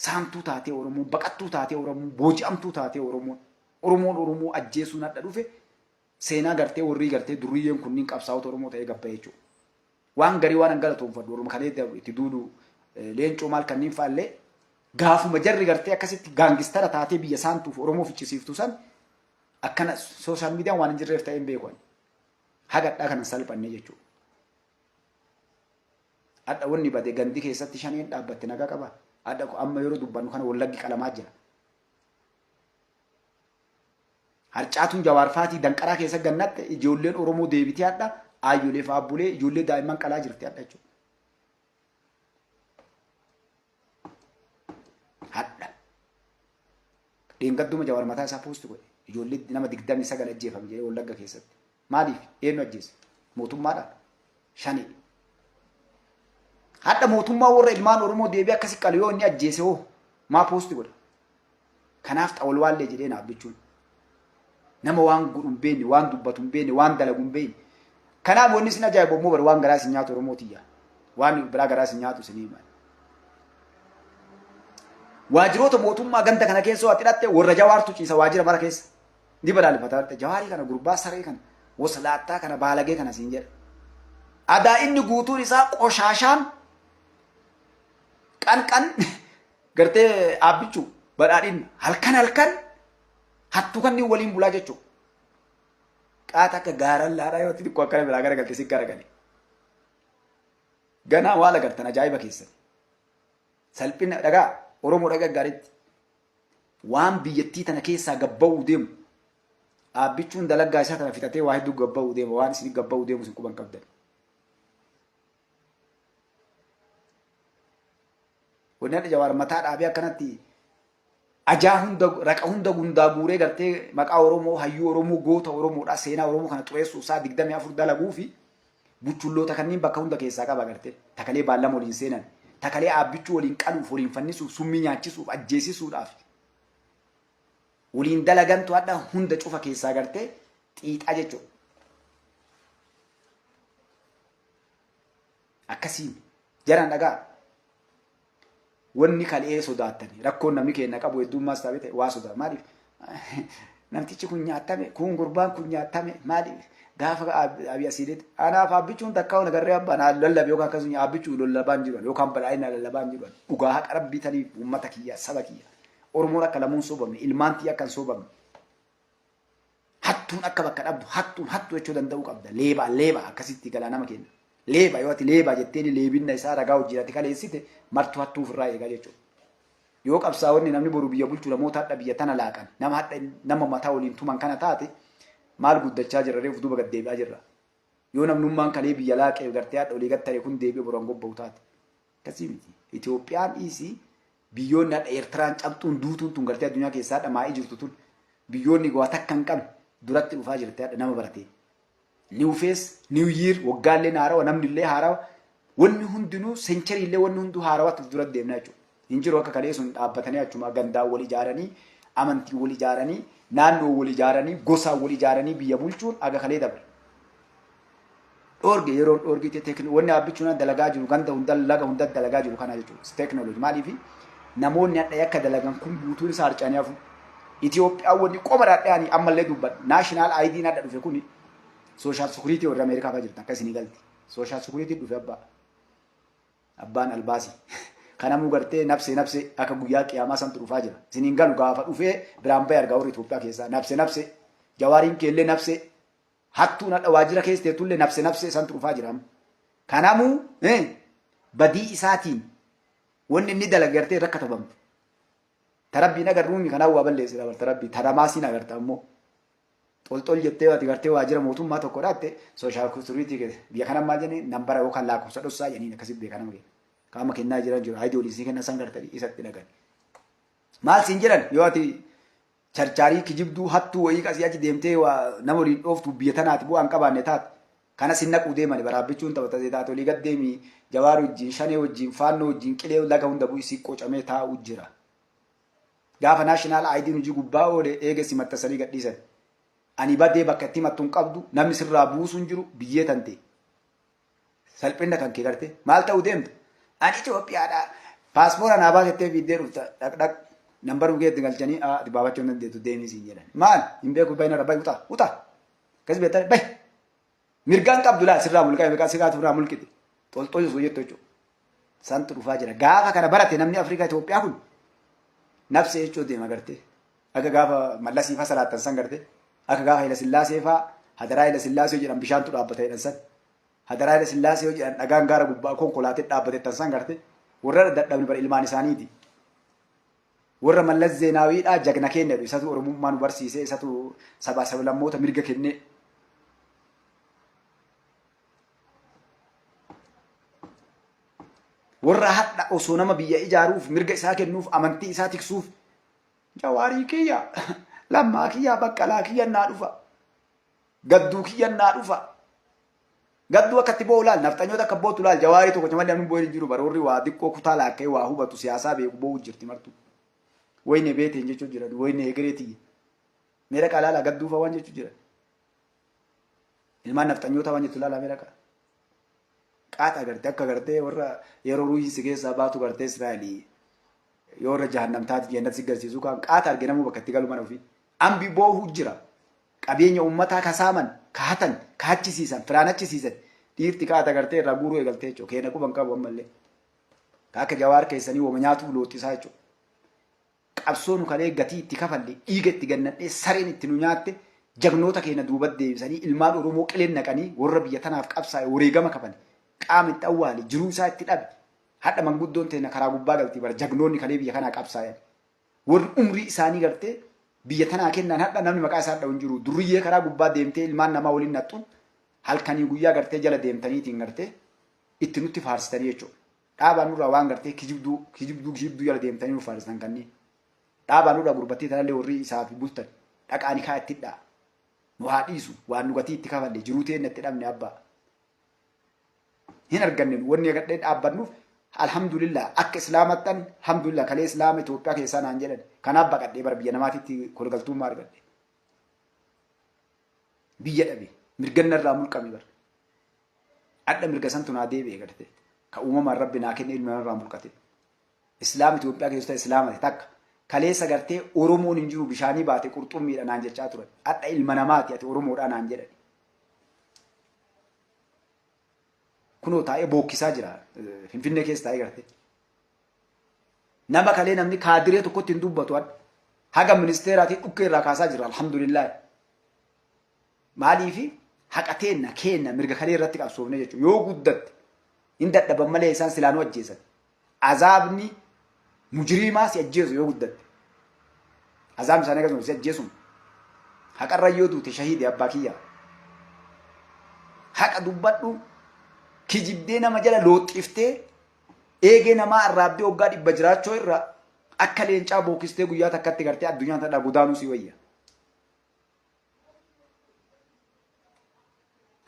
Speaker 1: saamtuu taatee Oromoon baqattuu taatee Oromoon booji'amtuu taatee Oromoo ajjeesuu nadha dhufe seenaa gartee warrii gartee durriyyeen kunniin qabsaa'ota Oromoo ta'ee gabba jechuudha. Waan garii waan galatoonfadhu Oromoo kalee itti duudu leencoo maal kanniin faallee gaafuma jarri gartee akkasitti gaangistara taatee biyya saamtuuf Oromoo fichisiiftu san akkana sooshaal miidiyaan waan hin jirreef ta'ee hin beeku. Hagadhaa kana salphanne jechuudha. Adda wanni badee gandi keessatti shaneen dhaabbatte nagaa qaba. Adda amma yeroo dubbannu kana wallaggi qalamaa jira. Harcaatuun jawaarfaatii danqaraa keessa gannatte ijoolleen Oromoo deebitee adda aayyolee fi abbulee ijoollee daa'imman qalaa jirti adda jechuudha. Hadda. Dheengadduma jawaar mataa isaa poosti godhe. Ijoollee nama 29 ajjeefame jedhee wallagga keessatti. Maaliif? Eenyu ajjeese? Mootummaadhaan. Shanii. Hadda mootummaa warra ilmaan Oromoo deebi'ee akkasii qalu yoo inni ajjeese hoo maa poosti godha. Kanaaf xawal waallee jedhee naaf jechuun. Nama waan godhu hin beekne, waan dubbatu hin beekne, waan dalagu hin beekne. Kanaaf wanni isin ajaa'ibu immoo bara waan garaa isin nyaatu Oromootiyya. Waan biraa garaa isin nyaatu isin hima. Waajiroota mootummaa ganda kana keessa waa xidhatte warra jawaartu ciisa waajira bara keessa. Ni balaaleffata jawaarii kana gurbaa saree kana waslaattaa kana baalagee kana siin jedha. Adaa inni guutuun isaa qoshaashaan qanqan gartee aabbichuu badhaadhin halkan hattuu kan inni waliin bulaa jechuudha. Qaata akka gaaraan laaraa yoo xixiqqoo akkana biraa garagaltee si garagale. Ganaa waa lagartan ajaa'iba keessatti. Salphina dhagaa Oromoo dhagaa gaariitti waan biyyattii tana keessaa gabba'uu deemu aabbichuun dalagaa isaa tana fixatee waa hedduu gabba'uu deema waan isin gabba'uu deemu isin quban qabdan. Wanni jawaar mataa dhaabee akkanatti ajaa hunda raqa hunda gundaa guuree gartee maqaa Oromoo hayyuu Oromoo goota Oromoodhaa seenaa Oromoo kana xureessuu isaa 24 dalaguu fi buchulloota kanneen bakka hunda keessaa qaba gartee takalee baallama waliin seenan takalee aabbichuu waliin qaluuf waliin fannisuuf summii nyaachisuuf ajjeesisuudhaaf waliin dalagantu adda hunda cufa keessaa gartee xiixaa jechuudha. Akkasiin jaran dhagaa wanni kalee sodaatani rakkoon namni keenya qabu heddummaas ta'e ta'e waa sodaa maaliif namtichi kun nyaatame kun gurbaan kun nyaatame maaliif gaafa abi asiideet anaaf aabbichuun takkaa ona garree abbaan lallabe yookaan akkasuma aabbichuu lallabaan jiran yookaan badhaa'ina lallabaan jiran dhugaa haqa rabbiitaniif uummata kiyya saba kiyya Oromoon akka lamuun soobamne ilmaantii akka hin soobamne hattuun akka bakka dhabdu hattuu jechuu danda'uu qabda leeba akkasitti galaa nama kenna. Leeba yoo ati leeba jetteen leebinna isaa ragaa hojjetate kaleessite martu hattuuf irraa eegaa jechuudha. Yoo qabsaa'onni namni boru biyya bulchu namoota hadha biyya tana laaqan nama mataa waliin tuman kana taate maal guddachaa jirra reef duuba gad deebi'aa jirra. Yoo namnummaan kalee biyya laaqee gartee hadha olii gattare kun deebi'ee boran gobba'u taate. Akkasii miti. Itoophiyaan dhiisii biyyoonni hadha Eertiraan cabxuun duutuun tun gartee addunyaa keessaa hadha maa'ii jirtu tun biyyoonni waa takka hin qabne duratti dhufaa jirti hadha nama baratee. New face, new year, waggaallee haarawa namni illee haarawa wanni hundinuu sencharii illee wanni hunduu haarawatti dura deemna jechuudha. Injiroo akka kalee sun dhaabbatanii achuma gandaa wal ijaaranii, amantii wal ijaaranii, naannoo wal ijaaranii, gosaa wal ijaaranii biyya bulchuun aga kalee dabre. Dhoorge yeroo dhoorgite wanni aabbichuun dalagaa jiru ganda hunda laga hunda dalagaa jiru kana jechuudha. Teknoolojii maaliif namoonni hadha akka dalagan kun guutuun isaa harcaanii hafu. Itoophiyaa wanni qoma dhaadhaanii ammallee dubbadha. Naashinaal ID hadha dhufe kuni. Social security warra Ameerikaa fa'aa jirtan akkasii ni galti. Social security dhufe abbaan albaasi. Kanamuu gartee nabse akka guyyaa qiyaamaa santu dhufaa jira. Isiniin galu gaafa dhufee biraan bahee argaa warra Itoophiyaa keessaa nabse jawaariin keellee nabse hattuun hadha waajjira keessa teettullee nabse santu dhufaa jira. Kanamuu badii isaatiin wanni inni dalagartee irra katabamte tarabbiin agarruumi kanaa waa balleessi dabar tarabbii taramaasiin agarta ammoo xolxol jettee ati gartee waajjira mootummaa tokko dhaatte sooshaal sekuriitii biyya kana maal jenni nambara yookaan lakkoofsa dhossaa jedhanii akkasitti beekana maqee qaama kennaa jiran jiru ayidooliisii kenna san gartanii isatti dhagan maal siin jedhan yoo ati charchaarii kijibduu hattuu wayii qasii achi deemtee nama waliin dhooftu biyya tanaati bu'aan qabaanne taate kana sin naquu deemani baraabbichuun taphatee taate olii gaddeemii jawaar wajjin shanee wajjin faannoo wajjin qilee laga hunda bu'ii si qocamee taa'u jira gaafa naashinaal aayidiin hojii gubbaa oole eegesi mattasanii gadhiisan ani badee bakka itti mattuun qabdu namni sirraa buusuun jiru biyyee tante salphina kan kee garte maal ta'uu deemta ani Itoophiyaadha paaspoora naa baasettee fiiddee dhufta dhaqdhaq nambaruu keetti galchanii ati baabachuu dandeettu deemii siin jedhan maal hin beeku baay'ina rabaa uta kas beektanii bayi mirgaan qabdu laa sirraa mulqaa meeqaa sirraa turraa mulqite xolxol soo jettu jechuudha santu dhufaa jira gaafa kana barate namni Afrikaa Itoophiyaa kun nafsi jechuu deema garte akka gaafa mallasii fa salaattan san garte akka gaafa Haayila Sillaasee faa hadaraa Haayila Sillaasee jedhan bishaantu dhaabbata jedhan san hadaraa Haayila Sillaasee jedhan dhagaan gaara gubbaa konkolaatee dhaabbatettan san garte warra dadhabni bara ilmaan isaaniiti warra Mallas Zeenaawiidhaa jagna keenya isatu Oromummaa nu barsiisee isatu sabaa sablammoota mirga kennee warra hadha osoo nama biyya ijaaruuf mirga isaa kennuuf amantii isaa tiksuuf jawaarii kiyya lammaa kiyya baqqalaa kiyya naa dhufa gadduu kiyya naa dhufa gadduu akkatti boo laal naftanyoota akka bootu laal jawaarii tokko camallee namni boo'ee jiru baroorri waa xiqqoo kutaa laakkee waa hubatu siyaasaa beeku boo'u jirti martu wayne beeteen jechuu jiran wayne egereetii meera qalaala gadduufa waan jechuu jiran ilmaan naftanyoota waan jettu laala meera qala qaata garte akka garte warra yeroo ruuhii si keessaa baatu garte Israa'elii yoo warra jahannamtaati jennat si garsiisu kan qaata arge namuu bakka itti galu mana ofii ambi boohu jira qabeenya uummataa kasaaman kaatan kaachisiisan firaanachisiisan dhiirti qaata garte irraa guuruu eegaltee jechuudha keenya quban qabu ammallee akka jawaar keessanii wama nyaatu looxisaa jechuudha qabsoonu kalee gatii itti kafalle dhiiga itti gannadhee sareen itti nu nyaatte jagnoota keenya duubatti deebisanii ilmaan Oromoo qileen naqanii warra biyya tanaaf qabsaa'e wareegama kafan qaama itti awwaale jiruu isaa itti dhabe hadha manguddoon teenya karaa gubbaa galtii bara jagnoonni kalee biyya kanaa qabsaa'an warri umrii isaanii gartee biyya tanaa kennan hadha namni maqaa isaa dhawun jiru durriyyee karaa gubbaa deemtee ilmaan namaa waliin naxxu halkanii guyyaa gartee jala deemtaniitiin gartee itti nutti faarsitanii jechuudha dhaabaan nurraa waan gartee kijibduu jala deemtanii nu faarsitan kanneen dhaabaan nurraa gurbattee tanallee warri isaaf bultan dhaqaanii kaa itti dhaa nu haa dhiisu waan nu gatii itti kafalle jiruu teenya itti dhabne abbaa hin arganne wanni gadhee dhaabbannuuf alhamdulillah akka islaamattan alhamdulillah kalee islaama Itoophiyaa keessaa naan jedhan kanaaf baqadhee bara biyya namaatitti kolgaltummaa argadhe biyya dhabe mirganna irraa mulqame bara adda mirga santu naa deebi'e garte ka uumamaan rabbi naa kenne ilma irraa mulqate islaama Itoophiyaa keessaa islaamate takka kaleessa gartee Oromoon hin jiru bishaanii baate qurxummiidha naan jechaa turan adda ilma namaati ati Oromoodhaa naan jedhan kuno taa'ee bookkisaa jira Finfinnee keessa taa'ee garte nama kalee namni kaadiree tokkotti hin dubbatu haga ministeeraatiin dhukkee irraa kaasaa jira alhamdulillah maaliifi haqa teenna mirga kalee irratti qabsoofne jechuudha yoo guddatte hin dadhaban malee isaan silaanuu ajjeesan azaabni mujriimaa si ajjeesu yoo guddatte azaabni isaanii akkasuma si ajjeesu haqarra yoo duute shahiidi abbaa kiyya haqa dubbadhu kijibdee nama jala looxiftee eegee namaa arraabdee waggaa 100 jiraachoo irra akka leencaa bookistee guyyaa takkatti gartee addunyaa tana godaanuu si wayya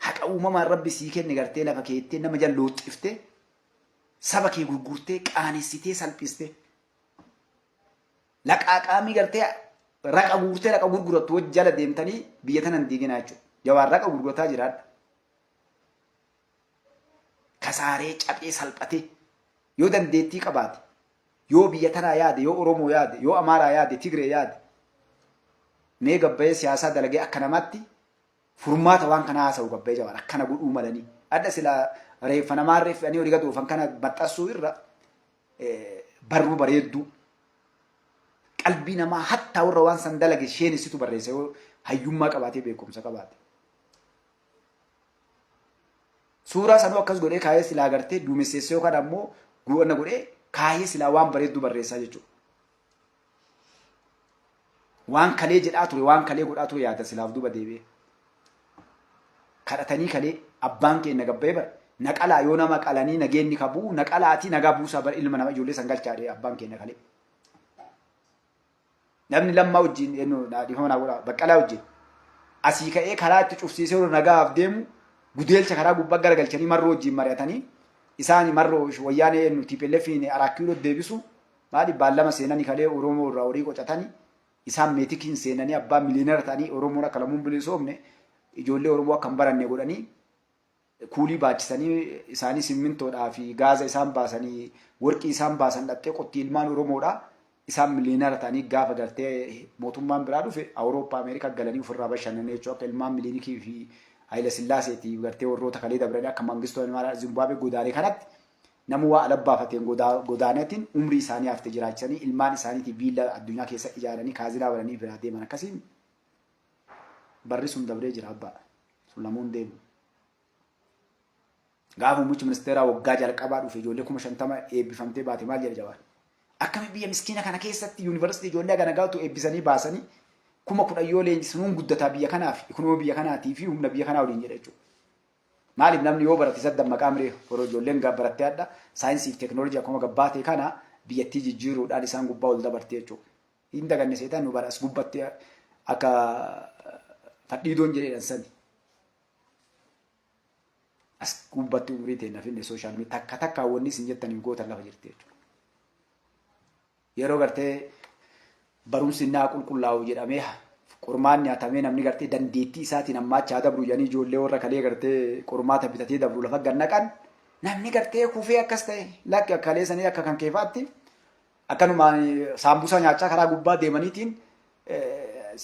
Speaker 1: haqa uumamaan rabbi sii kenne gartee lafa keettee nama jala looxiftee saba kee gurgurtee qaanessitee salphistee laqaaqaamii gartee raqa guurtee raqa gurgurattu wajji jala deemtanii biyya tanan diiginaa jechuudha jawaan raqa gurgurataa jiraadha kasaaree caphee salphate yoo dandeettii qabaate yoo biyya tanaa yaade yoo Oromoo yaade yoo Amaaraa yaade Tigree yaade mee gabbayee siyaasaa dalagee akka namatti furmaata waan kana haasa'u gabbayee jawaan akkana godhuu malanii adda silaa reeffa namaa reeffanii olii gad oofan kana baxxassuu irra barruu bareedduu qalbii namaa hattaa warra waan san dalage isheenisitu barreessa yoo hayyummaa qabaatee beekumsa qabaate suuraa sanuu akkas godhee kaayee silaa gartee duumesseessee yookaan ammoo guwanna godhee kaayee silaa waan bareeddu barreessaa jechuudha. Waan kalee jedhaa ture waan kalee godhaa ture yaada silaaf duba deebi'ee. Kadhatanii kalee abbaan keenya gabbee bara naqalaa yoo nama qalanii nageenni kabuu naqalaatii nagaa buusaa bara ilma nama ijoollee sangalchaadhee abbaan keenya kalee. Namni lammaa wajjin dhiifama naa godhaa baqqalaa wajjin asii ka'ee karaa itti cufsiisee nagaaf deemu gudeelcha karaa gubbaa garagalchanii marroo wajjin mari'atanii isaan marroo wayyaanee nuti pellefiin araakkiiloo deebisu maali baallama seenanii kalee Oromoo irraa horii qocatanii isaan meetikiin seenanii abbaa miliyoonera ta'anii Oromoon akka lamuun bilisoomne ijoollee Oromoo akka hin baranne godhanii kuulii baachisanii isaanii simmintoodhaa fi gaaza isaan baasanii warqii isaan baasan dhattee qotti ilmaan Oromoodhaa isaan miliyoonera ta'anii gaafa gartee mootummaan biraa dhufe Awurooppaa Ameerikaa galanii ofirraa bashannanee jechuudha akka ilmaan miliyonikii fi Haayila Sillaaseetii gartee warroota kalee dabranii akka Mangistoo Zimbaabuwee godaanee kanatti namu waa alabbaafateen godaaneetiin umrii isaanii hafte jiraachisanii ilmaan isaaniitii biilla addunyaa keessa ijaaranii kaazinaa baranii biraa deeman akkasiin barri sun dabree jira abbaa sun lamuun deemu. Gaafa muummichi ministeeraa waggaa jalqabaa dhufe ijoollee 50,000 eebbifamtee baate maal jedha jawaan. Akkami biyya miskiina kana keessatti yuunivarsiitii ijoollee kana gaatu eebbisanii baasanii 10,000 yoo leenjisuun guddataa biyya kanaaf ikunoomii biyya kanaatii fi humna biyya kanaa waliin jedha jechuudha. Maaliif namni yoo barate saddan maqaa miree horoo ijoolleen barattee adda saayinsii fi teekinooloojii akkuma gabbaatee kana biyyattii jijjiiruudhaan isaan gubbaa ol dabartee jechuudha. Hin daganne seetaan nu bara as gubbattee akka fadhiidoon jedheedhaan sani. As gubbatti umurii ta'e nafinne sooshaal miidiyaa takka hawwanni isin jettaniin gootan lafa jirti jechuudha. Yeroo gartee barumsi innaa qulqullaa'u jedhamee qormaan nyaatamee namni gartee dandeettii isaatiin ammaachaa dabru jedhanii ijoollee warra kalee gartee qormaata bitatee dabru lafa gannaqan namni gartee kufee akkas ta'e lakki akka kaleessanii akka kan keefaatti akkanumaan saambusaa nyaachaa karaa gubbaa deemaniitiin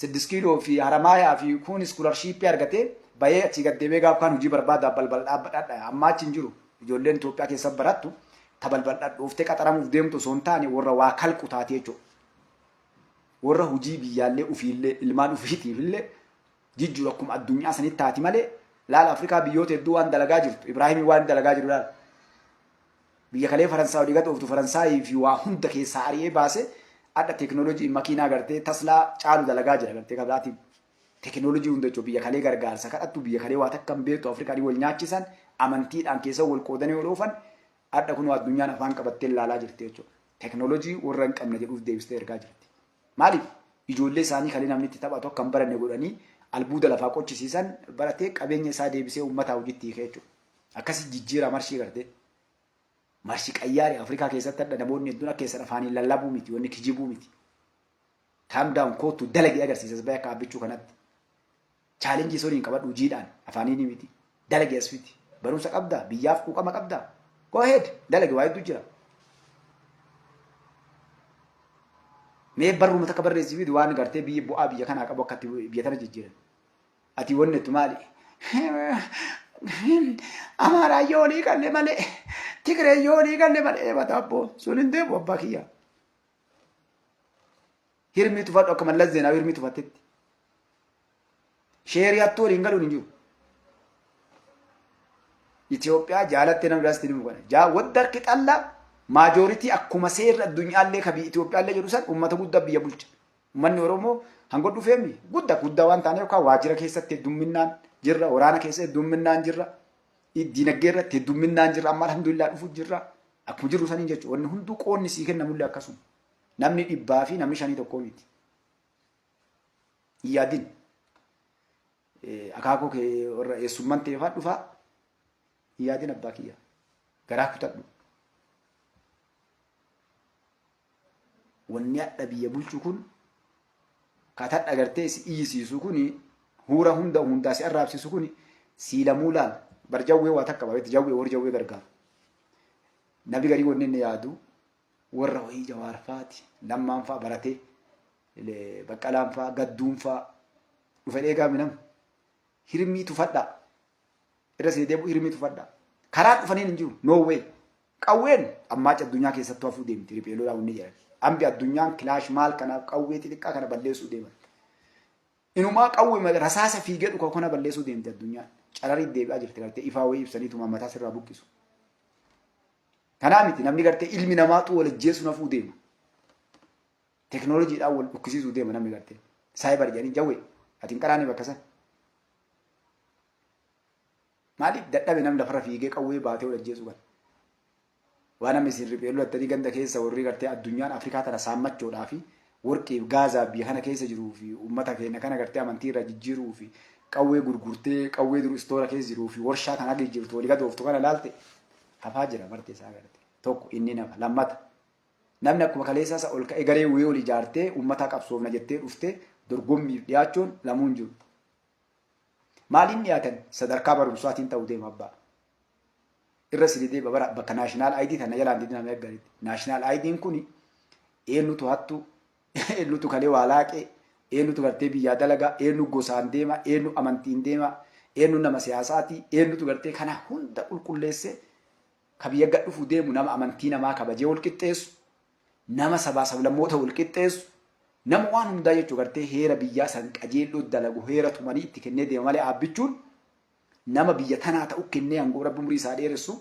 Speaker 1: 6 kiiloo fi haramaayaa fi kun iskoolarshipii argatee bayee achii gaddeebee gaafa kan hojii barbaada balbal dhaabbadha amma achi hin jiru ijoolleen Itoophiyaa keessa barattu ta balbal dhooftee qaxaramuuf deemtu osoo hin taane warra waa kalqu taatee jechuudha. Warra hojii biyyaallee ufiillee ilmaan ufiitiifillee jijjiiru akkuma addunyaa sanitti taati malee laala Afrikaa biyyoota hedduu waan dalagaa jirtu Ibraahimii waan dalagaa jiru laala. Biyya kalee Faransaay olii gad Faransaayii fi waa hunda keessaa ari'ee baase adda teekinooloojii makiinaa gartee Taslaa caalu dalagaa jira gartee kablaatiin. Teekinooloojii hunda jechuun biyya kalee gargaarsa kadhattu biyya kalee waa takka hin beektu Afrikaa wal nyaachisan amantiidhaan keessa wal qoodanii wal oofan adda kun addunyaan afaan qabattee ilaalaa jirti jechuudha. Teekinooloojii warra hin qabne jedhuuf deebistee ergaa jirti. Maaliif ijoollee isaanii kalee namni itti taphatu akka hin baranne godhanii albuuda lafaa qochisiisan baratee qabeenya isaa deebisee uummataa hojiitti hiikee jechuudha. Akkasii jijjiira marshii gartee. Marshii qayyaari Afrikaa keessatti adda namoonni hedduun akka keessan afaaniin lallabuu miti wanni kijibuu miti. Kaamdaawun kootu dalagee agarsiisas baay'ee akka abbichuu kanatti. Chaalenjii soniin qabadhu hojiidhaan afaaniin miti. Dalagee as fiti. Barumsa qabdaa biyyaaf quuqama qabdaa. Go ahead dalagee waa hedduu jira. Mee barruuma takka barreessii fi waan gartee biyya bu'aa biyya kanaa qabu akkatti biyya tana jijjiiran. Ati wanni itti maali? Amaaraa yoonii galle malee Tigree yoonii galle malee bataaboo sun hin deemu abbaa kiyyaa. Hirmii tufadhu akka Mallas Zeenaawi hirmii tufattetti. Sheeriyaatti waliin galuun hin jiru. Itoophiyaa jaalattee nama biraas ni mugana. Wadda harki xallaa maajoritii akkuma seerri addunyaallee kabii Itoophiyaallee jedhu san uummata guddaa biyya bulcha. Uummanni Oromoo hanga dhufeemi guddaa waan taaneef kan waajjira keessatti heddumminaan jirra, waraana keessa heddumminaan jirra, diinagdee irratti heddumminaan jirra, amma alhamdulillah dhufu jirra. Akkuma jirru saniin jechuudha. Wanni hunduu qoonni sii kennamullee akkasuma. Namni 100 fi namni 5 tokko miti. Yaadin akaakuu kee warra eessummaan ta'eefaa dhufaa yaadin abbaa kiyya garaa kutadhu. Wanni adda biyya bulchu kun kataan agartee si iyyisiisu kun huura hundaa si arraabsisu kun siilamuu laal barjawwee waa takka baay'eetti jawwee warri jawwee gargaaru. Nabi garii wanni inni yaadu warra wayii Jawaarfaati Lammaan fa'aa baratee Baqqalaan fa'aa Gadduun fa'aa dhufee gaaminam hirmii tufadhaa irra seedeebu hirmii tufadhaa karaa dhufaniin hin jiru no way qawween ammaa addunyaa keessatti hafuu deemti ripeeloodhaan inni jedhan. Ambi addunyaan kilaash maal kanaaf qawwee xixiqqaa kana balleessuu deeman. Inumaa qawwee rasaasa fiigee dhuka kana balleessuu deemti addunyaan. Cararii deebi'aa jirti gartee ifaa wayii ibsaniitu mammataa sirraa buqqisu. Kanaa miti namni gartee ilmi namaatu wal ajjeesu nafuu deema. Teknooloojiidhaan wal dhukkisiisuu deema namni gartee. Saayibar jedhanii jawwee ati hin qaraanii bakka sana. Maaliif dadhabe namni lafarra fiigee qawwee baatee wal ajjeesuu kan. Waan namni isin riphee lolattanii ganda keessa warri gartee addunyaan Afrikaa tana saammachuudhaa fi warqiif gaazaa biyya kana keessa jiruu fi uummata keenya kana gartee amantii irra jijjiiruu fi qawwee gurgurtee qawwee duruu istoora keessa jiruu fi warshaa kan hagi jirtu walii gadooftu kana laalte hafaa jira marti isaa gartee. Tokko inni nama lammata. Namni akkuma kaleessaa isa ol ka'ee garee wayii ol ijaartee uummata qabsoofna jettee dhuftee dorgommiif dhiyaachuun lamuun jiru. Maaliin dhiyaatan sadarkaa barumsaatiin ta'uu deema abbaa. Irra sididee bakka naashinaal aayidii tana jalaan didii nama eeggaritti. Naashinaal aayidiin kuni eenyutu hattu, eenyutu kalee waa laaqee, eenyutu gartee biyyaa dalagaa, eenyu gosaan deema, eenyu amantiin deema, eenyu nama siyaasaati, eenyutu gartee kana hunda qulqulleessee ka biyya gad dhufu deemu nama amantii namaa kabajee wal qixxeessu, nama sabaa sablammoota wal qixxeessu, nama waan hundaa jechuu gartee heera biyyaa san qajeelloo dalagu heera tumanii itti kennee deema malee aabbichuun nama biyya tanaa ta'u kennee hangoo rabbi umurii isaa dheeressu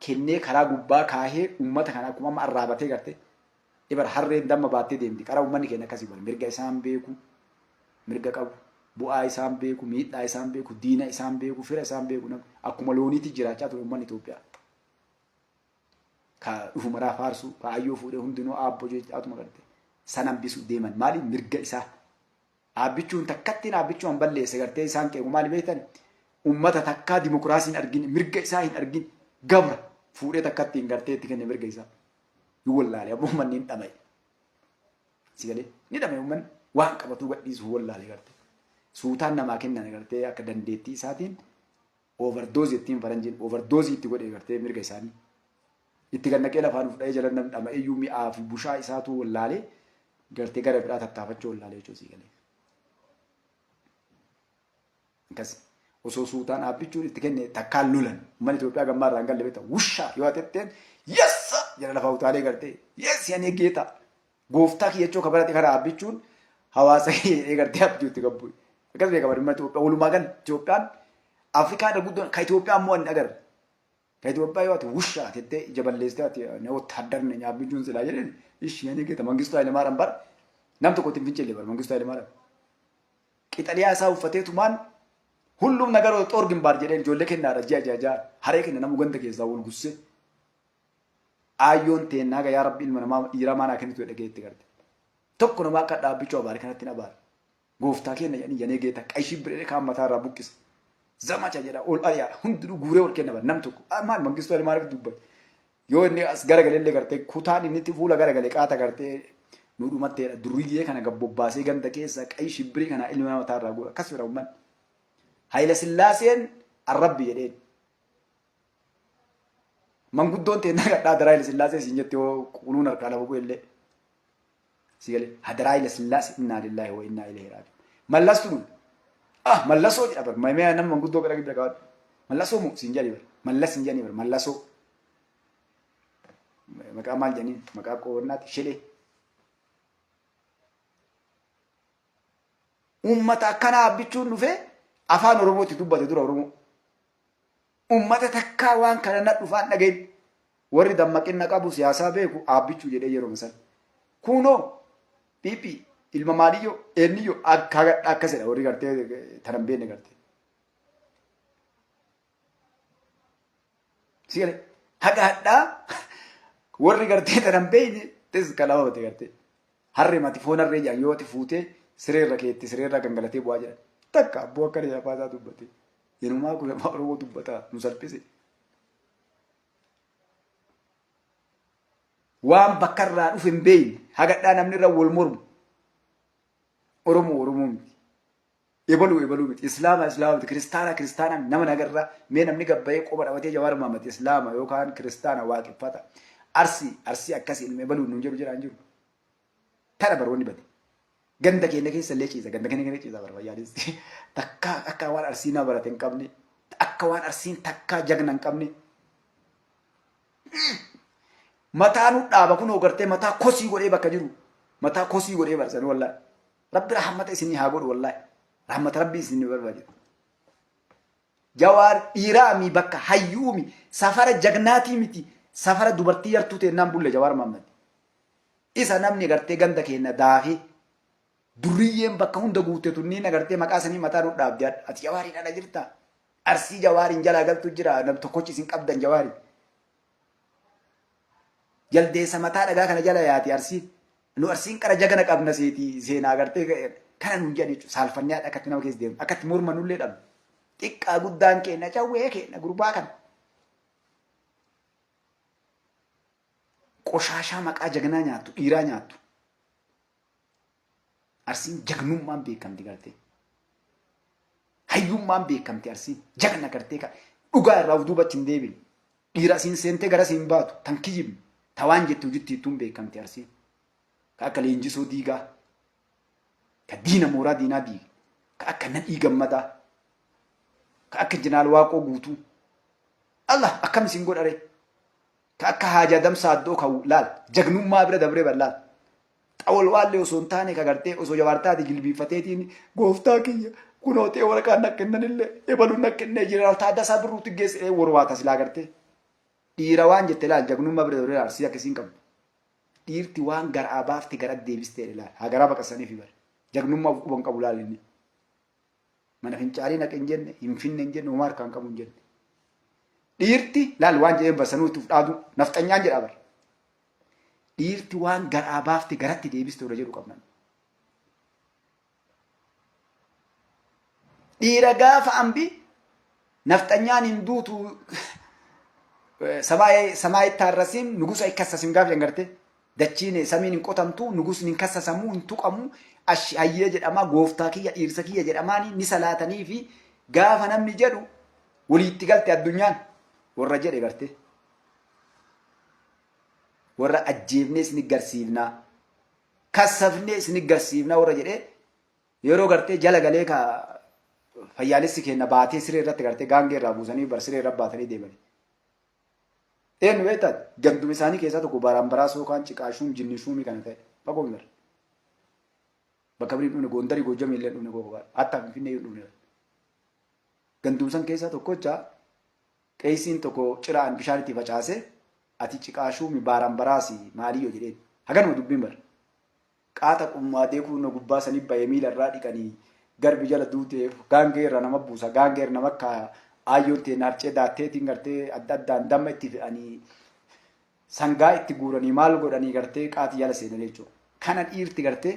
Speaker 1: kennee karaa gubbaa kaahee uummata kana akkuma amma arraabatee gartee ibara harreen damma baattee deemti karaa uummanni keenya akkasii bala mirga isaan beeku mirga qabu bu'aa isaan beeku miidhaa isaan beeku diina isaan beeku fira isaan beeku nama akkuma looniitti jiraachaa ture uummanni Itoophiyaa ka dhufu maraa faarsu ka ayyoo fuudhee hundinuu aabboo jechaatuma gartee sanan bisu deeman maali mirga isaa aabbichuun takkattiin aabbichuun balleesse gartee isaan qeequ maali beektan ummata takkaa dimokiraasiin argin mirga isaa hin argin gabra fuudhee takkattiin gartee itti kenne mirga isaa yu wallaale abbo manni hin dhama'e sigalee ni dhama'e umman waan qabatu gadhiisu wallaale gartee suutaan namaa kennan gartee akka dandeettii isaatiin overdose ittiin faranjiin overdose itti godhee gartee mirga isaanii itti gannaqee lafaan fudhee jala nam dhama'e yu mi'aa fi bushaa isaatu wallaale gartee gara biraa tattaafachuu wallaale jechuudha sigalee akkas osoo suutaan aabbichuun itti kenne takkaan lolan ummanni Itoophiyaa gammaa irraa hin galle beekta wushaa yoo atetteen yessa jala lafaa utaalee gartee yes yani geeta gooftaa kiyyachoo kabarate karaa aabbichuun hawaasa kiyyee gartee abjuutti gabbuun akkas beekama dhimma Itoophiyaa walumaa gal Itoophiyaan Afrikaa irra guddoon ka Itoophiyaa ammoo hin agarre ka Itoophiyaa yoo ati wushaa tettee ija balleessitee ati ne wotaaddarne aabbichuun silaa jedheen ishi yani geeta Mangistuu Hayilemaariyaam bara nam tokkotti hin fincille bara Mangistuu Hayilemaariyaam qixaliyaa isaa uffateetumaan ሁሉም ነገር ጦር ግንባር ጀደን ጆለ ከና ረጃጃጃ ሀሬ ከነ ነሙ ገንተ ከዛ ወል ጉሴ አዮን ቴና ጋ ያ ረቢ ኢልመና ይራማና ከንቱ ደገት ገርተ tokko nama akka dhaabbichoo baari kanatti na baari gooftaa keenya yani yanee geeta qayshii biree kaan mataa irraa buqqisa zamacha jedha ol ari'a hundinuu guuree ol kenna nam tokko maal Mangistuu Hayilemaariyaam dubbate yoo inni as garagalee gartee kutaan inni itti fuula garagalee qaata gartee nu dhumatteedha duriyyee kana gabbobbaasee ganda keessa qayshii biree kana ilma mataa irraa guura akkas fira umman Haile Sillaaseen arrabbi jedheen manguddoon teennaa gadhaa Hadaraa Haile Sillaasee siin jettee qunuun harkaa lafa bu'ellee sigalee Hadaraa Haile Sillaasee innaa lillahi wa innaa ilaihi raaji'uun mallastu dun mallasoo jedha bar maymee nama manguddoo gara gibira qabaadhu mallasoo mu siin jedhani bar mallas siin jedhani bar mallasoo maqaa maal jedhaniin maqaa qoonnaati shedhee uummata akkanaa abbichuun dhufee afaan Oromooti dubbate dura Oromoo ummata takkaa waan kana na dhufaan dhageen warri dammaqinna qabu siyaasaa beeku aabbichuu jedhee yeroo misan kunoo piipi ilma maaliyyoo eenniyyoo akkasidha warri gartee tanan beenne gartee sigalee haga hadhaa warri gartee tanan beeyne tes kalabamate gartee harri mati foon harree jaan yoo ati fuutee sireerra keetti sireerra gangalatee bu'aa jedhan takka abboo akka afaasaa dubbate yenumaa kun afaan Oromoo dubbataa nu salphise waan bakka irraa dhufe hin beeyne hagadhaa namni irra wal mormu Oromoo miti ebaluu miti Islaama miti kiristaana nama nagarraa mee namni gabbayee qoba dhabatee Jawaar Mohaammed Islaama yookaan kiristaana waaqeffata arsii akkasii ilma ebaluu nuun jedhu jedhaan jiru tana baroonni bade ganda keenya keessa illee ciisa ganda keenya keessa ciisa barbaadis takka akka waan arsiin na barate hin qabne akka waan arsiin takka jagna hin qabne mataa nu dhaaba kun ogartee mataa kosii godhee bakka jiru mataa kosii godhee barsan wallahi rabbi rahmata isinii haa godhu wallahi rahmata rabbi isinii barbaade Jawaar dhiiraami bakka hayyuumi safara jagnaatii miti safara dubartii yartuu teennaan bulle Jawaar Mohaammed. Isa namni gartee ganda keenya daafee duriyyeen bakka hunda guute tunniin agartee maqaa sanii mataa nu dhaabde ati Jawaariin ala jirta. Arsii Jawaariin jalaa galtu jira nam tokkochi isin qabdan Jawaariin. Jaldeessa mataa dhagaa kana jala yaati Arsiin. Nu Arsiin qara jagana qabna seetii seenaa agartee kana nuun jedhan jechuudha. Saalfannee akkatti nama keessa deemu akkatti morma nullee dhabna. Xiqqaa guddaan keenya cawwee keenya gurbaa kana. Qoshashaa maqaa jagnaa nyaattu dhiiraa nyaattu. Arsiin jagnummaan beekamti gartee. Hayyummaan beekamti Arsiin jagna gartee kan dhugaa irraa duubatti hin deebiin. Dhiira siin seentee gara siin baatu tan kiyyibne tawaan jettu hojjettiittuun beekamti Arsiin. Ka akka leenjisoo diigaa. Ka diina mooraa diinaa diiga. Ka akka nadhii gammadaa. Ka akka jinaal waaqoo guutuu. Allah akkam isin godhare. Ka akka haajaa damsaa addoo ka'u laal jagnummaa bira dabree bal'aal. Xawol waallee osoo hin taane ka gartee osoo jabaartaati jilbiifateetiin gooftaa kiyya kunootee waraqaan nakkinnanillee ebaluun nakkinnee jeneraal Taaddasaa Birruutti geesse warwaata silaa gartee. Dhiira waan jette laal jagnummaa bira dabree Arsii akkasiin qabdu. Dhiirti waan garaa baafte gara deebistee laal haa garaa baqasaniif bara. Jagnummaa quban qabu laal inni. Mana fincaalii naqe hin jenne hin finne hin jenne homaa harkaan qabu hin jenne. Dhiirti laal waan jedheen barsanuutuuf dhaadu nafxanyaan jedha bara. Dhiirti waan garaa baafte garatti deebiste ola jedhu qabnan. Dhiira gaafa ambi nafxanyaan hin duutu samaayi taarrasiin nugusa ikkasasim gaafa jangarte dachiin samiin hin qotamtu nugusni hin kassasamuu hin tuqamu hayyee jedhamaa gooftaa kiyya dhiirsa kiyya jedhamaanii ni salaatanii fi gaafa namni jedhu waliitti galte addunyaan warra jedhe garte. Warra ajjeefnee isin garsiifnaa kassafnee isin garsiifnaa warra jedhee yeroo gartee jala galee ka fayyaalessi kenna baatee siree irratti gartee gaangee irraa buusanii bar siree irra baatanii deemanii. Eenyu beektaa ganduma isaanii keessaa tokko barambaraa sookaan ciqaashuum jinnishuumii kana ta'e fagoo hin garre. Bakka birii dhumne Gondarii Goojjamii illee dhumne gogaa hatta Finfinnee yoo dhumne. Gandumsan keessaa tokkocha qeessiin tokko ciraan bishaan itti facaasee ati ciqaashuumi barambaraasi maalii yoo jedheen haganuma dubbiin bara. Qaata qummaatee kunnoo gubbaa sanii bahee miila irraa dhiqanii garbi jala duuteef gaangee irra nama buusa gaangee irra nama akka ayyoon ta'e naarcee daatteetiin gartee adda addaan damma itti fe'anii sangaa itti guuranii maal godhanii gartee qaati jala seenan jechuudha. Kana dhiirti gartee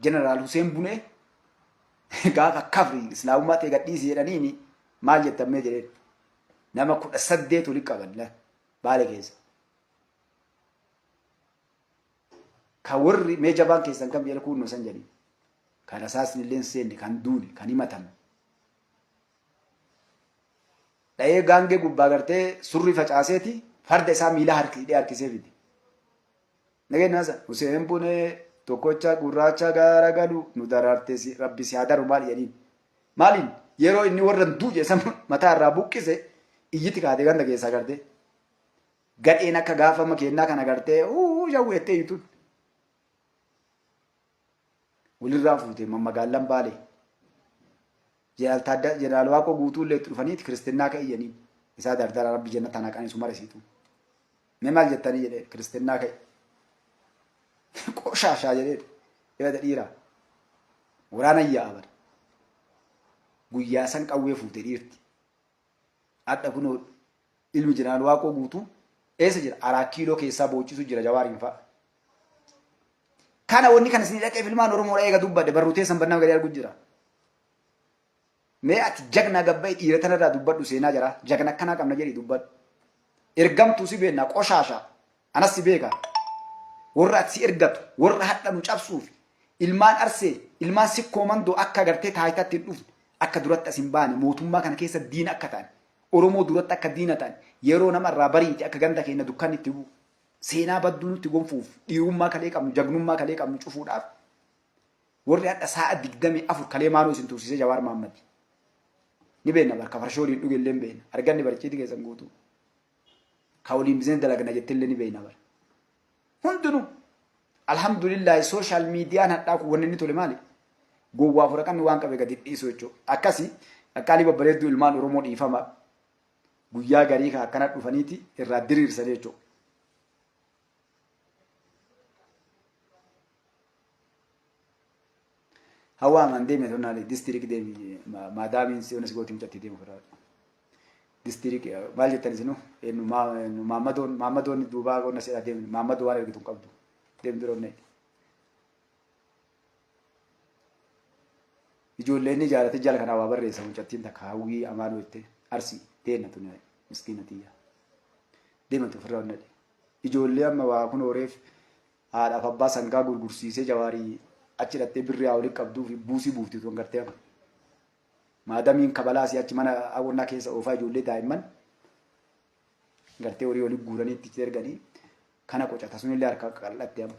Speaker 1: jeneraal Huseen Bunee gaafa kafri islaamummaa ta'e gadhiisii jedhaniini maal jettamee jedheen nama 18 olii qaban Baalee keessa. Ka warri meeja baan keessan kam jedha kunnoo san jedhanii. Kan asaasni illee seenne kan duune kan himatamu. Dha'ee gaangee gubbaa gartee surri facaaseeti farda isaa miila harkisee fide. Nageen naasa Huseen Bunee tokkocha gurraacha gaara galu nu daraartee rabbi si hadaru maal jedhaniin. Maaliin yeroo inni warra duuje san mataa irraa buqqise iyyiti kaatee ganda keessaa gartee. Gadheen akka gaafa makeenyaa kana gartee jawweettee yituun. Walirraa fuutee magaalaan Baalee. Jeneraal Waaqoo guutuu illee dhufaniiti kiristinnaa ka'e isaa dardara rabbi jannata naqanii sumarisiitu. Mee maal jettanii jedhee kiristinnaa ka'e. Qoshaashaa jedhee ibada dhiiraa. Waraana iyyaa bara. Guyyaa san qawwee fuutee dhiirti. Adda kunoo ilmi jeneraal Waaqoo guutuu eessa jira? 4 kiiloo keessaa boochisu jira Jawaariin fa'a. Kana wanni kana isin dhaqee filmaan Oromoo eega dubbadde barruutee san bannaa gadi arguu jira. Mee ati jagna gabbaa'ee dhiira tanarraa dubbadhu seenaa jira. Jagna akkanaa qabna jedhii dubbadhu. Ergamtuu si beekna qoshaasha. Anas si beeka. Warra ati si ergatu warra hadha nu cabsuuf ilmaan arsee ilmaan sikkoo mandoo akka gartee taayitaatti hin dhufne akka duratti as hin baane mootummaa kana keessa diina akka ta'an Oromoo duratti akka diina ta'an yeroo namarraa bariiti akka ganda keenya dukkan itti bu'u. Seenaa badduu nutti gonfuuf dhiirummaa kalee qabnu jagnummaa kalee qabnu cufuudhaaf warri hadha sa'a 24 kalee maaloo isin tursiisee Jawaar Mohaammed. Ni beekna barka farshooliin dhuge illee beekna arganni barcheetii keessan guutuu. Ka waliin bizinee dalagna jettee illee ni beekna bara. Hundinuu alhamdulillah social miidiyaan hadhaa kun wanni inni tole maali? Gowwaa fudhaqanni waan qabe gadi dhiisuu jechuudha. Akkasii dhaqqaalii babbareedduu ilmaan Oromoo dhiifama guyyaa garii kan akkana dhufaniiti irraa diriirsan jechuudha. hawa man deeme tonnaale district deemi maadaamin si onas gootim catti deemu fira district maal jettan isinu enu maamadoon duubaa qonna sedha deemi maamadoo waan ergitu qabdu deem biroonne ijoolleen ijaarate jala kana waa barreessa mucattiin takka hawwii amaan wette arsi teena tunne miskiinatiya deematu fira onne ijoollee amma waa kun horeef haadhaaf abbaa sangaa gurgursiisee jawaarii achi dhattee birrii haa waliin qabduu fi buusii buufti tuan gartee amma maadamiin kabalaasii achi mana awwannaa keessa oofaa ijoollee daa'imman gartee horii waliin guuranii itti erganii kana qocata sunillee harka qal'atte amma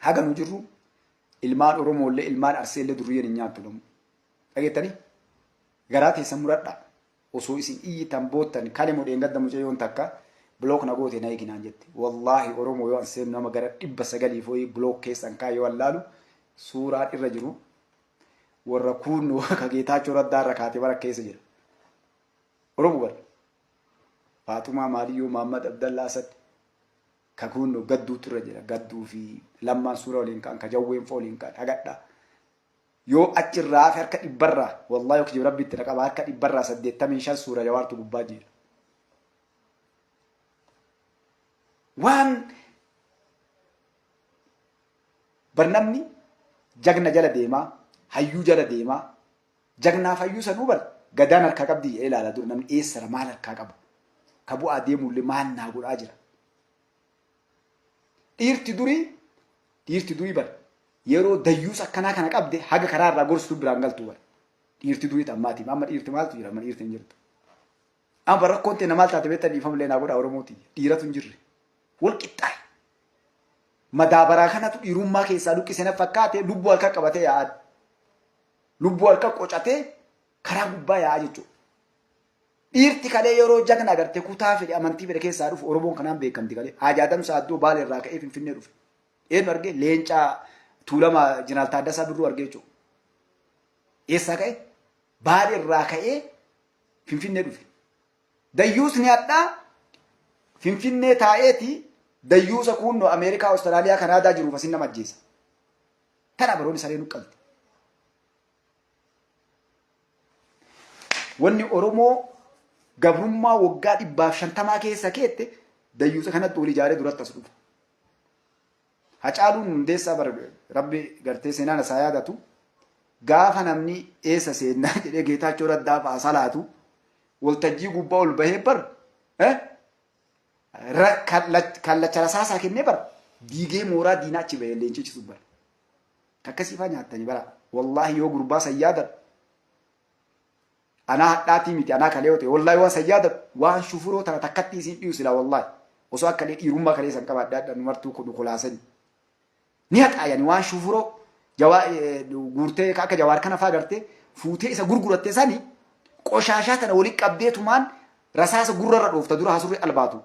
Speaker 1: haga nu jirru ilmaan Oromoollee ilmaan Arseellee durriyyeen hin nyaattu lamu dhageettanii garaa teessan muradha osoo isin iyyitan boottan kale modheen gadda mucayyoon takka block na goote na eeginaan jette wallahi Oromoo yoo anseen nama gara 900 foyi block keessan kaa yoo allaalu suuraan irra jiru warra kuunnu ka Geetaachoo Raddaa irra kaatee bara keessa jira Oromoo bar Faatumaa Maaliyyoo Mahammad Abdallaa Asad ka kuunnu gadduutu irra jira gadduu fi lammaan suura waliin kan ka jawween fooliin kan agadha yoo achirraa fi harka dhibbarraa wallahi yoo kijib rabbitti na qaba harka dhibbarraa 85 suura jawaartu gubbaa jira waan barnamni jagna jala deemaa hayyuu jala deemaa jagnaaf hayyuu sanuu bar gadaan harkaa qabdi ilaala dur namni eessara maal harkaa qaba ka bu'aa deemullee maal naa godhaa jira dhiirti durii bar yeroo dayyuus akkanaa kana qabde haga karaa irraa gorsitu biraan galtu bar dhiirti durii tammaati amma dhiirti maaltu jira amma dhiirti hin jirtu amma rakkoon ta'e namaal taate beektan dhiifamlee naa godhaa Oromooti dhiiratu hin jirre wal qixxaay madaabaraa kanatu dhiirummaa keessaa luqqisena fakkaate lubbuu harka qabatee yaa'aa lubbuu harka qocatee karaa gubbaa yaa'aa jechuudha dhiirti kalee yeroo jagna agartee kutaa fedhe amantii fedhe keessaa dhufu Oromoon kanaan beekamti kalee Hajaadam Saaddoo Baale irraa ka'ee Finfinnee dhufe eenyu argee Leencaa Tuulamaa Jeneraal Taaddasaa Birruu argee jechuudha eessaa ka'e Baale irraa ka'ee Finfinnee dhufe dayyuus ni hadhaa Finfinnee taa'eeti dayyuusa kunno Ameerikaa Awustiraaliyaa Kanaadaa jiruuf asin nama ajjeesa tana baroon saree nuqqalte wanni Oromoo gabrummaa waggaa 150 keessa keette dayyuusa kanatti wal ijaaree duratti as dhufu Hacaaluun Hundeessaa bar rabbi gartee seenaan isaa yaadatu gaafa namni eessa seennaa jedhee Geetaachoo Raddaa fa'aa salaatu waltajjii gubbaa ol bahee bar kallacha rasaasaa kennee bar diigee mooraa diinaa achi bahee leencichisu bar akkasiifaa nyaattanii bara wallahi yoo gurbaa sayyaada anaa hadhaatii miti anaa kalee ote wallahi waan sayyaada waan shufuroo tana takkatti isin dhiyu sila wallahi osoo akka dhiirummaa kalee san qabaadhaa adda numartuu kun kulaasani ni haxaayani waan shufuroo guurtee akka jawaar kana faa gartee fuutee isa gurgurattee sani qoshaashaa tana waliin qabdeetumaan rasaasa gurrarra dhoofta dura hasurri albaatu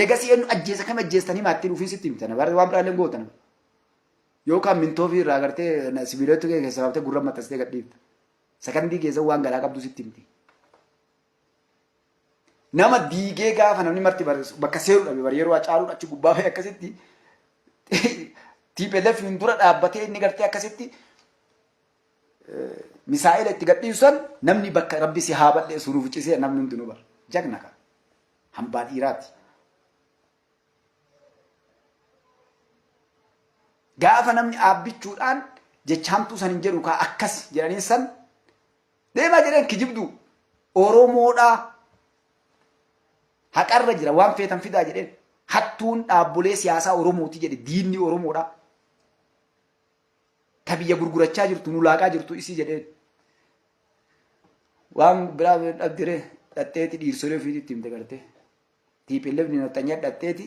Speaker 1: eegasi enu ajjeesa kam ajjeestanii maatti dhufiin sitti himtana bara waan biraalleen gootana yookaan mintoofii irraa gartee sibiilota keessa qabtee gurra maxxastee gadhiifta sakandii keessa waan garaa qabdu sitti himti nama diigee gaafa namni marti bakka seeru dhabe bar yeroo Hacaaluun achi gubbaa bahee akkasitti TPLF hin dura dhaabbatee inni gartee akkasitti misaa'ila itti gadhiisan namni bakka rabbi si haa balleessu nuuf cisee namni hundinuu bar jagna ka hambaa dhiiraati gaafa namni aabbichuudhaan jechaamtuu san hin jedhu kaa akkas jedhanii san deemaa jedheen kijibdu Oromoodhaa haqarra jira waan feetan fidaa jedheen hattuun dhaabbolee siyaasaa Oromooti jedhe diinni Oromoodhaa ta biyya gurgurachaa jirtu nulaaqaa jirtu isii jedheen waan biraa dhabdire dhatteeti dhiirsolee ofiitti himte gartee TPLF ni naxxanya dhatteeti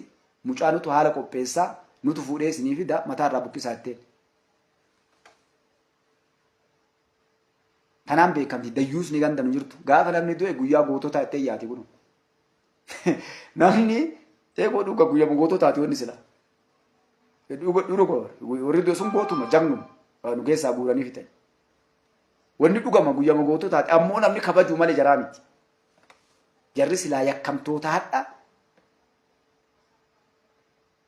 Speaker 1: mucaanutu haala qopheessaa nutu fuudhee isinii fida mataarraa buqqisaa jetteen tanaan beekamti dayyuus ni ganda nu jirtu gaafa namni du'e guyyaa goototaa itti yaati kunu namni eegoo dhuga guyyaa goototaati wanni sila dhuga warri du'e sun gootuma jagnu nu keessaa guuranii fitan wanni dhugama guyyaa goototaati ammoo namni kabajuu malee jaraa miti jarri silaa yakkamtoota hadha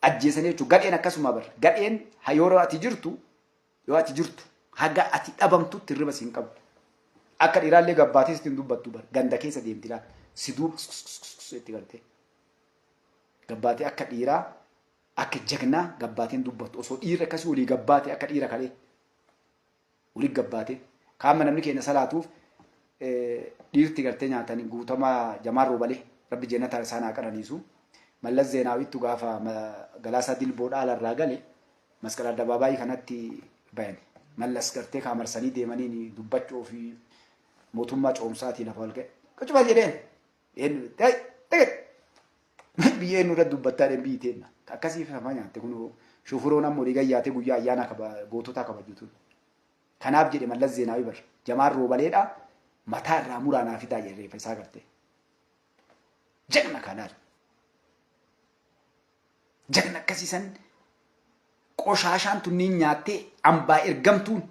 Speaker 1: ajjeesanii jechuudha. Gadheen akkasuma bar gadheen yoo ati jirtu haga ati dhabamtutti hirriba siin qabdu. Akka dhiiraallee gabbaatee sitti hin dubbattu bar ganda keessa deemti laal si duub itti gartee gabbaatee akka dhiiraa akka jagnaa gabbaateen dubbattu osoo dhiirri akkasii walii gabbaatee akka dhiira kalee walii gabbaatee kaama namni keenya salaatuuf dhiirti gartee nyaatanii guutamaa jamaan roobalee rabbi jeenata isaan haa qananiisu. Mallas Zeenaawittu gaafa galaasaa dilboodhaa alarraa gale masqala addabaabaayii kanatti bayan. Mallas gartee kaamarsanii deemanii dubbachuu fi mootummaa coomsaatii lafa wal ga'e. Qocuma jedheen biyyeen nurra dubbattaa dhen biyyiteenna. Akkasii fama nyaatte kun shufuroon ammoo dhiiga yaatee guyyaa ayyaana goototaa kabajuutu. Kanaaf jedhe Mallas Zeenaawii bar jamaan roobaleedha mataa irraa muraanaa fidaa jedheefa isaa gartee. Jagna kanaadha. Jagna akkasiisan qoshaashaan tunniin nyaattee ambaa ergamtuun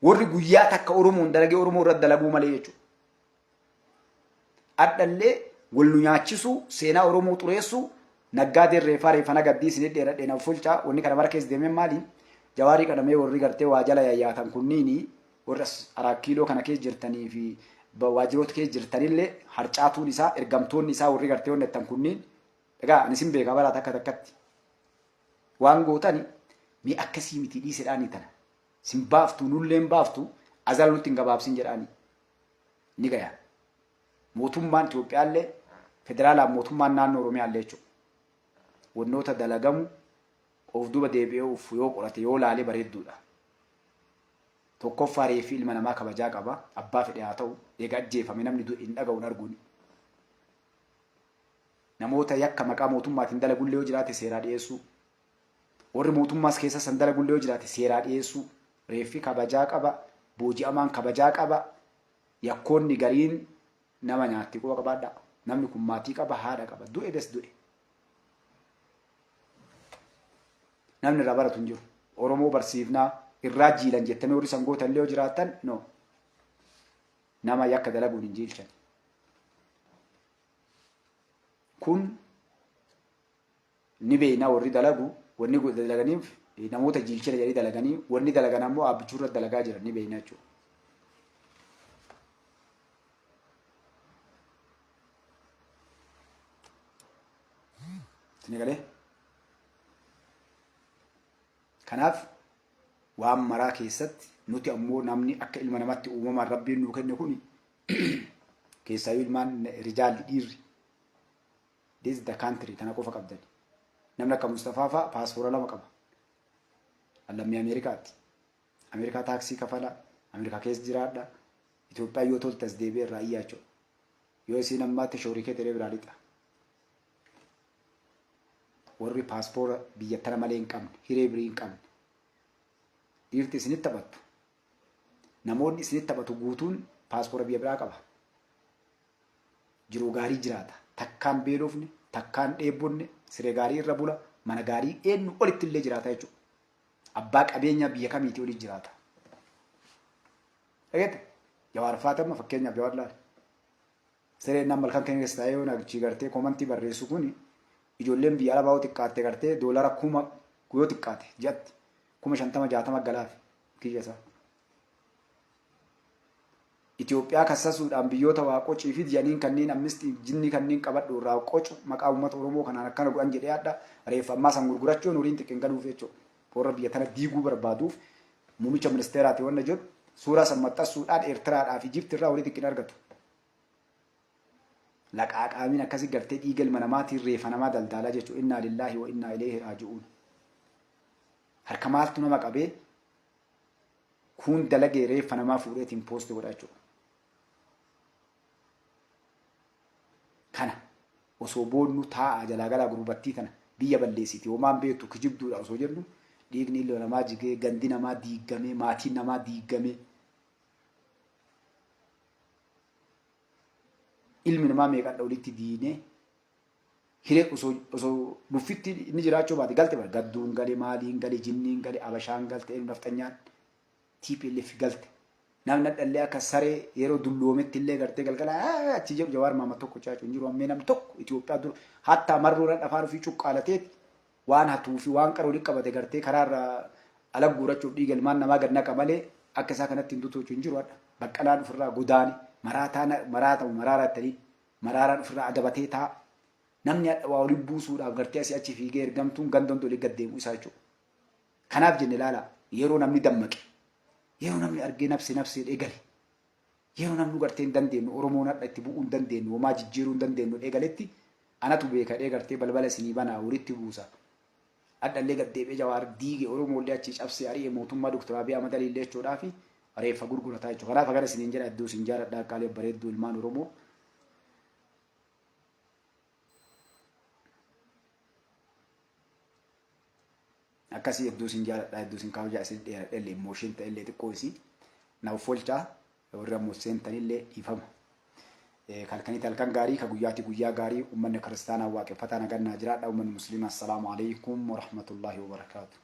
Speaker 1: warri guyyaa takka Oromoon dalagee Oromoo irratti dalaguu malee jechuudha. Addallee wal nu nyaachisuu seenaa Oromoo xureessuu naggaadeen reefa nagaddii sinii dheeradhee na fulchaa wanni kana mara keessa deemee maali? Jawaarii kadhamee warri gartee waa jala yaayyaatan kunniini warra 4 kiiloo kana keessa jirtanii fi waajiroota keessa jirtanillee harcaatuun isaa ergamtoonni isaa warri gartee honnettan kunniin egaa ani sin beekaa baraata akka takkatti waan gootani mi akkasii miti dhiisedhaanii tana sin baaftu nulleen baaftu azal nutti hin gabaabsin jedhaanii ni gaya mootummaan Itoophiyaallee federaalaan mootummaan naannoo Oromiyaallee jechuudha wannoota dalagamu of duba deebi'uuf yoo qorate yoo laalee bareedduudha. Tokkoffaa reefi ilma namaa kabajaa qaba abbaa fedhe haa ta'u eega ajjeefame namni hin dhaga'uun arguun. Namoota yakka maqaa mootummaatiin dalagullee yoo jiraate seeraa dhiyeessuu. Warri mootummaas keessa san dalagullee yoo jiraate seeraa dhiyeessuu. Reefi kabajaa qaba booji'amaan kabajaa qaba yakkoonni gariin nama nyaatti quba qabaadha. Namni kun maatii qaba haadha qaba du'e bes du'e. Namni irraa baratu hin jiru. Oromoo barsiifnaa irraa jiilan jettanii warri sangoota illee yoo jiraatan no nama yakka dalaguun hin jiilchan. Kun ni beeyna warri dalagu wanni dalaganiif namoota jiilchina jedhanii dalaganii wanni dalagan ammoo abbichuu irratti dalagaa jiran ni beeyna jechuudha. Sinigalee kanaaf waan maraa keessatti nuti ammoo namni akka ilma namatti uumamaan rabbiin nuu kenne kuni keessaayyuu ilmaan rijaalli dhiirri this is the country tana qofa qabdan namni akka Mustafaa fa'a paaspoora 2 qaba lammii Ameerikaatti Ameerikaa taaksii kafala Ameerikaa keessa jiraadha Itoophiyaa yoo toltas deebi'ee irraa iyyaachoo yoo isiin ammaatti shoorikee ta'ee biraa lixa warri paaspoora biyya tana malee hin qabne hiree birii hin qabne dhiirti isinitti taphattu namoonni isinitti taphatu guutuun paaspoora biyya biraa qaba jiruu gaarii jiraata takkaan beelofne takkaan dheebonne siree gaarii irra bula mana gaarii eenyu olitti illee jiraata jechuudha abbaa qabeenya biyya kamiitii olitti jiraata eegate Jawaar Faatamma fakkeenyaaf Jawaar laal siree nama malkan keessa taa'ee yoo nagchi gartee komantii barreessu kuni ijoolleen biyya alaa baa'uu xiqqaatte gartee doolara 1000 guyyoo xiqqaate jatti 50-60 galaaf kiyyasa. Itoophiyaa kassasuudhaan biyyoota waa qocii fi janiin kanneen ammisti jinni kanneen qabadhu irraa qocu maqaa uummata Oromoo kanaan akkana godhan jedhee adda reeffammaa san gurgurachuun waliin xiqqeen galuuf jechuudha. Warra biyya tana diiguu barbaaduuf muumicha ministeeraati wanna jedhu suuraa san maxxansuudhaan Eertiraadhaa fi Ijipti irraa walii xiqqeen argatu. Laqaaqaamiin akkasii gartee dhiiga ilma namaatiin reeffa namaa daldalaa jechuudha. Innaa lillaahi wa innaa ilayhi raaji'uun. Harka maaltu nama qabee kun dalagee reeffa namaa fuudheetiin poosti godha jechuudha. Kana osoo boonnu taa'aa jalaa galaa gurbattii tana biyya balleessiti homaan beektu kijibduudha osoo jennu dhiigni ilma namaa jigee gandi namaa diigamee maatiin namaa diigamee ilmi namaa meeqadha walitti diinee hiree osoo nuffitti inni jiraachuu baate galte bara gadduun gale maaliin gale jinniin gale abashaan galte nafxanyaan TPLF galte namni dhallee akka saree yeroo dulloometti illee gartee galgala achi jedhu Jawaar Maamad tokko chaachuu hin jiru ammee namni tokko Itoophiyaa dura hatta marruudhaan afaan ofii cuqqaalateeti waan hatuu fi waan qaruu liqqabate gartee karaarra ala guurachuuf dhiiga ilmaan namaa gad naqa malee akka isaa kanatti hin dutuuchu hin jiru adda baqqalaan ofirraa gudaani maraaraan ofirraa adabatee taa namni waa olii buusuudhaaf gartee asii achi fiigee ergamtuun gandoon tolii gad deemu isaa jechuudha. Kanaaf jenne ilaala yeroo namni dammaqe yeroo namni argee nafsi eegale yeroo namni gartee hin dandeenyu Oromoon hadha itti bu'uu hin dandeenyu homaa jijjiiruu hin dandeenyu eegaletti anatu beekadhee gartee balbala isinii banaa walitti buusa. Adhallee gaddeebee Jawaar diige Oromollee achi cabsee ari'ee mootummaa Dr. Abiy Ahmed illee jechuudhaa fi reeffa gurgurataa jechuudha. Kanaaf agar isiniin jedha iddoo isin jaaladhaa qaalee bareedduu ilmaan Oromoo. Akkasii iddoo isin jaaladhaa iddoo isin kaawwaa isin dheeradhellee mooshin ta'ellee xiqqoo isii naaf folchaa warra mooseen ta'ellee dhiifama. Kalkanitti halkan gaarii ka guyyaatti guyyaa gaarii ummanni kiristaanaa waaqeffataa nagannaa jiraadha ummanni musliimaa assalaamu alaikum wa rahmatullahi wa barakaatuh.